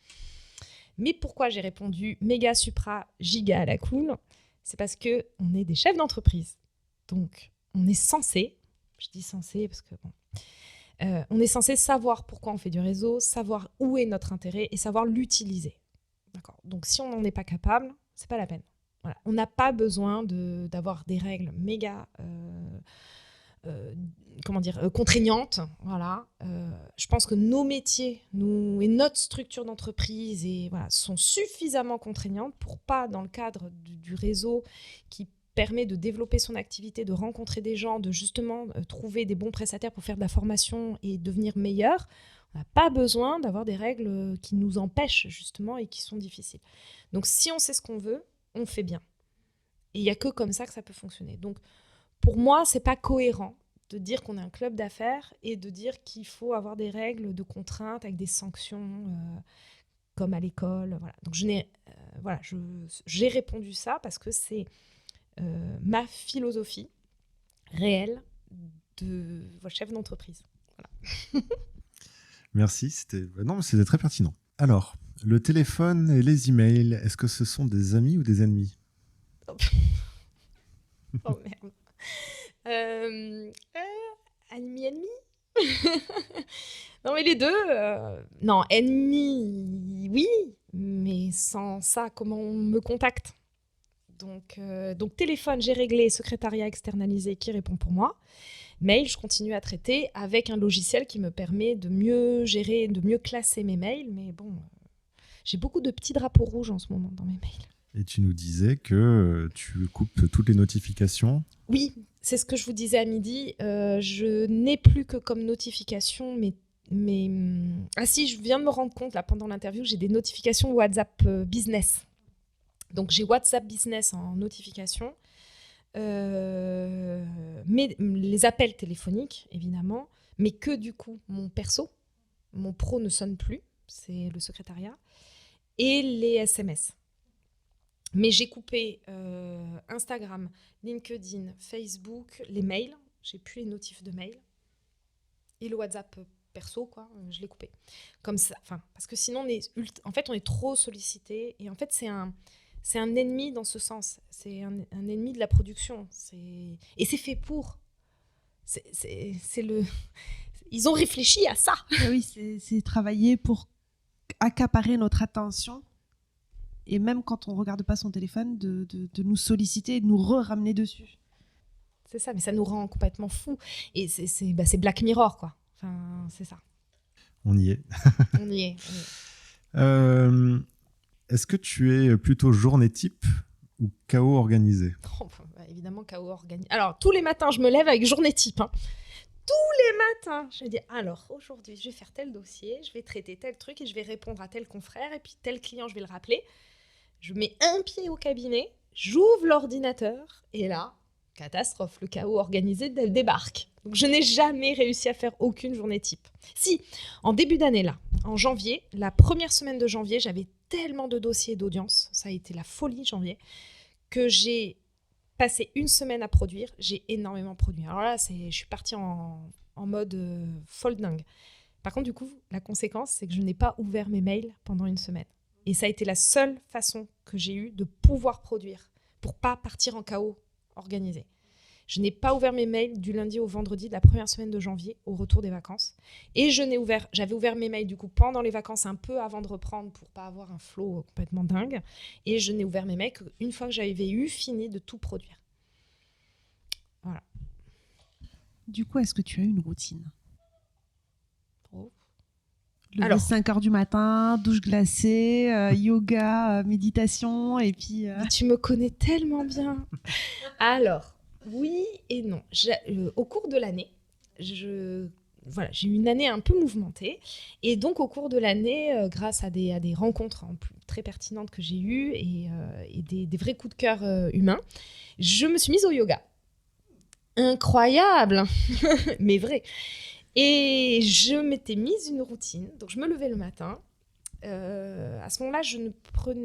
Mais pourquoi j'ai répondu méga supra giga à la cool? C'est parce qu'on est des chefs d'entreprise. Donc on est censé, je dis censé parce que bon, on est censé savoir pourquoi on fait du réseau, savoir où est notre intérêt et savoir l'utiliser. D'accord. Donc si on n'en est pas capable, c'est pas la peine. Voilà. On n'a pas besoin d'avoir des règles méga contraignantes. Voilà. Je pense que nos métiers et notre structure d'entreprise sont suffisamment contraignantes pour pas, dans le cadre du réseau qui permet de développer son activité, de rencontrer des gens, de justement trouver des bons prestataires pour faire de la formation et devenir meilleur. On n'a pas besoin d'avoir des règles qui nous empêchent justement et qui sont difficiles. Donc si on sait ce qu'on veut, on fait bien. Et il n'y a que comme ça que ça peut fonctionner. Donc pour moi, c'est pas cohérent de dire qu'on est un club d'affaires et de dire qu'il faut avoir des règles de contraintes avec des sanctions comme à l'école. Voilà. Donc j'ai répondu ça parce que c'est ma philosophie réelle de chef d'entreprise. Voilà. Merci, c'était très pertinent. Alors, le téléphone et les emails, est-ce que ce sont des amis ou des ennemis? Oh merde. Ennemi Non mais les deux. Non, ennemi, oui, mais sans ça, comment on me contacte? Donc téléphone, j'ai réglé, secrétariat externalisé qui répond pour moi. Mail, je continue à traiter avec un logiciel qui me permet de mieux gérer, de mieux classer mes mails. Mais bon, j'ai beaucoup de petits drapeaux rouges en ce moment dans mes mails. Et tu nous disais que tu coupes toutes les notifications. Oui, c'est ce que je vous disais à midi. Je n'ai plus que comme notification Ah si, je viens de me rendre compte là pendant l'interview, j'ai des notifications WhatsApp Business. Donc j'ai WhatsApp Business en notification. Mais les appels téléphoniques, évidemment, mais que du coup, mon perso, mon pro ne sonne plus, c'est le secrétariat, et les SMS. Mais j'ai coupé Instagram, LinkedIn, Facebook, les mails, j'ai plus les notifs de mails, et le WhatsApp perso, quoi, je l'ai coupé. Comme ça, parce que sinon, on est trop sollicité, et en fait, c'est un ennemi dans ce sens. C'est un ennemi de la production. Et c'est fait pour. Ils ont réfléchi à ça. Ah oui, c'est travailler pour accaparer notre attention. Et même quand on ne regarde pas son téléphone, de nous solliciter et de nous ramener dessus. C'est ça, mais ça nous rend complètement fous. Et c'est Black Mirror, quoi. Enfin, c'est ça. On y est. On y est. Est-ce que tu es plutôt journée type ou chaos organisé? Évidemment, chaos organisé. Alors, tous les matins, je me lève avec journée type. Tous les matins, je dis alors aujourd'hui, je vais faire tel dossier, je vais traiter tel truc et je vais répondre à tel confrère et puis tel client, je vais le rappeler. Je mets un pied au cabinet, j'ouvre l'ordinateur et là, catastrophe, le chaos organisé débarque. Donc, je n'ai jamais réussi à faire aucune journée type. Si, en début d'année là, en janvier, la première semaine de janvier, j'avais tellement de dossiers d'audience, ça a été la folie janvier, que j'ai passé une semaine à produire, j'ai énormément produit. Alors là, je suis partie en mode folle dingue. Par contre, du coup, la conséquence, c'est que je n'ai pas ouvert mes mails pendant une semaine. Et ça a été la seule façon que j'ai eue de pouvoir produire pour pas partir en chaos organisé. Je n'ai pas ouvert mes mails du lundi au vendredi de la première semaine de janvier au retour des vacances. Et j'avais ouvert mes mails du coup pendant les vacances un peu avant de reprendre pour pas avoir un flow complètement dingue. Et je n'ai ouvert mes mails qu'une fois que j'avais fini de tout produire. Voilà. Du coup, est-ce que tu as une routine? Alors, 5h du matin, douche glacée, yoga, méditation, et puis... Tu me connais tellement bien. Alors, oui et non. Au cours de l'année, j'ai eu une année un peu mouvementée. Et donc, au cours de l'année, grâce à des rencontres très pertinentes que j'ai eues et des vrais coups de cœur humains, je me suis mise au yoga. Incroyable, mais vrai. Et je m'étais mise une routine. Donc, je me levais le matin. À ce moment-là,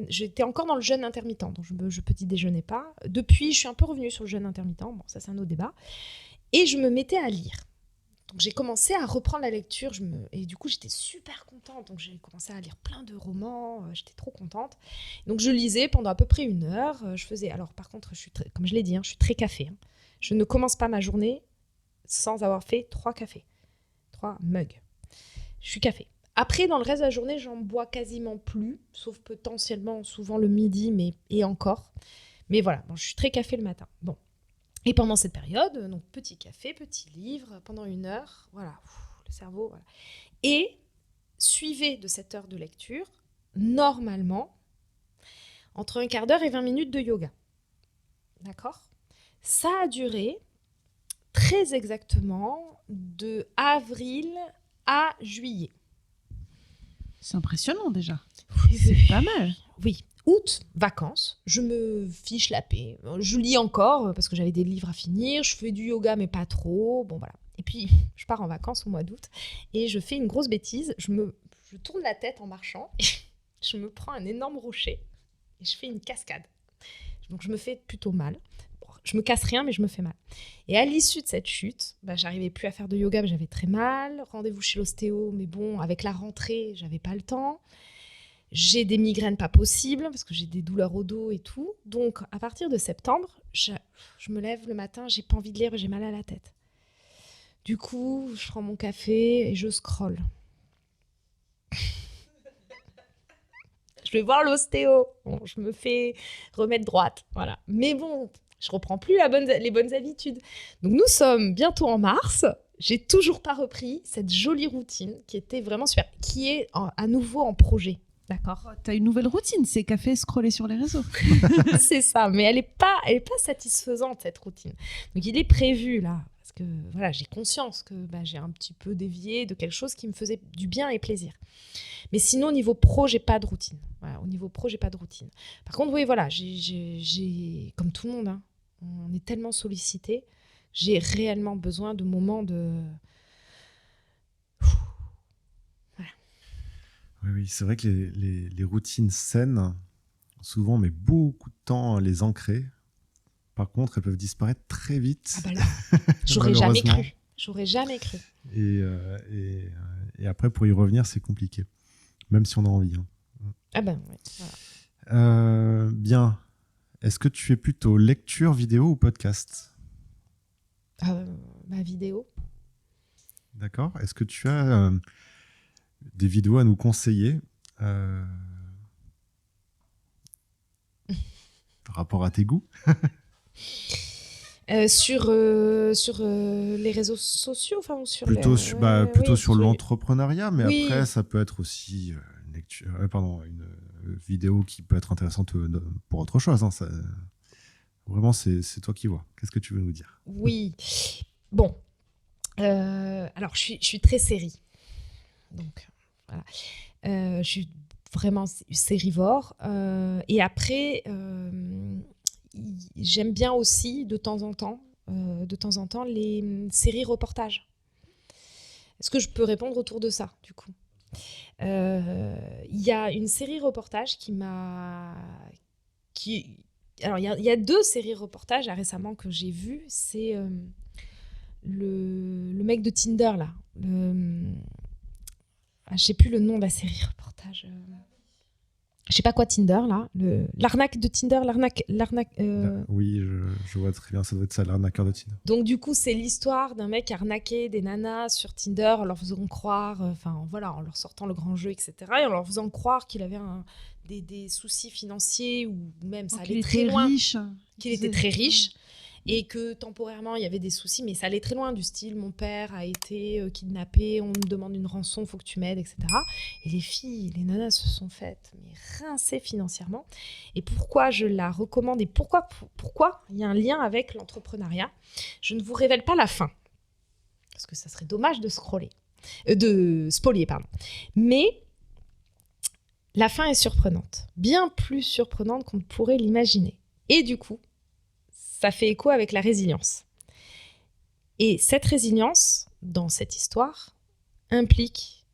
j'étais encore dans le jeûne intermittent, donc je petit déjeunais pas. Depuis, je suis un peu revenue sur le jeûne intermittent. Bon, ça c'est un autre débat. Et je me mettais à lire. Donc j'ai commencé à reprendre la lecture. Et du coup, j'étais super contente. Donc j'ai commencé à lire plein de romans. J'étais trop contente. Donc je lisais pendant à peu près 1 heure. Je faisais. Alors par contre, comme je l'ai dit, je suis très café. Je ne commence pas ma journée sans avoir fait 3 cafés, 3 mugs. Je suis café. Après, dans le reste de la journée, j'en bois quasiment plus, sauf potentiellement souvent le midi, et encore. Mais voilà, je suis très café le matin. Bon. Et pendant cette période, donc petit café, petit livre, pendant 1 heure, voilà, le cerveau, voilà. Et suivez de cette heure de lecture, normalement, entre 1/4 d'heure et 20 minutes de yoga. D'accord ? Ça a duré très exactement de avril à juillet. C'est impressionnant déjà. Oui, c'est pas mal. Oui. Août, vacances, je me fiche la paix. Je lis encore parce que j'avais des livres à finir. Je fais du yoga, mais pas trop. Bon, voilà. Et puis, je pars en vacances au mois d'août et je fais une grosse bêtise. Je tourne la tête en marchant et je me prends un énorme rocher et je fais une cascade. Donc, je me fais plutôt mal. Je me casse rien, mais je me fais mal. Et à l'issue de cette chute, j'arrivais plus à faire de yoga, j'avais très mal. Rendez-vous chez l'ostéo, mais bon, avec la rentrée, j'avais pas le temps. J'ai des migraines pas possibles, parce que j'ai des douleurs au dos et tout. Donc, à partir de septembre, je me lève le matin, j'ai pas envie de lire, j'ai mal à la tête. Du coup, je prends mon café et je scrolle. Je vais voir l'ostéo. Bon, je me fais remettre droite, voilà. Mais bon... je reprends plus les bonnes habitudes. Donc nous sommes bientôt en mars. J'ai toujours pas repris cette jolie routine qui était vraiment super, qui est à nouveau en projet. D'accord. T'as une nouvelle routine, c'est café scroller sur les réseaux. C'est ça, mais elle est pas satisfaisante cette routine. Donc il est prévu là, parce que voilà, j'ai conscience que j'ai un petit peu dévié de quelque chose qui me faisait du bien et plaisir. Mais sinon, au niveau pro, j'ai pas de routine. Voilà, au niveau pro, j'ai pas de routine. Par contre, oui, voilà, j'ai comme tout le monde, on est tellement sollicité, j'ai réellement besoin de moments de... Voilà. Oui, c'est vrai que les routines saines, souvent, on met beaucoup de temps à les ancrer. Par contre, elles peuvent disparaître très vite. Ah là, j'aurais jamais cru. J'aurais jamais cru. Et après, pour y revenir, c'est compliqué. Même si on a envie. Ah ouais, voilà. Bien. Est-ce que tu es plutôt lecture, vidéo ou podcast ? Vidéo. D'accord. Est-ce que tu as des vidéos à nous conseiller par rapport à tes goûts ? Sur les réseaux sociaux, enfin, ou sur Plutôt, oui, sur l'entrepreneuriat, mais oui. après, ça peut être aussi une vidéo qui peut être intéressante pour autre chose. Hein, vraiment, c'est toi qui vois. Qu'est-ce que tu veux nous dire? Oui. Bon. Alors, je suis très série. Donc, voilà. Je suis vraiment sérivore. Et après, j'aime bien aussi, de temps en temps, les séries reportages. Est-ce que je peux répondre autour de ça, du coup? Il y a une série reportage alors, il y a 2 séries reportages là, récemment que j'ai vues. C'est le mec de Tinder, là. Je sais plus le nom de la série reportage. Je sais pas quoi, Tinder, là. L'arnaque de Tinder, l'arnaque. Oui, je vois très bien, ça doit être ça, l'arnaqueur de Tinder. Donc, du coup, c'est l'histoire d'un mec qui arnaquait des nanas sur Tinder en leur faisant croire, en leur sortant le grand jeu, etc. Et en leur faisant croire qu'il avait des soucis financiers ou même ça allait très loin. Qu'il était très riche. Et que temporairement, il y avait des soucis, mais ça allait très loin, du style, mon père a été kidnappé, on me demande une rançon, il faut que tu m'aides, etc. Et les filles, les nanas se sont faites rincer financièrement. Et pourquoi je la recommande et pourquoi il y a un lien avec l'entrepreneuriat? Je ne vous révèle pas la fin, parce que ça serait dommage de spolier, pardon. Mais la fin est surprenante, bien plus surprenante qu'on ne pourrait l'imaginer. Et du coup, ça fait écho avec la résilience. Et cette résilience, dans cette histoire, implique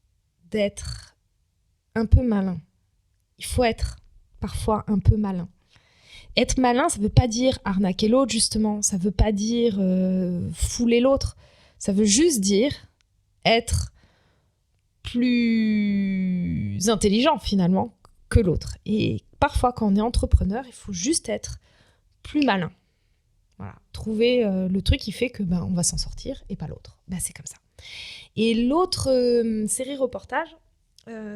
d'être un peu malin. Il faut être parfois un peu malin. Être malin, ça ne veut pas dire arnaquer l'autre, justement. Ça ne veut pas dire fouler l'autre. Ça veut juste dire être plus intelligent, finalement, que l'autre. Et parfois, quand on est entrepreneur, il faut juste être plus malin. Voilà, trouver le truc qui fait que on va s'en sortir et pas l'autre. C'est comme ça. Et l'autre série reportage,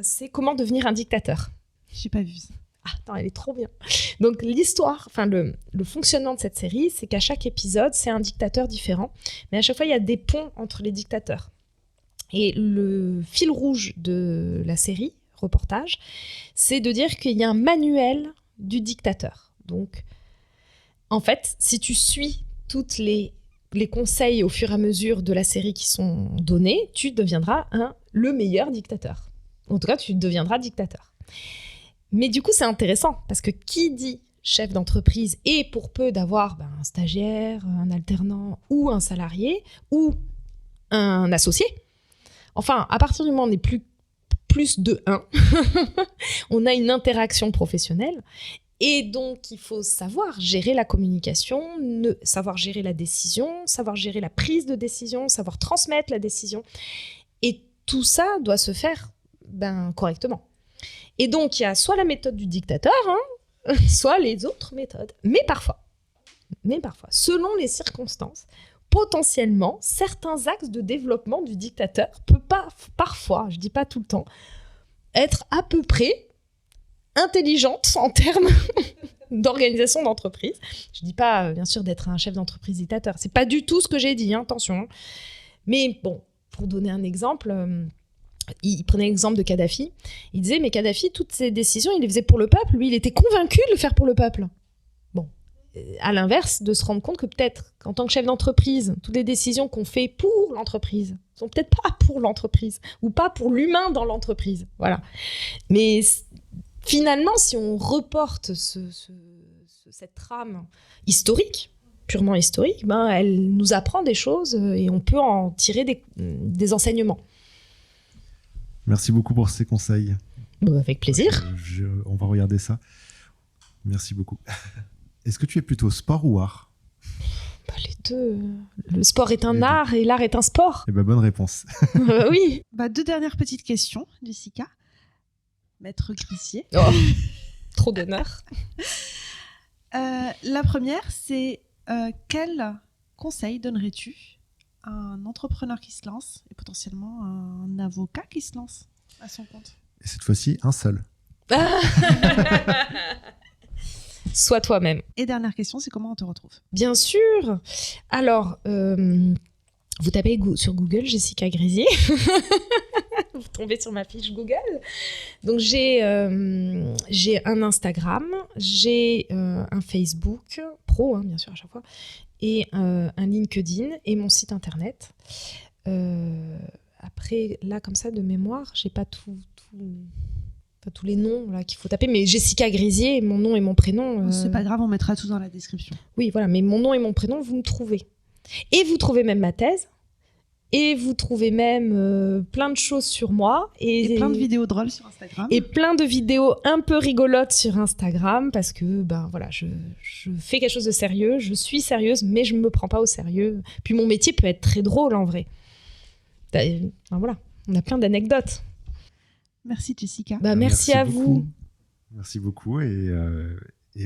c'est Comment devenir un dictateur. J'ai pas vu ça. Ah, attends, elle est trop bien. Donc l'histoire, le fonctionnement de cette série, c'est qu'à chaque épisode, c'est un dictateur différent. Mais à chaque fois, il y a des ponts entre les dictateurs. Et le fil rouge de la série reportage, c'est de dire qu'il y a un manuel du dictateur. Donc, en fait, si tu suis toutes les conseils au fur et à mesure de la série qui sont donnés, tu deviendras le meilleur dictateur. En tout cas, tu deviendras dictateur. Mais du coup, c'est intéressant parce que qui dit chef d'entreprise et pour peu d'avoir un stagiaire, un alternant ou un salarié ou un associé, enfin, à partir du moment où on n'est plus de 1, on a une interaction professionnelle. Et donc, il faut savoir gérer la communication, savoir gérer la décision, savoir gérer la prise de décision, savoir transmettre la décision. Et tout ça doit se faire correctement. Et donc, il y a soit la méthode du dictateur, soit les autres méthodes. Mais parfois, selon les circonstances, potentiellement, certains axes de développement du dictateur peuvent pas, parfois, je dis pas tout le temps, être à peu près intelligente en termes d'organisation d'entreprise. Je dis pas, bien sûr, d'être un chef d'entreprise dictateur. C'est pas du tout ce que j'ai dit, attention. Mais bon, pour donner un exemple, il prenait l'exemple de Kadhafi. Il disait, mais Kadhafi, toutes ses décisions, il les faisait pour le peuple. Lui, il était convaincu de le faire pour le peuple. Bon, à l'inverse, de se rendre compte que peut-être, qu'en tant que chef d'entreprise, toutes les décisions qu'on fait pour l'entreprise sont peut-être pas pour l'entreprise ou pas pour l'humain dans l'entreprise. Voilà. Mais finalement, si on reporte cette trame historique, purement historique, elle nous apprend des choses et on peut en tirer des enseignements. Merci beaucoup pour ces conseils. Avec plaisir. On va regarder ça. Merci beaucoup. Est-ce que tu es plutôt sport ou art? Les deux. Le sport est un art et l'art est un sport. Bonne réponse. Oui. 2 dernières petites questions, Jessica. Maître Grissier. Oh, trop d'honneur. La première, c'est quel conseil donnerais-tu à un entrepreneur qui se lance et potentiellement un avocat qui se lance à son compte? Et cette fois-ci, un seul. Sois toi-même. Et dernière question, c'est comment on te retrouve? Bien sûr. Alors, vous tapez sur Google Jessica Grisier. Vous tombez sur ma fiche Google. Donc, j'ai un Instagram, j'ai un Facebook pro, bien sûr, à chaque fois, et un LinkedIn et mon site internet. Après, là, comme ça, de mémoire, j'ai pas tous les noms là qu'il faut taper, mais Jessica Grisier, mon nom et mon prénom. C'est pas grave, on mettra tout dans la description. Oui, voilà, mais mon nom et mon prénom, vous me trouvez. Et vous trouvez même ma thèse. Et vous trouvez même plein de choses sur moi. Et plein de vidéos drôles sur Instagram. Et plein de vidéos un peu rigolotes sur Instagram, parce que voilà, je fais quelque chose de sérieux, je suis sérieuse, mais je ne me prends pas au sérieux. Puis mon métier peut être très drôle en vrai. Voilà, on a plein d'anecdotes. Merci Jessica. Merci à vous. Merci beaucoup et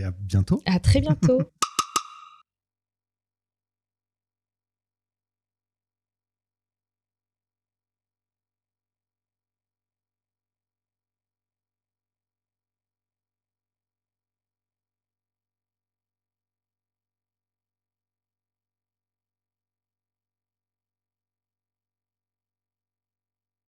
à bientôt. À très bientôt.